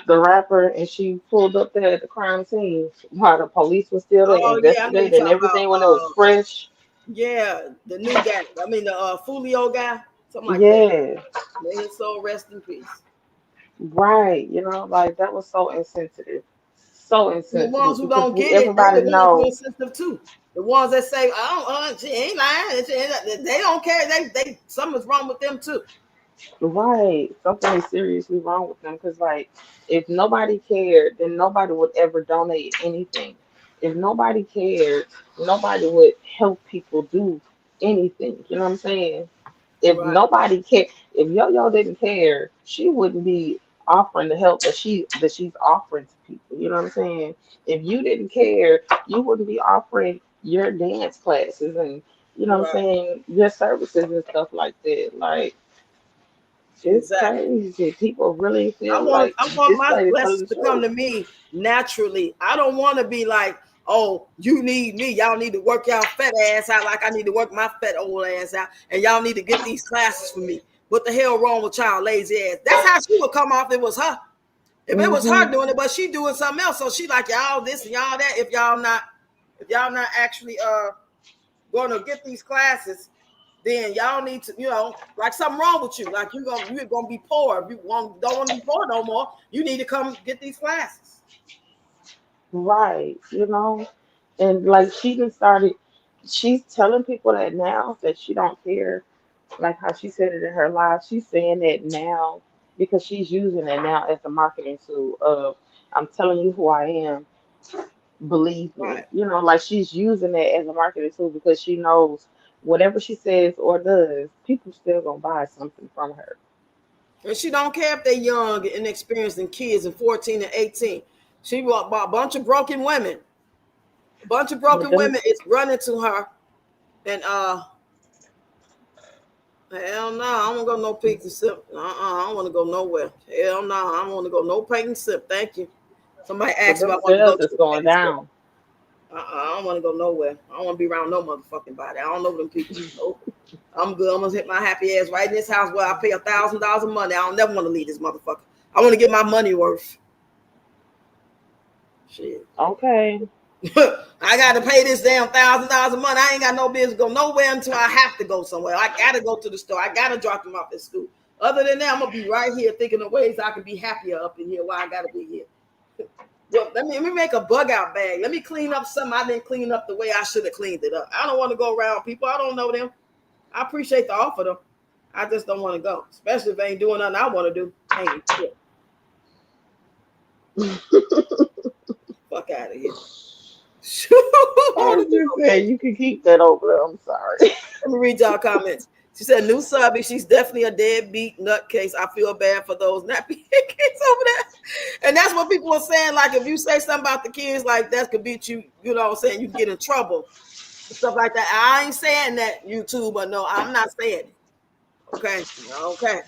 the rapper, and she pulled up there at the crime scene while the police was still there Oh yeah, I know you're investigating talking about. everything when it was fresh. Yeah, the new guy. I mean the Fulio guy, something like that. Yeah, May his soul rest in peace. right. Like that was so insensitive. So And the ones insensitive who because don't get it, they everybody the ones who are know. insensitive too. The ones that say, "I don't, she ain't lying," they don't care. They something's wrong with them too. Right. Something is seriously wrong with them because, like, if nobody cared, then nobody would ever donate anything. If nobody cared, nobody would help people do anything. You know what I'm saying? If Right, nobody cared, if Yo didn't care, she wouldn't be offering the help that she's offering to people. You know what I'm saying? If you didn't care, you wouldn't be offering your dance classes and what I'm right, saying, your services and stuff like that. Like, it's exactly. crazy. People really I feel want like I want this my lady telling blessings the to come truth. to me naturally. I don't want to be like, oh, you need me. Y'all need to work y'all fat ass out like I need to work my fat old ass out, and y'all need to get these classes for me. What the hell wrong with y'all lazy ass? That's how she would come off. If it was her. If it was her Hmm. doing it, but she doing something else. So she like y'all this and y'all that. If y'all not actually going to get these classes, then y'all need to, like something wrong with you. Like you're gonna be poor. If you don't want to be poor no more, you need to come get these classes. Right. And like she just started, she's telling people that now that she don't care, like how she said it in her live. She's saying that now because she's using it now as a marketing tool of I'm telling you who I am, believe me. Right. Like she's using it as a marketing tool because she knows whatever she says or does, people still gonna buy something from her. And she don't care if they're young and inexperienced and kids and 14 and 18. She bought a bunch of broken women. A bunch of But broken them, women is running to her. And hell no, I don't want to go no pink and sip. I don't want to go nowhere. Hell no, I don't want to go no pink and sip. Thank you. Somebody but asked me them if I wanted to go sales to is a going pink and sip. down. I don't want to go nowhere. I don't want to be around no motherfucking body. I don't know them people. Nope. I'm good. I'm gonna hit my happy ass right in this house where I pay $1,000 a month. I don't never want to leave this motherfucker. I want to get my money worth. Shit. Okay. I got to pay this damn $1,000 a month. I ain't got no business to go nowhere until I have to go somewhere. I gotta go to the store. I gotta drop them off at school. Other than that, I'm gonna be right here thinking of ways I can be happier up in here. Why I gotta be here? Well, let me make a bug out bag. Let me clean up something I didn't clean up the way I should have cleaned it up. I don't want to go around people. I don't know them. I appreciate the offer though. I just don't want to go, especially if they ain't doing nothing I want to do. Ain't shit. Fuck out of here. I just said you can keep that over there. I'm sorry. Let me read y'all comments. She said, new subby, she's definitely a deadbeat nutcase. I feel bad for those nappy kids over there. And that's what people are saying. Like, if you say something about the kids, like that could beat you, you know what I'm saying? You can get in trouble. Stuff like that. I ain't saying that, YouTube, but no, I'm not saying it. Okay. Okay.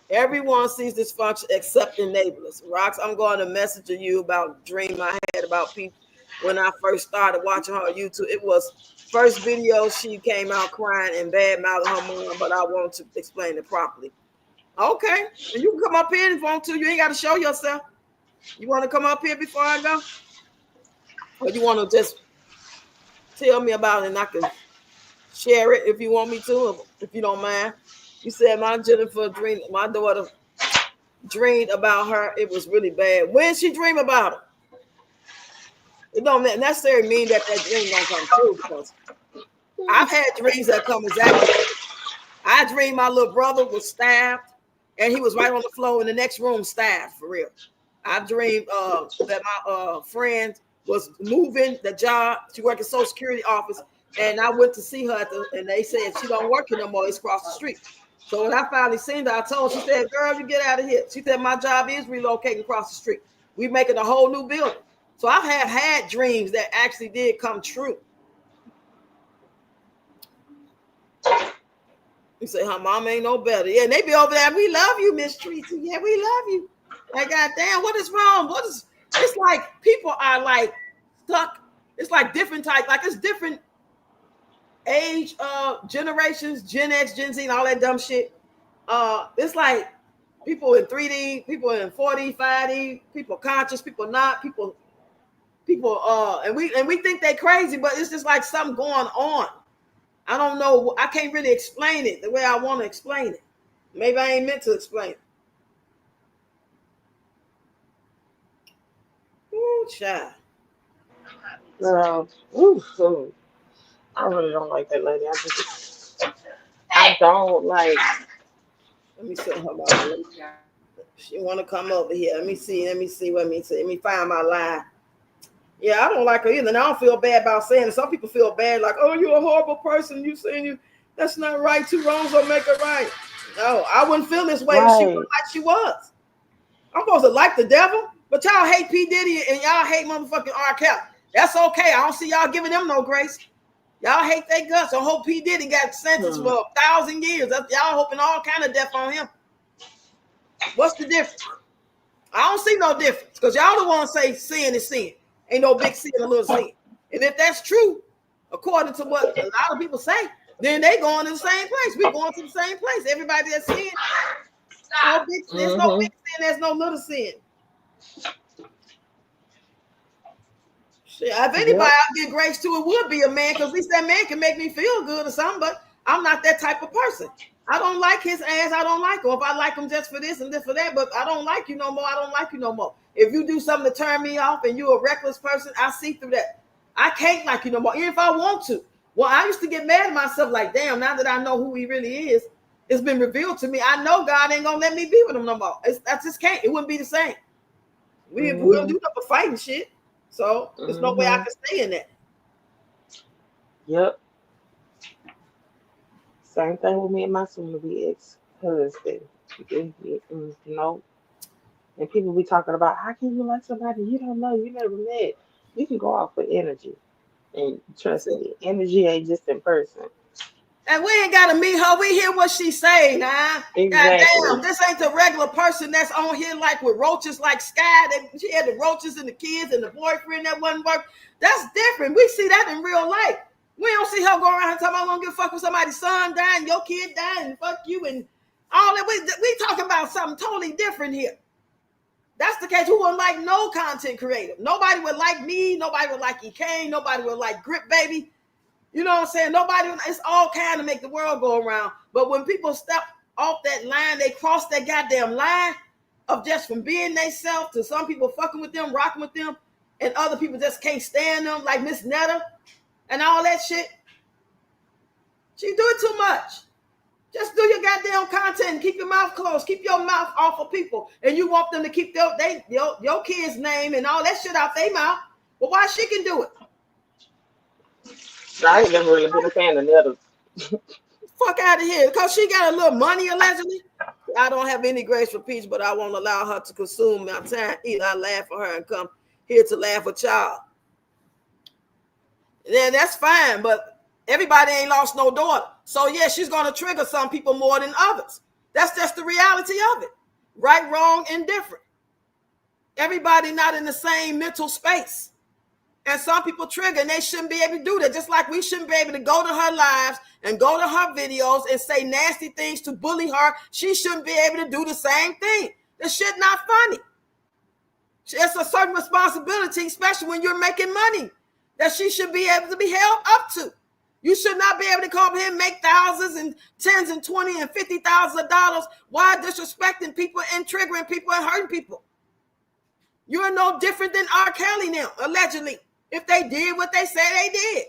Everyone sees dysfunction except enablers. Rox, I'm going to message you about a dream I had about people when I first started watching her on YouTube. It was first video she came out crying and bad mouthing her mom, but I want to explain it properly. Okay. And you can come up here if you want to. You ain't got to show yourself. You want to come up here before I go? Or you want to just tell me about it and I can share it if you want me to, if you don't mind. You said my Jennifer dream, my daughter dreamed about her. It was really bad. When she dream about her, it don't necessarily mean that dream gonna come true because I've had dreams that come exactly. I dreamed my little brother was stabbed and he was right on the floor in the next room stabbed for real. I dreamed that my friend was moving the job. She worked at Social Security office, and I went to see her and they said she don't work here no more. It's across the street. So when I finally seen her, I told her, she said, girl, you get out of here. She said, my job is relocating across the street. We're making a whole new building. So I have had dreams that actually did come true. You say, her mom ain't no better. Yeah, and they be over there, we love you, Miss Tracy. Yeah, we love you. Like, goddamn, what is wrong? It's like people are like stuck. It's like different types, like it's different age generations, Gen X, Gen Z, and all that dumb shit. It's like people in 3D, people in 4D, 5D, people conscious, people not, people, and we think they crazy, but it's just like something going on. I don't know. I can't really explain it the way I want to explain it. Maybe I ain't meant to explain it. Ooh, child. Girl, ooh, I really don't like that lady. I don't like. Let me send her my. She want to come over here. Let me see. Let me find my line. Yeah, I don't like her either. And I don't feel bad about saying it. Some people feel bad, like, oh, you're a horrible person. You saying you that's not right. Two wrongs don't make it right. No, I wouldn't feel this way if she was like she was. I'm supposed to like the devil, but y'all hate P. Diddy and y'all hate motherfucking R. Kelly. That's okay. I don't see y'all giving them no grace. Y'all hate their guts. I hope P. Diddy got sentenced for 1,000 years. Y'all hoping all kind of death on him. What's the difference? I don't see no difference because y'all the ones say sin is sin. Ain't no big sin, a little sin. And if that's true, according to what a lot of people say, then they going to the same place. We going to the same place. Everybody that's sin, there's no big sin, there's no little sin. Shit, if anybody I'd give grace to, it would be a man, because at least that man can make me feel good or something, but I'm not that type of person. I don't like his ass. I don't like him. If I like him just for this and this for that, but I don't like you no more. I don't like you no more. If you do something to turn me off and you're a reckless person, I see through that. I can't like you no more, even if I want to. Well, I used to get mad at myself like, damn, now that I know who he really is, it's been revealed to me. I know God ain't going to let me be with him no more. I just can't. It wouldn't be the same. We don't do nothing but fighting shit. So there's no way I can stay in that. Yep. Same thing with me and my soon-to-be ex-husband. No. And people be talking about, how can you like somebody you don't know, you never met? You can go off with energy. And trust me, energy ain't just in person. And we ain't got to meet her. We hear what she say now. Exactly. Goddamn, this ain't the regular person that's on here like with roaches like Sky. She had the roaches and the kids and the boyfriend that wasn't working. That's different. We see that in real life. We don't see her go around and talking about, I'm going to give a fuck with somebody's son dying, your kid dying, and fuck you and all that. We talking about something totally different here. That's the case. Who wouldn't like no content creator? Nobody would like me. Nobody would like E. Nobody would like Grip Baby. You know what I'm saying? Nobody, it's all kind to make the world go around. But when people step off that line, they cross that goddamn line of just from being themselves to some people fucking with them, rocking with them, and other people just can't stand them, like Miss Netta and all that shit. She do it too much. Just do your goddamn content and keep your mouth closed. Keep your mouth off of people. And you want them to keep your kid's name and all that shit out their mouth. Well, why she can do it? I ain't never really been a fan of Netta. Fuck out of here. Because she got a little money, allegedly. I don't have any grace for peace, but I won't allow her to consume my time. Either I laugh for her and come here to laugh with y'all. Then that's fine, but everybody ain't lost no daughter. So, yeah, she's going to trigger some people more than others. That's just the reality of it. Right, wrong, indifferent. Everybody not in the same mental space. And some people trigger, and they shouldn't be able to do that. Just like we shouldn't be able to go to her lives and go to her videos and say nasty things to bully her. She shouldn't be able to do the same thing. This shit not funny. It's a certain responsibility, especially when you're making money, that she should be able to be held up to. You should not be able to come here and make thousands and tens and 20 and $50,000 of dollars while disrespecting people and triggering people and hurting people. You're no different than R. Kelly now, allegedly. If they did what they say they did.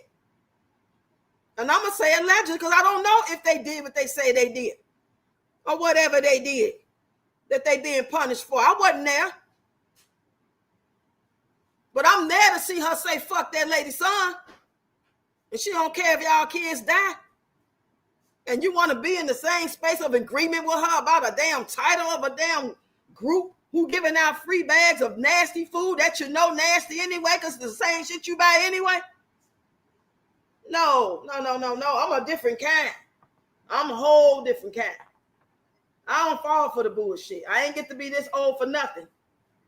And I'm going to say allegedly because I don't know if they did what they say they did. Or whatever they did that they being punished for. I wasn't there. But I'm there to see her say fuck that lady's son, and she don't care if y'all kids die, and you want to be in the same space of agreement with her about a damn title of a damn group who giving out free bags of nasty food that you know nasty anyway because it's the same shit you buy anyway? No. I'm a different kind. I'm a whole different kind. I don't fall for the bullshit. I ain't get to be this old for nothing.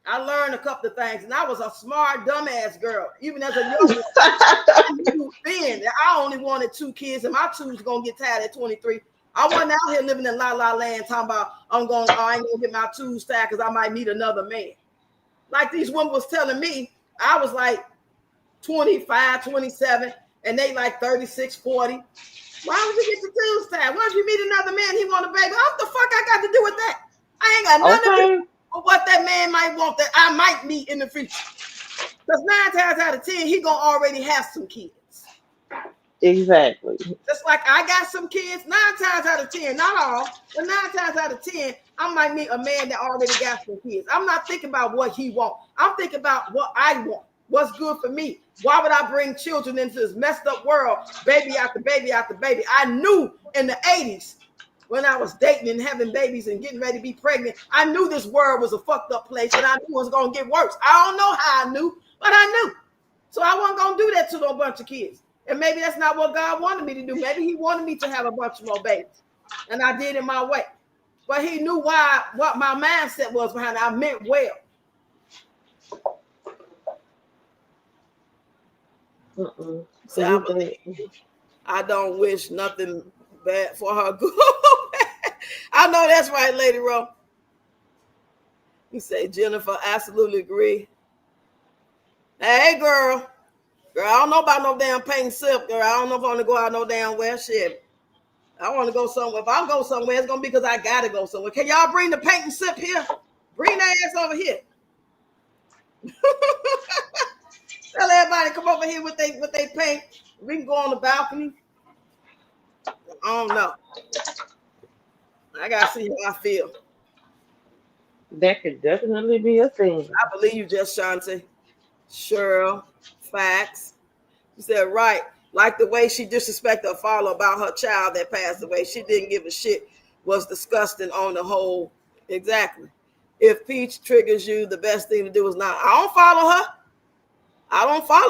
I learned a couple of things, and I was a smart, dumbass girl. Even as a young one, I knew then that I only wanted 2 kids, and my 2's gonna get tired at 23. I wasn't out here living in la la land talking about I ain't gonna get my 2's tired because I might meet another man. Like these women was telling me, I was like 25, 27, and they like 36, 40. Why would you get the 2's tired? What if you meet another man, he want a baby? What the fuck I got to do with that? I ain't got nothing to do with what that man might want that I might meet in the future. Because 9 times out of 10, he gonna already have some kids. Exactly. Just like I got some kids, 9 times out of 10, not all, but 9 times out of 10, I might meet a man that already got some kids. I'm not thinking about what he wants. I'm thinking about what I want. What's good for me? Why would I bring children into this messed up world, baby after baby after baby? I knew in the 80s when I was dating and having babies and getting ready to be pregnant, I knew this world was a fucked up place and I knew it was going to get worse. I don't know how I knew, but I knew. So I wasn't going to do that to no bunch of kids. And maybe that's not what God wanted me to do. Maybe he wanted me to have a bunch of more babies. And I did it my way. But he knew what my mindset was behind it. I meant well. So I don't wish nothing bad for her. I know that's right, Lady Ro. You say, Jennifer, absolutely agree. Hey, girl. Girl, I don't know about no damn paint sip, girl. I don't know if I want to go out no damn well shit. I want to go somewhere. If I go somewhere, it's going to be because I got to go somewhere. Can y'all bring the paint and sip here? Bring that ass over here. Tell everybody come over here with they paint. We can go on the balcony. I don't know. I got to see how I feel. That could definitely be a thing. I believe you, just Shantae. Cheryl, facts. You said right. Like the way she disrespected her father about her child that passed away. She didn't give a shit. Was disgusting on the whole. Exactly. If Peach triggers you, the best thing to do is not. I don't follow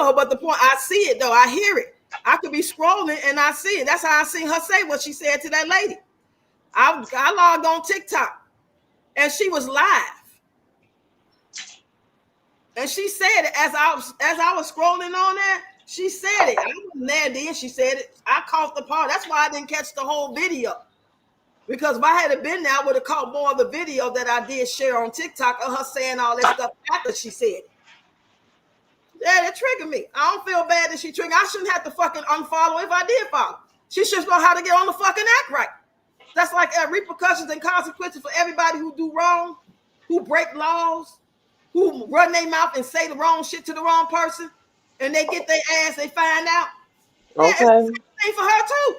her. But the point, I see it though. I hear it. I could be scrolling and I see it. That's how I seen her say what she said to that lady. I logged on TikTok and she was live. And she said it as I was scrolling on that. She said it. I wasn't there then. She said it. I caught the part. That's why I didn't catch the whole video. Because if I had been there, I would have caught more of the video that I did share on TikTok of her saying all that stuff after she said it. Yeah, that triggered me. I don't feel bad that she triggered. I shouldn't have to fucking unfollow if I did follow. She should know how to get on the fucking act right. That's like repercussions and consequences for everybody who do wrong, who break laws, who run their mouth and say the wrong shit to the wrong person, and they get their ass, they find out. Yeah, it's the same thing for her too.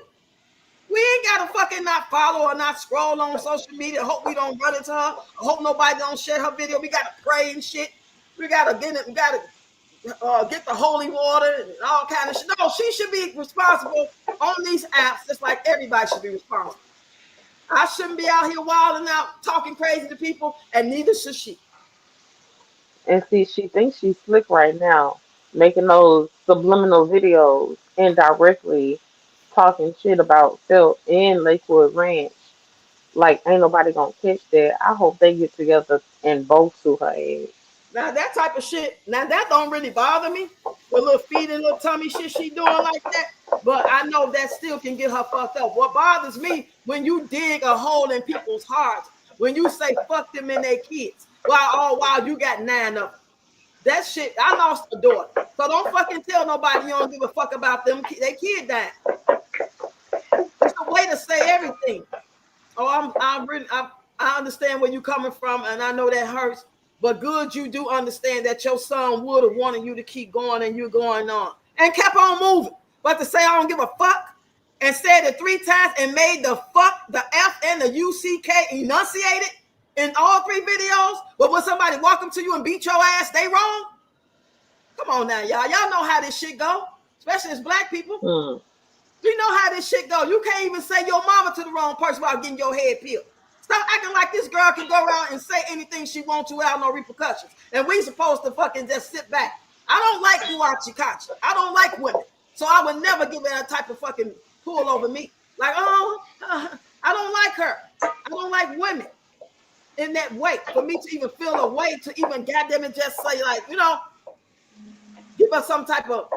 We ain't gotta fucking not follow or not scroll on social media. Hope we don't run into her. I hope nobody don't share her video. We gotta pray and shit. We gotta get it. We gotta get the holy water and all kind of shit. No, she should be responsible on these apps, just like everybody should be responsible. I shouldn't be out here wilding out, talking crazy to people, and neither should she. And see, she thinks she's slick right now, making those subliminal videos indirectly talking shit about Phil in Lakewood Ranch. Like, ain't nobody gonna catch that. I hope they get together and both sue her ass. Now, that type of shit, now that don't really bother me. With little feet and little tummy shit she doing like that. But I know that still can get her fucked up. What bothers me, when you dig a hole in people's hearts, when you say fuck them and their kids, while you got 9 of them. That shit, I lost a daughter. So don't fucking tell nobody you don't give a fuck about them. They kid dying. It's a way to say everything. Oh, I understand where you're coming from, and I know that hurts. But good, you do understand that your son would have wanted you to keep going, and you're going on, and kept on moving. But to say I don't give a fuck, and said it 3 times, and made the fuck, the F, and the UCK enunciated in all 3 videos. But when somebody walk up to you and beat your ass, they wrong. Come on now, y'all. Y'all know how this shit go, especially as black people. We know how this shit go. You can't even say your mama to the wrong person without getting your head peeled. Stop acting like this girl can go around and say anything she wants to without no repercussions. And we supposed to fucking just sit back. I don't like Buachi Kachi. I don't like women. So I would never give her that type of fucking pull over me. Like, I don't like her. I don't like women in that way. For me to even feel a way to even goddamn it just say, like, give us some type of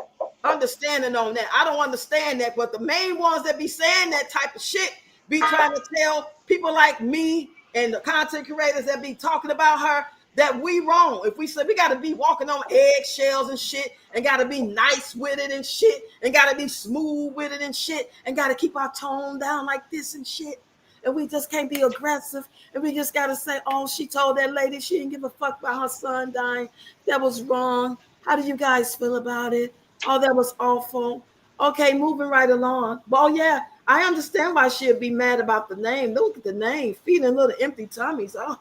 understanding on that. I don't understand that, but the main ones that be saying that type of shit be trying to tell people like me and the content creators that be talking about her that we wrong. If we say we got to be walking on eggshells and shit, and got to be nice with it and shit, and got to be smooth with it and shit, and got to keep our tone down like this and shit, and we just can't be aggressive, and we just got to say, oh, she told that lady she didn't give a fuck about her son dying. That was wrong. How do you guys feel about it? Oh, that was awful. Okay, moving right along. Well, yeah, I understand why she'd be mad about the name. Look at the name, feeding little empty tummies. Oh.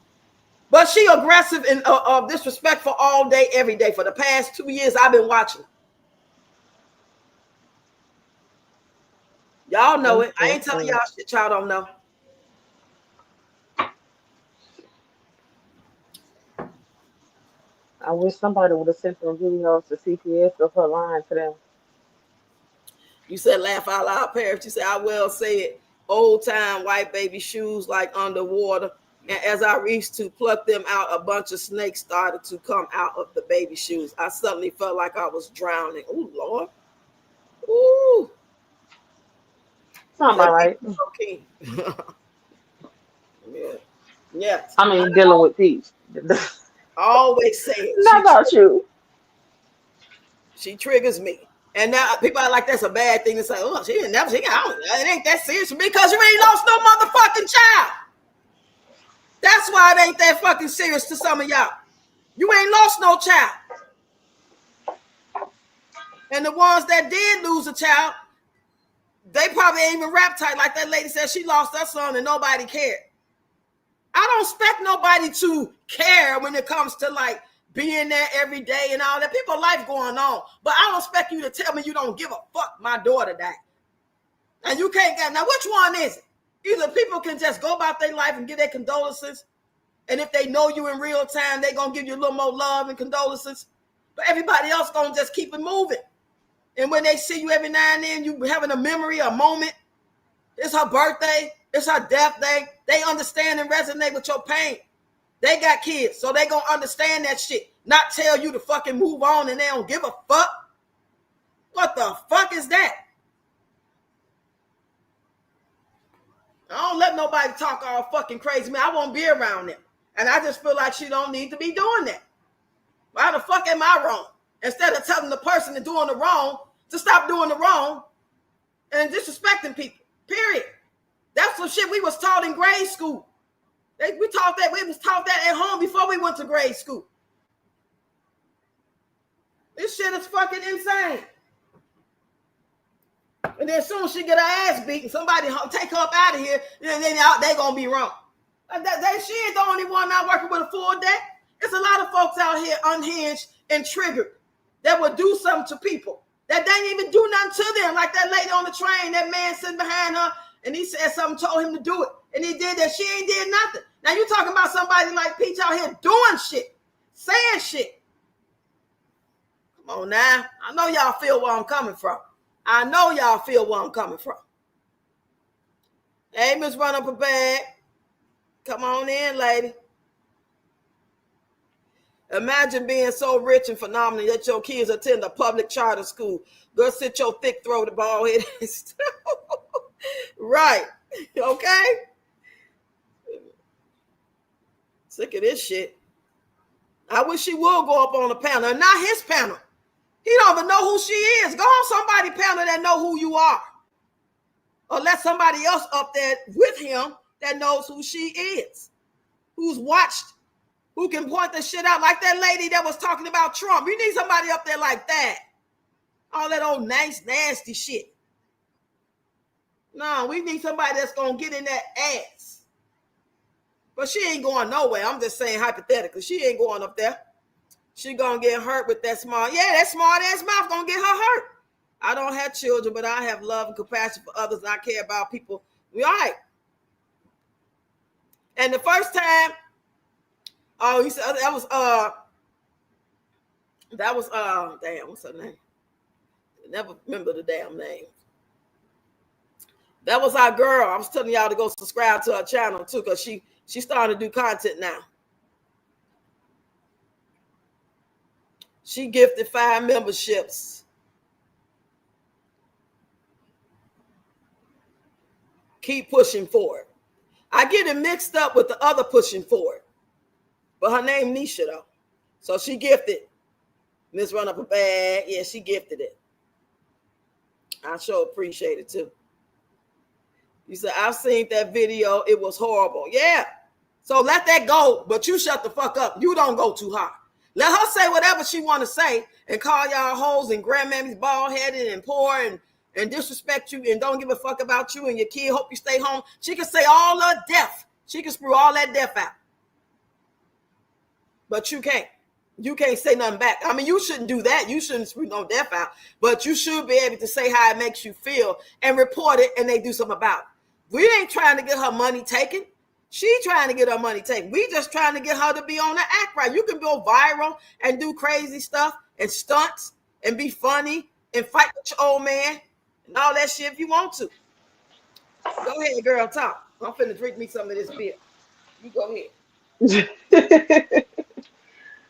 But she aggressive and disrespectful all day, every day. For the past 2 years, I've been watching. Y'all know it. I ain't telling y'all shit y'all don't know. I wish somebody would have sent them videos to CPS of her lying to them. You said laugh out loud, Paris. You said, I will say it. Old time white baby shoes like underwater. And as I reached to pluck them out, a bunch of snakes started to come out of the baby shoes. I suddenly felt like I was drowning. Oh, Lord. Ooh. Sound about right. Okay. Yeah. Yeah. I mean, dealing with Peach. I always say it. Not about you. She triggers me. And now people are like, that's a bad thing to say. Oh, it ain't that serious for me because you ain't lost no motherfucking child. That's why it ain't that fucking serious to some of y'all. You ain't lost no child. And the ones that did lose a child, they probably ain't even rap tight like that lady said she lost her son and nobody cared. I don't expect nobody to care when it comes to like being there every day and all that. People's life going on. But I don't expect you to tell me you don't give a fuck my daughter died. And you can't get, now which one is it? Either people can just go about their life and give their condolences. And if they know you in real time, they're going to give you a little more love and condolences. But everybody else going to just keep it moving. And when they see you every now and then, you having a memory, a moment. It's her birthday. It's her death day. They understand and resonate with your pain. They got kids, so they going to understand that shit. Not tell you to fucking move on and they don't give a fuck. What the fuck is that? I don't let nobody talk all fucking crazy. Man, I won't be around them. And I just feel like she don't need to be doing that. Why the fuck am I wrong? Instead of telling the person that's doing the wrong to stop doing the wrong and disrespecting people. Period. That's some shit we was taught in grade school. We was taught that at home before we went to grade school. This shit is fucking insane. And then as soon as she get her ass beaten, somebody take her up out of here, and then they gonna be wrong. She ain't the only one not working with a full deck. There's a lot of folks out here unhinged and triggered that would do something to people that they ain't even do nothing to them. Like that lady on the train, that man sitting behind her, and he said something, told him to do it, and he did that. She ain't did nothing. Now you talking about somebody like Peach out here doing shit, saying shit. Come on now. I know y'all feel where I'm coming from. I know y'all feel where I'm coming from. Hey, Miss Run Up a Bag. Come on in, lady. Imagine being so rich and phenomenal that your kids attend a public charter school. Go sit your thick throated bald head. Right. Okay. Sick of this shit. I wish she would go up on the panel. And not his panel. He don't even know who she is. Go on somebody's panel that know who you are. Or let somebody else up there with him that knows who she is. Who's watched. Who can point the shit out. Like that lady that was talking about Trump. You need somebody up there like that. All that old nice, nasty shit. No, we need somebody that's going to get in that ass. But she ain't going nowhere. I'm just saying hypothetically. She ain't going up there. She gonna get hurt with that smart. Yeah, that smart ass mouth gonna get her hurt. I don't have children, but I have love and compassion for others, and I care about people. We all right. And the first time, oh, he said that was damn, what's her name? I never remember the damn name. That was our girl. I was telling y'all to go subscribe to her channel too, because she started to do content now. She gifted 5 memberships. Keep pushing forward. I get it mixed up with the other pushing forward, but her name Nisha though. So she gifted. Miss Run Up a Bag. Yeah, she gifted it. I sure appreciate it too. You said, I've seen that video. It was horrible. Yeah. So let that go, but you shut the fuck up. You don't go too hard. Let her say whatever she want to say and call y'all hoes and grandmammies bald-headed and poor and disrespect you and don't give a fuck about you and your kid. Hope you stay home. She can say all her death. She can screw all that death out. But you can't. You can't say nothing back. I mean, you shouldn't do that. You shouldn't screw no death out. But you should be able to say how it makes you feel and report it and they do something about it. We ain't trying to get her money taken. She trying to get her money taken. We just trying to get her to be on the act right. You can go viral and do crazy stuff and stunts and be funny and fight with your old man and all that shit if you want to. Go ahead, girl, talk. I'm finna drink me some of this beer. You go ahead.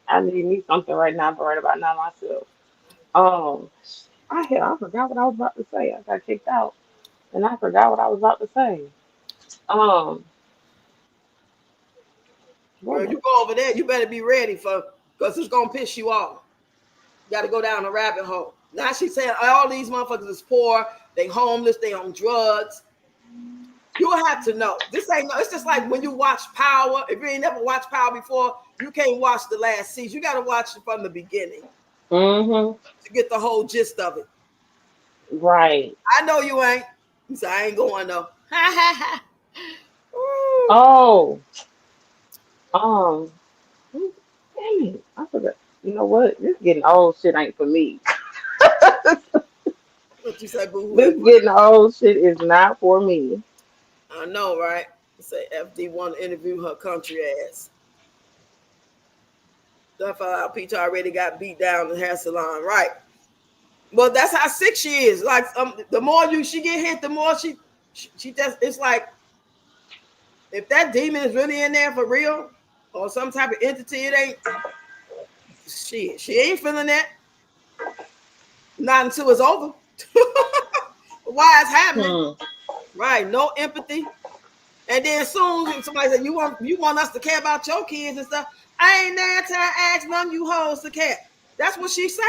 I need me something right now, but right about now myself. I forgot what I was about to say. I got kicked out, and I forgot what I was about to say. Um, what Girl, was you go over there, you better be ready because it's gonna piss you off. You gotta go down a rabbit hole. Now she's saying all these motherfuckers is poor, they homeless, they on drugs. You have to know. This ain't no, it's just like when you watch Power. If you ain't never watched Power before, you can't watch the last season. You gotta watch it from the beginning to get the whole gist of it. right? I know you ain't. You say I ain't going though. Oh, um, damn it, I forgot. You know what? This getting old shit ain't for me. What you say, boo? This getting old shit is not for me. I know, right? Say FD want to interview her country ass. That fella Peach already got beat down in the hair salon, right? Well, that's how sick she is. Like the more she get hit, the more she just. It's like if that demon is really in there for real, or some type of entity, it ain't. She ain't feeling that. Not until it's over. Why it's happening? Right? No empathy. And then soon as somebody said, you want us to care about your kids and stuff, I ain't there to ask none of you hoes to care. That's what she say.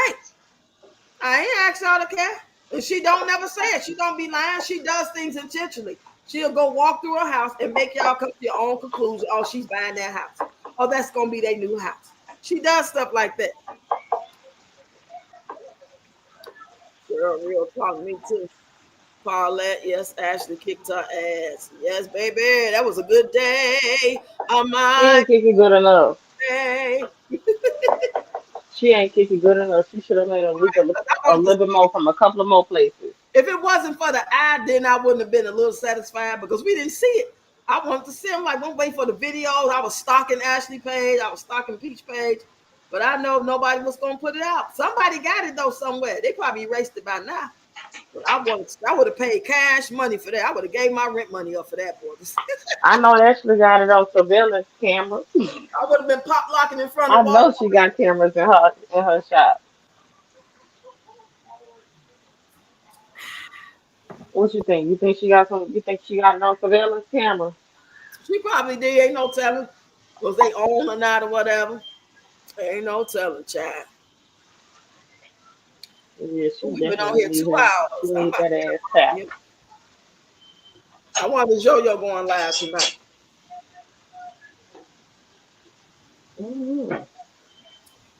I ain't asked y'all to care. And she don't never say it. She don't be lying. She does things intentionally. She'll go walk through her house and make y'all come to your own conclusion. Oh, she's buying that house. Oh, that's going to be their new house. She does stuff like that. Girl, real talk, me too. Paulette, yes, Ashley kicked her ass. Yes, baby, that was a good day. She ain't kicking good enough. Day. She ain't kicking good enough. She should have made a little bit more from a couple of more places. If it wasn't for the eye, then I wouldn't have been a little satisfied because we didn't see it. I wanted to see them. Like, don't wait for the videos. I was stalking Ashley page. I was stalking Peach page. But I know nobody was going to put it out. Somebody got it, though, somewhere. They probably erased it by now. But I would have paid cash money for that. I would have gave my rent money up for that, boy. I know Ashley got it on surveillance camera. I would have been pop locking in front I of know Walmart. she got cameras in her shop. What you think? You think she got some? You think she got it on surveillance camera? She probably did. Ain't no telling. Was they own or not or whatever? Ain't no telling, child. Yeah, she We've been on definitely here 2 She hours. need that ass tap. I wanted JoJo going live tonight. Mm-hmm.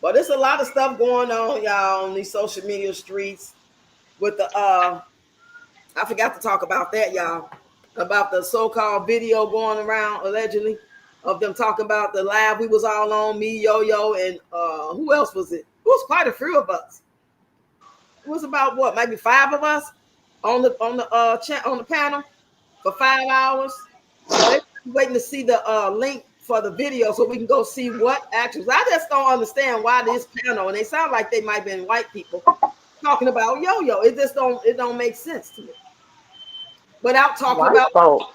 But there's a lot of stuff going on, y'all, on these social media streets with the I forgot to talk about that, y'all. About the so-called video going around allegedly of them talking about the live we was all on, me, Yo-Yo, and who else was it? It was quite a few of us. It was about what, maybe 5 of us on the panel for 5 hours. So they're waiting to see the link for the video so we can go see what actors. I just don't understand why this panel, and they sound like they might have been white people talking about Yo-Yo. It don't make sense to me. Without talking White about, folks.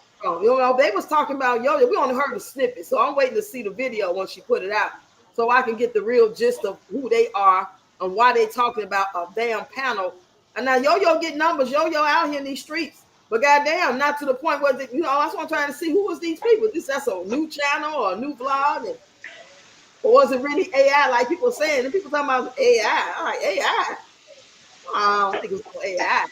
they was talking about Yo-Yo. We only heard the snippet, so I'm waiting to see the video when she put it out, so I can get the real gist of who they are and why they talking about a damn panel. And now Yo-Yo get numbers. Yo-Yo out here in these streets, but goddamn, not to the point where that's what I'm trying to see. Who was these people? That's a new channel or a new vlog, or was it really AI like people saying? And people talking about AI. I'm like, AI. I don't think it was AI.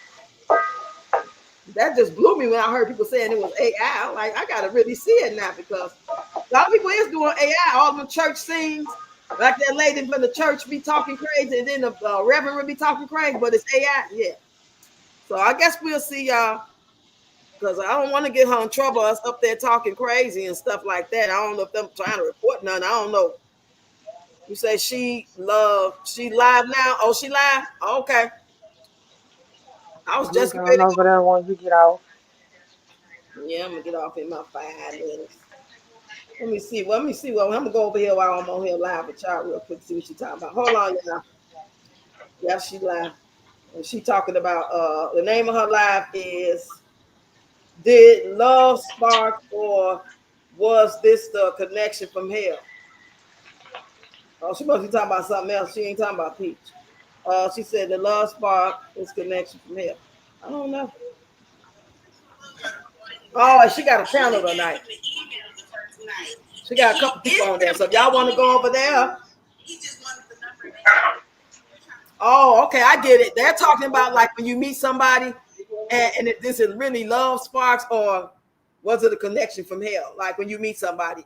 That just blew me when I heard people saying it was AI. I'm like, I gotta really see it now, because a lot of people is doing AI. All them church scenes, like that lady from the church be talking crazy, and then the reverend would be talking crazy, but it's AI. Yeah. So I guess we'll see y'all, because I don't want to get her in trouble. Us up there talking crazy and stuff like that. I don't know if them trying to report none. I don't know. You say she live now? Oh, she live? Okay. I was I'm just going ready to over there when you get off. go. Yeah, I'm gonna get off in my 5 minutes. Let me see. Well, I'm gonna go over here while I'm on here live with y'all real quick. See what she talking about. Hold on, y'all. Yeah, she live. And she talking about the name of her live is "Did Love Spark or Was This the Connection from Hell?" Oh, she must be talking about something else. She ain't talking about Peach. She said the love spark is connection from hell. I don't know. Oh, and she got a panel tonight. She got a couple people on there. So if y'all want to go over there. Oh, okay, I get it. They're talking about like when you meet somebody and if this is really love sparks, or was it a connection from hell? Like when you meet somebody.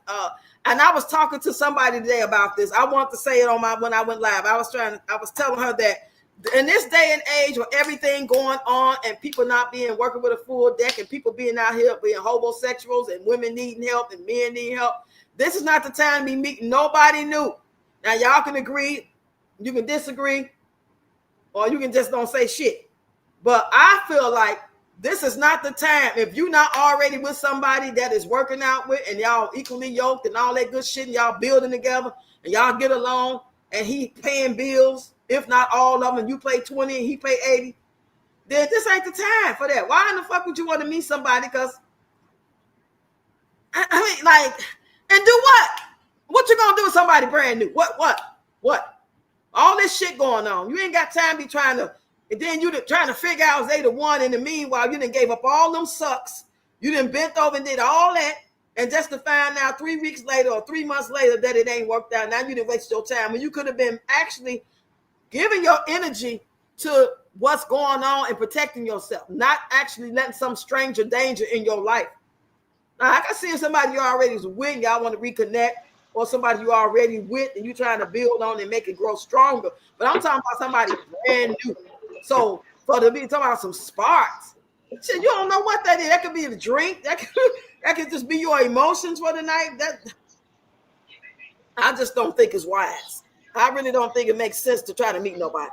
And I was talking to somebody today about this. I want to say it when I went live. I was telling her that in this day and age with everything going on and people not being working with a full deck and people being out here being homosexuals and women needing help and men need help, this is not the time to be meeting nobody new. Now y'all can agree, you can disagree, or you can just don't say shit. But I feel like this is not the time. If you're not already with somebody that is working out with and y'all equally yoked and all that good shit and y'all building together and y'all get along and he paying bills, if not all of them, you pay 20 and he pay 80, then this ain't the time for that. Why in the fuck would you want to meet somebody? Because I mean, like, and do what? What you gonna do with somebody brand new? What? All this shit going on. You ain't got time to be trying to, and then you trying to figure out is they the one. In the meanwhile, you done gave up all them sucks. You done bent over and did all that, and just to find out 3 weeks later or 3 months later that it ain't worked out. Now you done wasted your time when you could have been actually giving your energy to what's going on and protecting yourself, not actually letting some stranger danger in your life. Now, I can see somebody you already is with, y'all want to reconnect, or somebody you already with and you trying to build on and make it grow stronger. But I'm talking about somebody brand new. So for to be talking about some sparks, shit, you don't know what that is. That could be a drink. That could just be your emotions for the night. That I just don't think is wise. I really don't think it makes sense to try to meet nobody.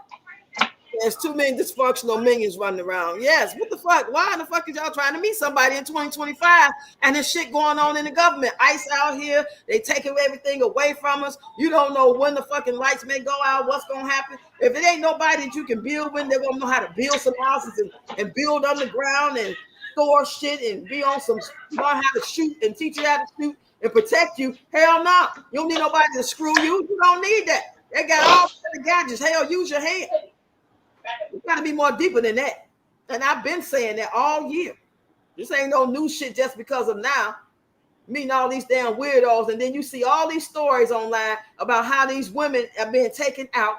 There's too many dysfunctional minions running around. Yes, what the fuck? Why in the fuck is y'all trying to meet somebody in 2025 and there's shit going on in the government? ICE out here, they taking everything away from us. You don't know when the fucking lights may go out, what's going to happen. If it ain't nobody that you can build with, they're going to know how to build some houses and build underground and store shit and be on some, learn how to shoot and teach you how to shoot and protect you. Hell no. You don't need nobody to screw you. You don't need that. They got all the gadgets. Hell, use your hand. You got to be more deeper than that. And I've been saying that all year. This ain't no new shit just because of now. Meeting all these damn weirdos. And then you see all these stories online about how these women are being taken out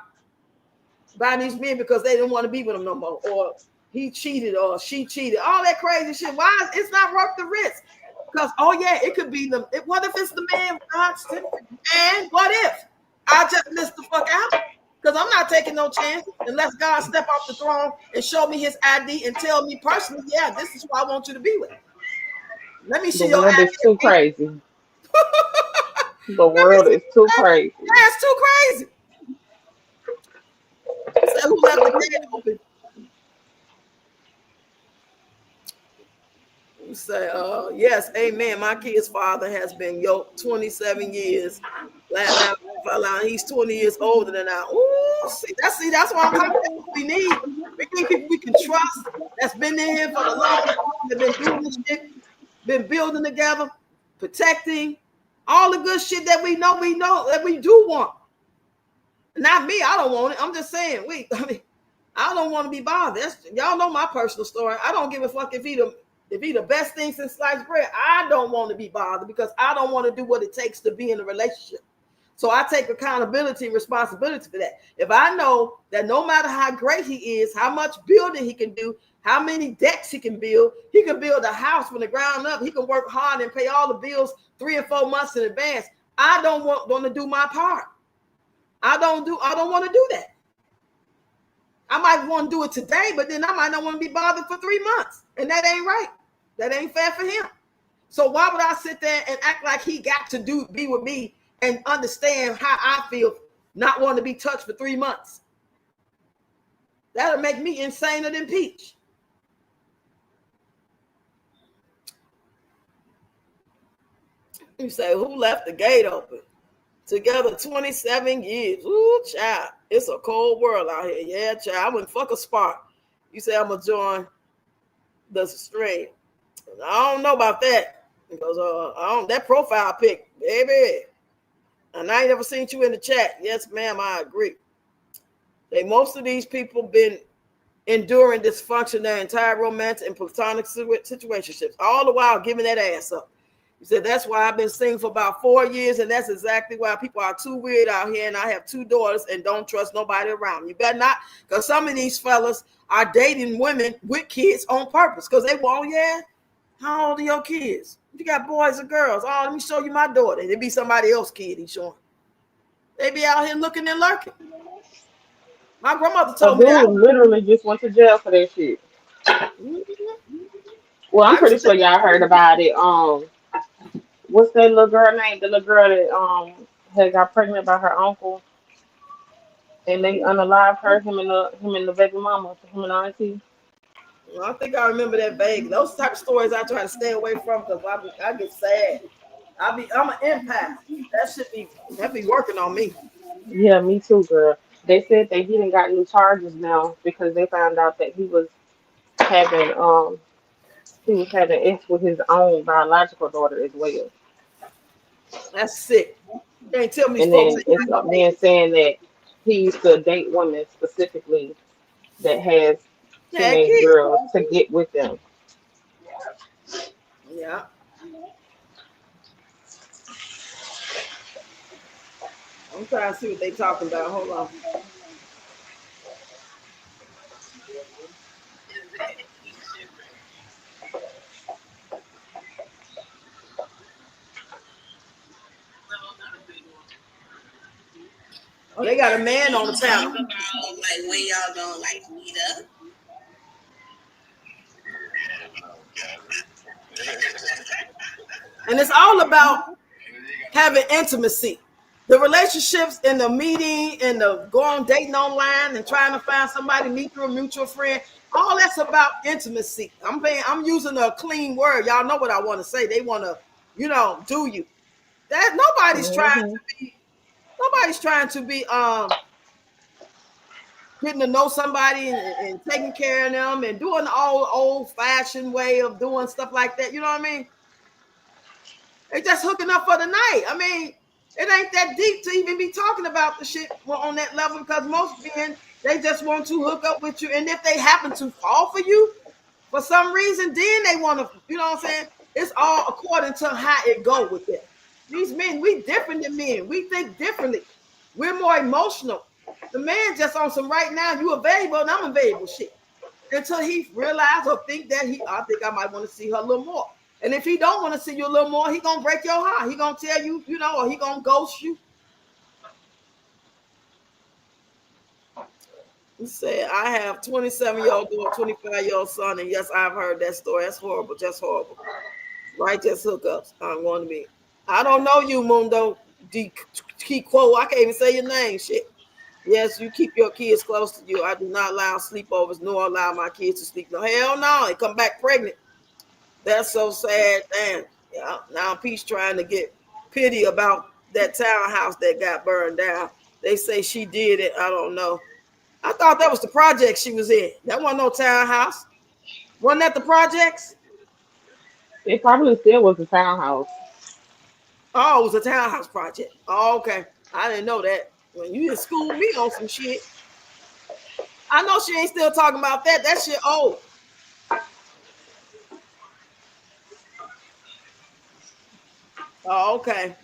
by these men because they didn't want to be with them no more. Or he cheated or she cheated. All that crazy shit. Why? It's not worth the risk. Because, oh yeah, it could be them. What if it's the man? And what if I just missed the fuck out? Because I'm not taking no chance unless God step off the throne and show me his ID and tell me personally, yeah, this is who I want you to be with. Let me see The your web ID. is too crazy. The world is too crazy. That's too crazy. So who left the gate open? You say, yes, amen. My kid's father has been yoked 27 years. Now, he's 20 years older than I. Ooh, that's what I'm talking about. We need people we can trust that's been in here for the long haul, that been doing this shit, been building together, protecting, all the good shit that we know that we do want. Not me, I don't want it. I'm just saying, I don't want to be bothered. Y'all know my personal story. I don't give a fuck if he the best thing since sliced bread. I don't want to be bothered because I don't want to do what it takes to be in a relationship. So I take accountability and responsibility for that. If I know that no matter how great he is, how much building he can do, how many decks he can build a house from the ground up. He can work hard and pay all the bills 3 or 4 months in advance. I don't want to do my part. I don't want to do that. I might want to do it today, but then I might not want to be bothered for 3 months. And that ain't right. That ain't fair for him. So why would I sit there and act like he got to be with me and understand how I feel not wanting to be touched for 3 months? That'll make me insaner than Peach. You say, who left the gate open? Together 27 years. Ooh, child. It's a cold world out here. Yeah, child. I wouldn't fuck a spark. You say I'm going to join the stream. I don't know about that. Because that profile pic, baby. And I ain't never seen you in the chat. Yes, ma'am, I agree. Most of these people been enduring dysfunction their entire romantic and platonic situationships, all the while giving that ass up. You said, that's why I've been single for about 4 years, and that's exactly why people are too weird out here, and I have 2 daughters and don't trust nobody around. You better not, because some of these fellas are dating women with kids on purpose, because they want, yeah, how old are your kids? You got boys and girls. Oh, let me show you my daughter. It'd be somebody else's kid he's showing. They be out here looking and lurking. My grandmother told me that. Literally just went to jail for that shit. Well, I'm pretty sure y'all heard about it. What's that little girl name? The little girl that had got pregnant by her uncle, and they unalived her. Him and the baby mama, him and the auntie. I think I remember that vague. Those type of stories I try to stay away from because I get sad. I'm an empath. That be working on me. Yeah, me too, girl. They said that he didn't got new charges now because they found out that he was having sex with his own biological daughter as well. That's sick. You can't tell me And folks. then it's men saying that he used to date women specifically that has teenage girls to get with them. Yeah. I'm trying to see what they talking about. Hold on. Oh, they got a man on the panel. Like when y'all gonna meet up? And it's all about having intimacy. The relationships and the meeting and the going dating online and trying to find somebody, meet through a mutual friend. All that's about intimacy. I'm using a clean word. Y'all know what I want to say. They want to, do you. That nobody's trying to be getting to know somebody and taking care of them and doing the old-fashioned way of doing stuff like that. You know what I mean? They just hooking up for the night. I mean, it ain't that deep to even be talking about the shit on that level because most men, they just want to hook up with you. And if they happen to fall for you for some reason, then they want to, you know what I'm saying? It's all according to how it go with them. These men, we different than men. We think differently. We're more emotional. The man just on some right now, you available and I'm available shit. Until he realize or think that I think I might want to see her a little more. And if he don't want to see you a little more, he gonna break your heart. He gonna tell you, or he gonna ghost you. He said, I have 27-year-old daughter, 25-year-old son, and yes, I've heard that story. That's horrible, just horrible. Right, just hookups. I'm going to be. I don't know you, Mundo. quo. I can't even say your name. Shit. Yes, you keep your kids close to you. I do not allow sleepovers, nor allow my kids to sleep. No, hell no. They come back pregnant. That's so sad. Damn. Yeah. Now Peach trying to get pity about that townhouse that got burned down. They say she did it. I don't know. I thought that was the project she was in. That wasn't no townhouse. Wasn't that the projects? It probably still was a townhouse. Oh, it was a townhouse project. Oh, okay. I didn't know that. When you just school me on some shit. I know she ain't still talking about that. That shit old. Oh, okay.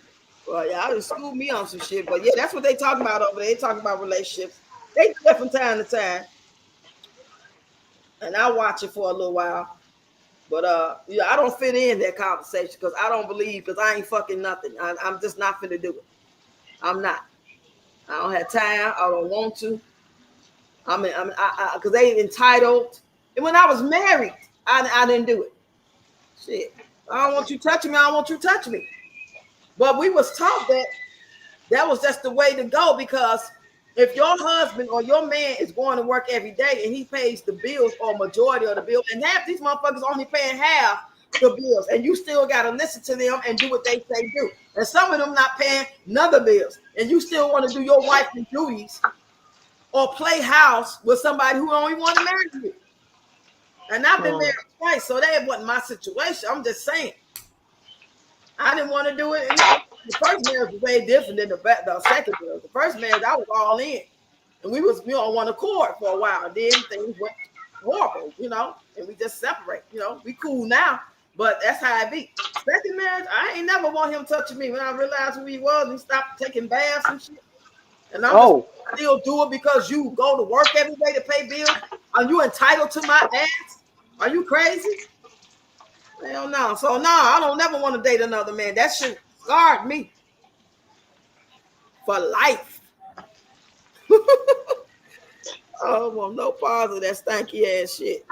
Well, yeah, I just school me on some shit. But yeah, that's what they talking about over there. They talking about relationships. They do that from time to time. And I watch it for a little while. But yeah, I don't fit in that conversation because I don't believe because I ain't fucking nothing. I'm just not finna do it. I'm not. I don't have time. I don't want to. I mean, because they entitled. And when I was married, I didn't do it. Shit. I don't want you touching me. I don't want you touching me. But we was taught that was just the way to go because if your husband or your man is going to work every day and he pays the bills or majority of the bill, and half these motherfuckers only paying half the bills, and you still got to listen to them and do what they say do. And some of them not paying none of the bills, and you still want to do your wifely duties or play house with somebody who don't even want to marry you. And I've been married twice, so that wasn't my situation. I'm just saying. I didn't want to do it. And the first marriage was way different than the second marriage. The first marriage, I was all in. And we on one accord for a while. Then things went horrible, and we just separate. We cool now, but that's how it be. Second marriage, I ain't never want him touching me. When I realized who he was, he stopped taking baths and shit. And I'm just still do it because you go to work every day to pay bills. Are you entitled to my ass? Are you crazy? Hell no. So no, I don't never want to date another man. That shit scarred me for life. Oh, well, no pause of that stanky ass shit.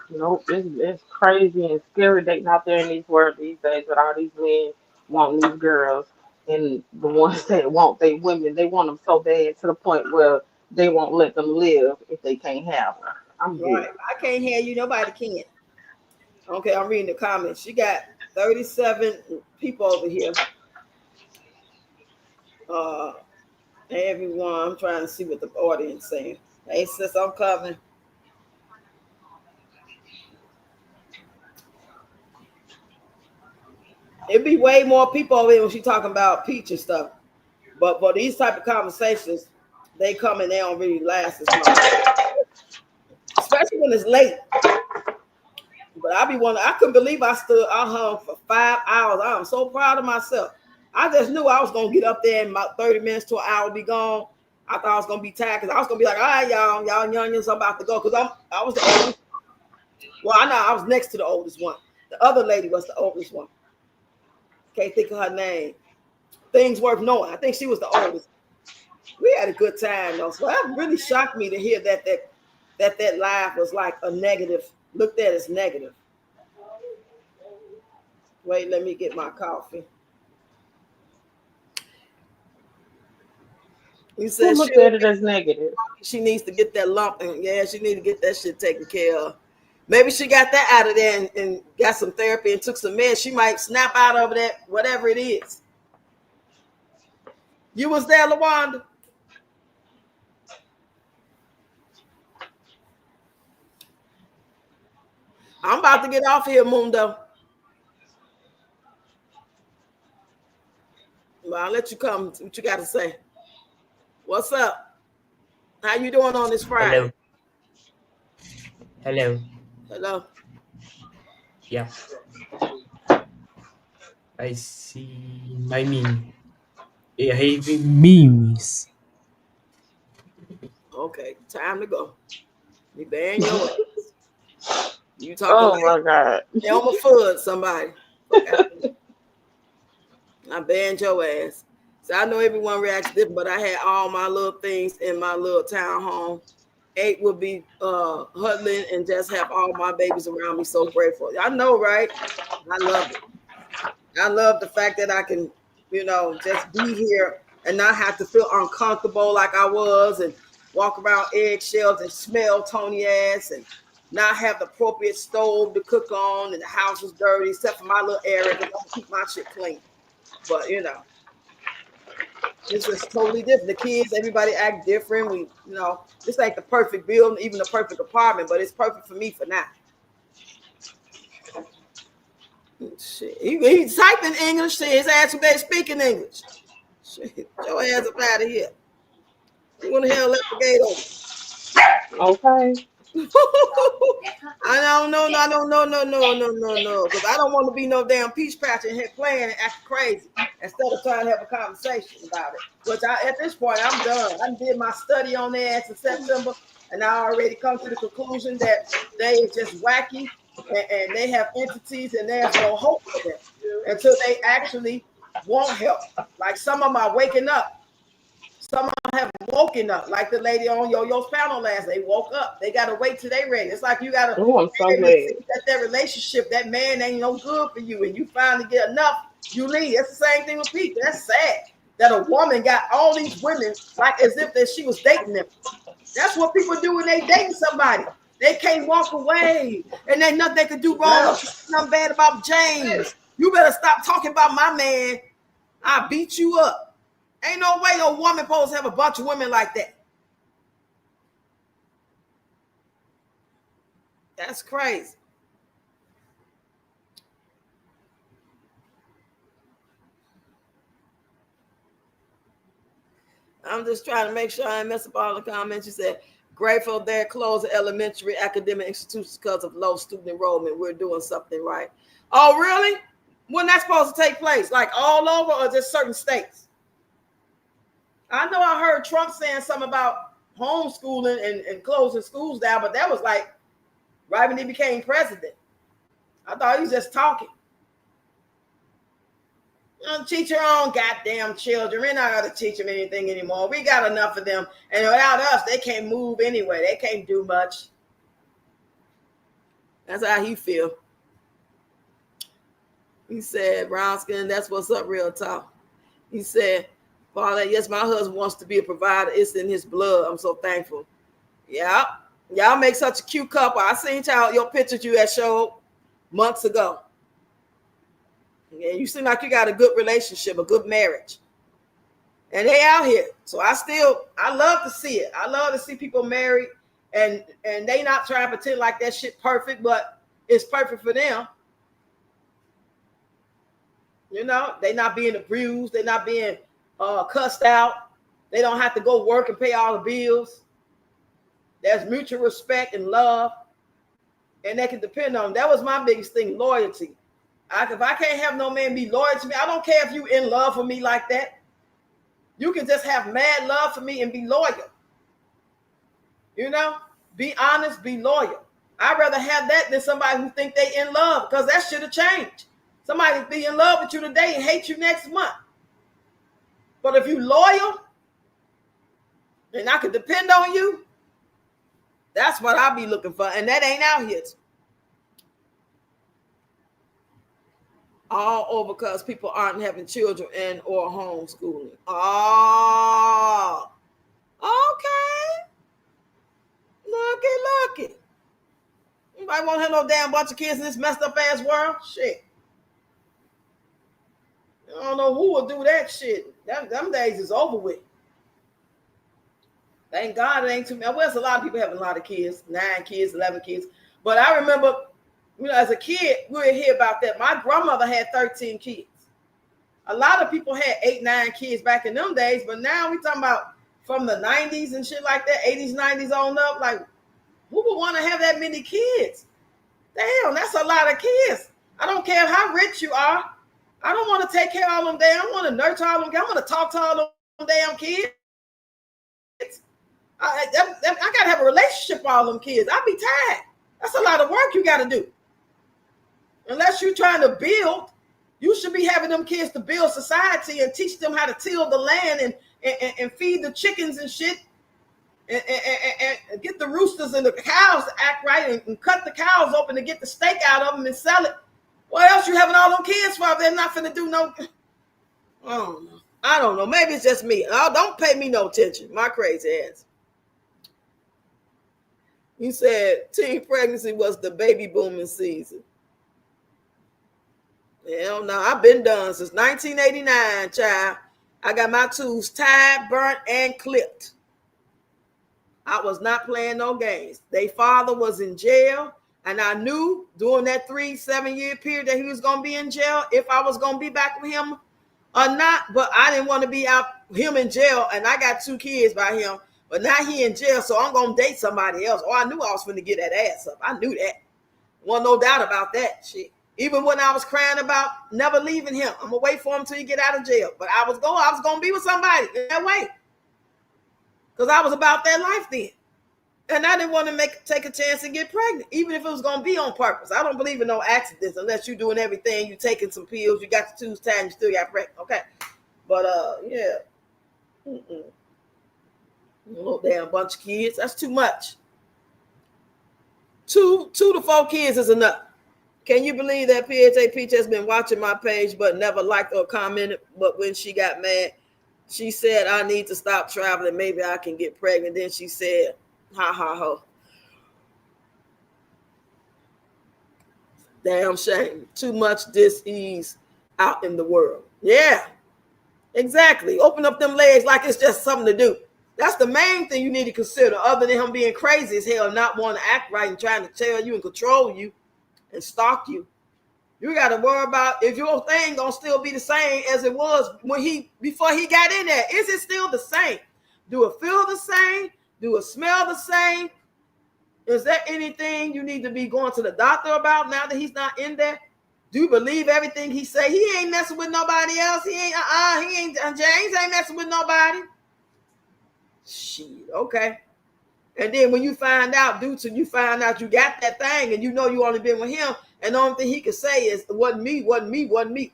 Nope, it's crazy and scary dating out there in these world these days with all these men wanting these girls and the ones that want they women, they want them so bad to the point where they won't let them live if they can't have them. I'm good. Right. I can't hear you. Nobody can. Okay, I'm reading the comments. She got 37 people over here. Everyone, I'm trying to see what the audience saying. Hey, sis, I'm coming. It'd be way more people over here when she talking about Peach and stuff. But for these type of conversations, they come and they don't really last as long. Especially when it's late. But I couldn't believe I hung for 5 hours. I'm so proud of myself. I just knew I was gonna get up there in about 30 minutes to an hour be gone. I thought I was gonna be tired because I was gonna be like, all right, y'all youngins, I'm about to go. Because I was the oldest. Well, I know I was next to the oldest one. The other lady was the oldest one. Can't think of her name. Things worth knowing. I think she was the oldest. We had a good time though. So that really shocked me to hear that live was like a negative, looked at as negative. Wait, let me get my coffee. You said who looked at it as negative? She needs to get that lump, and yeah, she needs to get that shit taken care of. Maybe she got that out of there and got some therapy and took some meds. She might snap out of that, whatever it is. You was there, LaWanda? I'm about to get off here, Mundo. Well, I'll let you come. What you got to say? What's up? How you doing on this Friday? Hello. Hello. Yeah. I see my meme. I hate memes. Okay, time to go. You ban your ass. You talking oh my God. Elmer Fudd, somebody. I banned your ass. So I know everyone reacts different, but I had all my little things in my little town home. 8 would be huddling and just have all my babies around me. So grateful. I know, right? I love it. I love the fact that I can, just be here and not have to feel uncomfortable like I was and walk around eggshells and smell Tony ass and not have the appropriate stove to cook on and the house is dirty except for my little area because I keep my shit clean. But it's just totally different. The kids, everybody act different. We, this ain't the perfect building, even the perfect apartment, but it's perfect for me for now. Shit. He's typing English. Shit. His ass today speaking English. Shit. Get your ass up out of here. You want the hell let the gate open? Okay. I don't know, no. Because I don't want to be no damn peach patch in here playing and acting crazy instead of trying to have a conversation about it. Which at this point, I'm done. I did my study on their ass in September, and I already come to the conclusion that they is just wacky and they have entities and there's no hope for them until they actually want help. Like some of them are waking up. Some of them have woken up, like the lady on Yo-Yo's panel last. They woke up. They got to wait till they ready. It's like you got to I'm so glad. see that relationship, that man ain't no good for you, and you finally get enough, you leave. That's the same thing with people. That's sad that a woman got all these women like as if that she was dating them. That's what people do when they dating somebody. They can't walk away, and ain't nothing they could do wrong. Nothing bad about James. You better stop talking about my man. I beat you up. Ain't no way a woman supposed to have a bunch of women like that. That's crazy. I'm just trying to make sure I mess up all the comments. You said, grateful they're closing elementary academic institutions because of low student enrollment. We're doing something right. Oh, really? When that's supposed to take place? Like all over or just certain states? I know I heard Trump saying something about homeschooling and closing schools down, but that was like right when he became president. I thought he was just talking. Teach your own goddamn children. We're not going to teach them anything anymore. We got enough of them. And without us, they can't move anyway. They can't do much. That's how he feel. He said, brown skin, that's what's up, real talk. He said, Father, yes, my husband wants to be a provider. It's in his blood. I'm so thankful. Yeah. Y'all make such a cute couple. I seen your pictures you had showed months ago. Yeah, you seem like you got a good relationship, a good marriage. And they out here. So I love to see it. I love to see people married and they not trying to pretend like that shit perfect, but it's perfect for them. They not being abused. They not being cussed out. They don't have to go work and pay all the bills. There's mutual respect and love. And they can depend on them. That was my biggest thing, loyalty. If I can't have no man be loyal to me, I don't care if you in love with me like that. You can just have mad love for me and be loyal. Be honest, be loyal. I'd rather have that than somebody who think they in love because that should have changed. Somebody be in love with you today and hate you next month. But if you loyal and I can depend on you, that's what I'll be looking for. And that ain't out here. All over because people aren't having children and or homeschooling. Oh, okay. Lucky. Nobody won't have no damn bunch of kids in this messed up ass world. Shit. I don't know who will do that shit. Them days is over with. Thank God it ain't too many. Well, there's a lot of people having a lot of kids, 9 kids, 11 kids. But I remember, as a kid, we would hear about that. My grandmother had 13 kids. A lot of people had 8, 9 kids back in them days, but now we talking about from the 90s and shit like that, 80s, 90s on up. Like, who would want to have that many kids? Damn, that's a lot of kids. I don't care how rich you are. I don't want to take care of all them damn. I want to nurture all them. I want to talk to all them damn kids. I got to have a relationship with all them kids. I'd be tired. That's a lot of work you got to do. Unless you're trying to build, you should be having them kids to build society and teach them how to till the land and feed the chickens and shit and get the roosters and the cows to act right and cut the cows open to get the steak out of them and sell it What else you having all them kids for if they're not finna do no? I don't know. Maybe it's just me. Oh, don't pay me no attention. My crazy ass. You said teen pregnancy was the baby booming season. Hell no, I've been done since 1989, child. I got my tubes tied, burnt, and clipped. I was not playing no games. Their father was in jail, and I knew during that 7 year period that he was going to be in jail if I was going to be back with him or not. But I didn't want to be out him in jail, and I got 2 kids by him. But now he in jail, so I'm going to date somebody else. Oh, I knew I was going to get that ass up. I knew that. Wasn't no doubt about that shit. Even when I was crying about never leaving him, I'm gonna wait for him till he get out of jail. But I was gonna be with somebody in that way, because I was about that life then, and I didn't want to take a chance and get pregnant, even if it was gonna be on purpose. I don't believe in no accidents unless you're doing everything. You taking some pills, you got the tubes tied, and you still got pregnant. Okay, but yeah, little damn bunch of kids. That's too much. 2 to 4 kids is enough. Can you believe that PHA Peach has been watching my page but never liked or commented? But when she got mad, she said, I need to stop traveling. Maybe I can get pregnant. Then she said, ha, ha, ha. Damn shame. Too much dis-ease out in the world. Yeah, exactly. Open up them legs like it's just something to do. That's the main thing you need to consider, other than him being crazy as hell, not wanting to act right and trying to tell you and control you and stalk you. You got to worry about if your thing gonna still be the same as it was before he got in there. Is it still the same? Do it feel the same? Do it smell the same? Is there anything you need to be going to the doctor about now that he's not in there? Do you believe everything he say? He ain't messing with nobody else. He ain't James ain't messing with nobody. Shit, okay. And then when you find out, you find out you got that thing and you know you only been with him, and the only thing he could say is, wasn't me,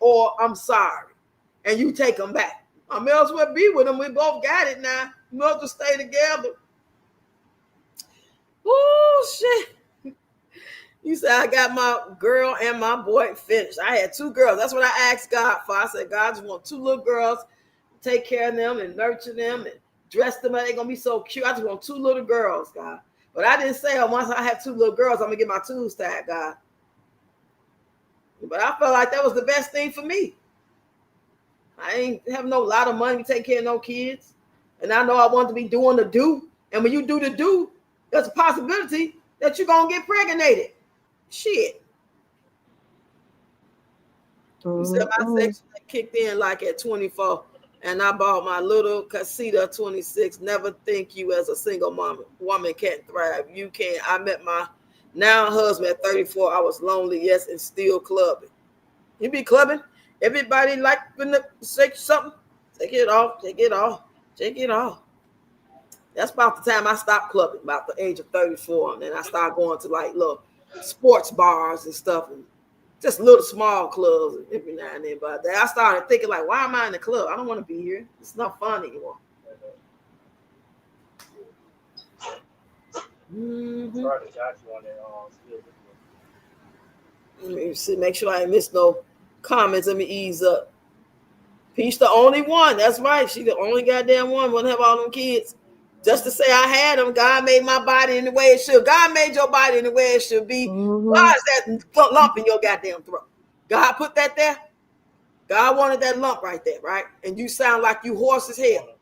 or I'm sorry. And you take him back. I may as well be with him. We both got it now. We have to stay together. Oh, shit. You said, I got my girl and my boy finished. I had 2 girls. That's what I asked God for. I said, God, I just want 2 little girls. Take care of them and nurture them and dress them up. They're going to be so cute. I just want 2 little girls, God. But I didn't say, once I have 2 little girls, I'm going to get my tubes tied, God. But I felt like that was the best thing for me. I ain't have no lot of money to take care of no kids. And I know I want to be doing the do. And when you do the do, there's a possibility that you're going to get pregnated. Shit. You said my section kicked in like at 24. And I bought my little casita 26. Never think you as a single woman can't thrive. You can't. I met my now husband at 34. I was lonely, yes, and still clubbing. You be clubbing? Everybody like to say something? Take it off. That's about the time I stopped clubbing, about the age of 34. And then I started going to like little sports bars and stuff, and just little small clubs every now and then. But I started thinking, like, why am I in the club? I don't want to be here. It's not fun anymore. Let me see, make sure I ain't miss no comments. Let me ease up. Peach the only one. That's right. She the only goddamn one. Wouldn't have all them kids. Just to say I had them. God made my body in the way it should. God made your body in the way it should be. Why is that lump in your goddamn throat? God put that there. God wanted that lump right there, right? And you sound like you hoarse as hell.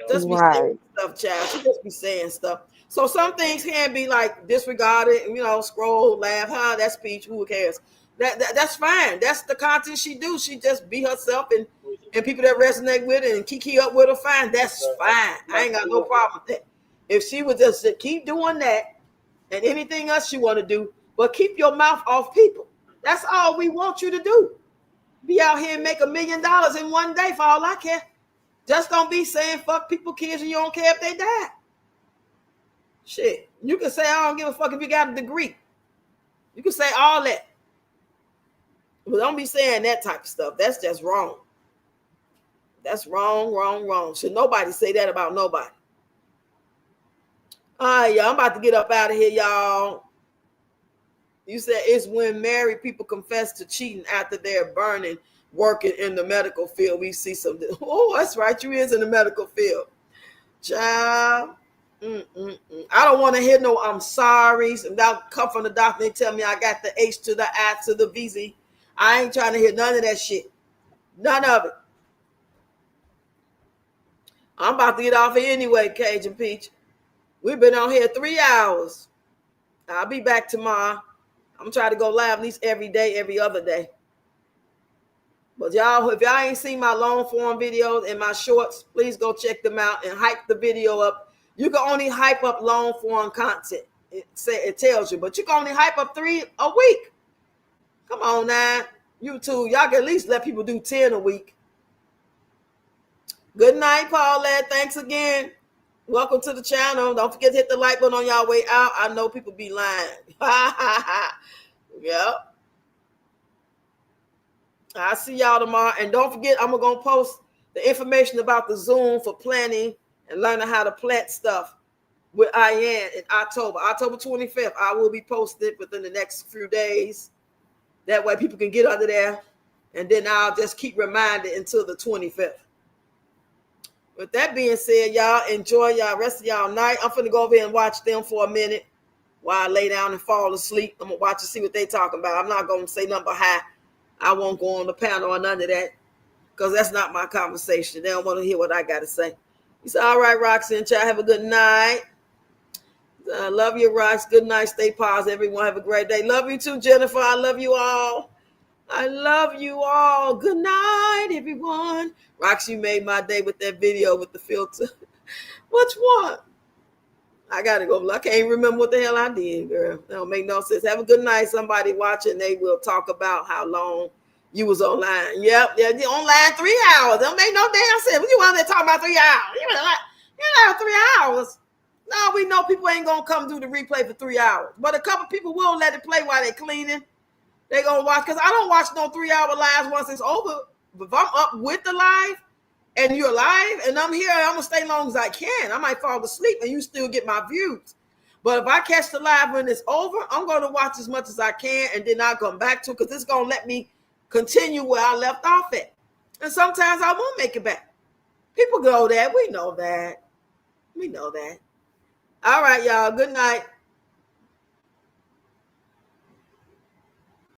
Just be saying stuff, child. She just be saying stuff. So some things can be like disregarded, scroll, laugh, that's Peach, who cares? That's fine. That's the content she do. She just be herself, and people that resonate with it and kiki up with her, fine. That's fine. I ain't got no problem with that. If she would just keep doing that and anything else you want to do, but keep your mouth off people. That's all we want you to do. Be out here and make $1 million in one day for all I care. Just don't be saying fuck people, kids, and you don't care if they die. Shit. You can say I don't give a fuck if you got a degree. You can say all that. But don't be saying that type of stuff. That's just wrong. That's wrong. Should nobody say that about nobody. All right, y'all. I'm about to get up out of here, y'all. You said it's when married people confess to cheating after they're burning, working in the medical field. We see some. Oh, that's right. You is in the medical field, child. I don't want to hear no I'm sorry's. And I'll come from the doctor and tell me I got the H to the I to the VZ. I ain't trying to hear none of that shit. None of it. I'm about to get off here anyway, Cajun Peach. We've been on here 3 hours. I'll be back tomorrow. I'm trying to go live at least every day, every other day. But y'all, if y'all ain't seen my long form videos and my shorts, please go check them out and hype the video up. You can only hype up long form content. It tells you, but you can only hype up 3 a week. Come on now. YouTube, y'all can at least let people do 10 a week. Good night, Paulette. Thanks again. Welcome to the channel. Don't forget to hit the like button on y'all way out. I know people be lying. Yep. I'll see y'all tomorrow. And don't forget, I'm going to post the information about the Zoom for planning and learning how to plant stuff with Ian in October. October 25th, I will be posted within the next few days. That way people can get under there. And then I'll just keep reminding until the 25th. With that being said, y'all enjoy y'all rest of y'all night. I'm finna go over here and watch them for a minute while I lay down and fall asleep. I'm gonna watch and see what they talking about. I'm not gonna say nothing but hi. I won't go on the panel or none of that because that's not my conversation. They don't want to hear what I gotta say. You say, all right, Roxy and Chad, have a good night. Love you, Rox. Good night. Stay positive. Everyone have a great day. Love you too, Jennifer. I love you all. I love you all. Good night, everyone. Rox, you made my day with that video with the filter. Which one? I gotta go. I can't remember what the hell I did, girl. That don't make no sense. Have a good night. Somebody watching, they will talk about how long you was online. Yep, yeah, online 3 hours. Don't make no damn sense. What you want to talk about 3 hours? You know, 3 hours. No, we know people ain't gonna come do the replay for 3 hours. But a couple people will let it play while they're cleaning. They gonna watch, because I don't watch no 3 hour lives once it's over. But if I'm up with the live and you're live and I'm here, I'm gonna stay long as I can. I might fall asleep and you still get my views. But if I catch the live when it's over, I'm gonna watch as much as I can and then I'll come back to it because it's gonna let me continue where I left off at. And sometimes I won't make it back. People go there. We know that. We know that. All right, y'all. Good night.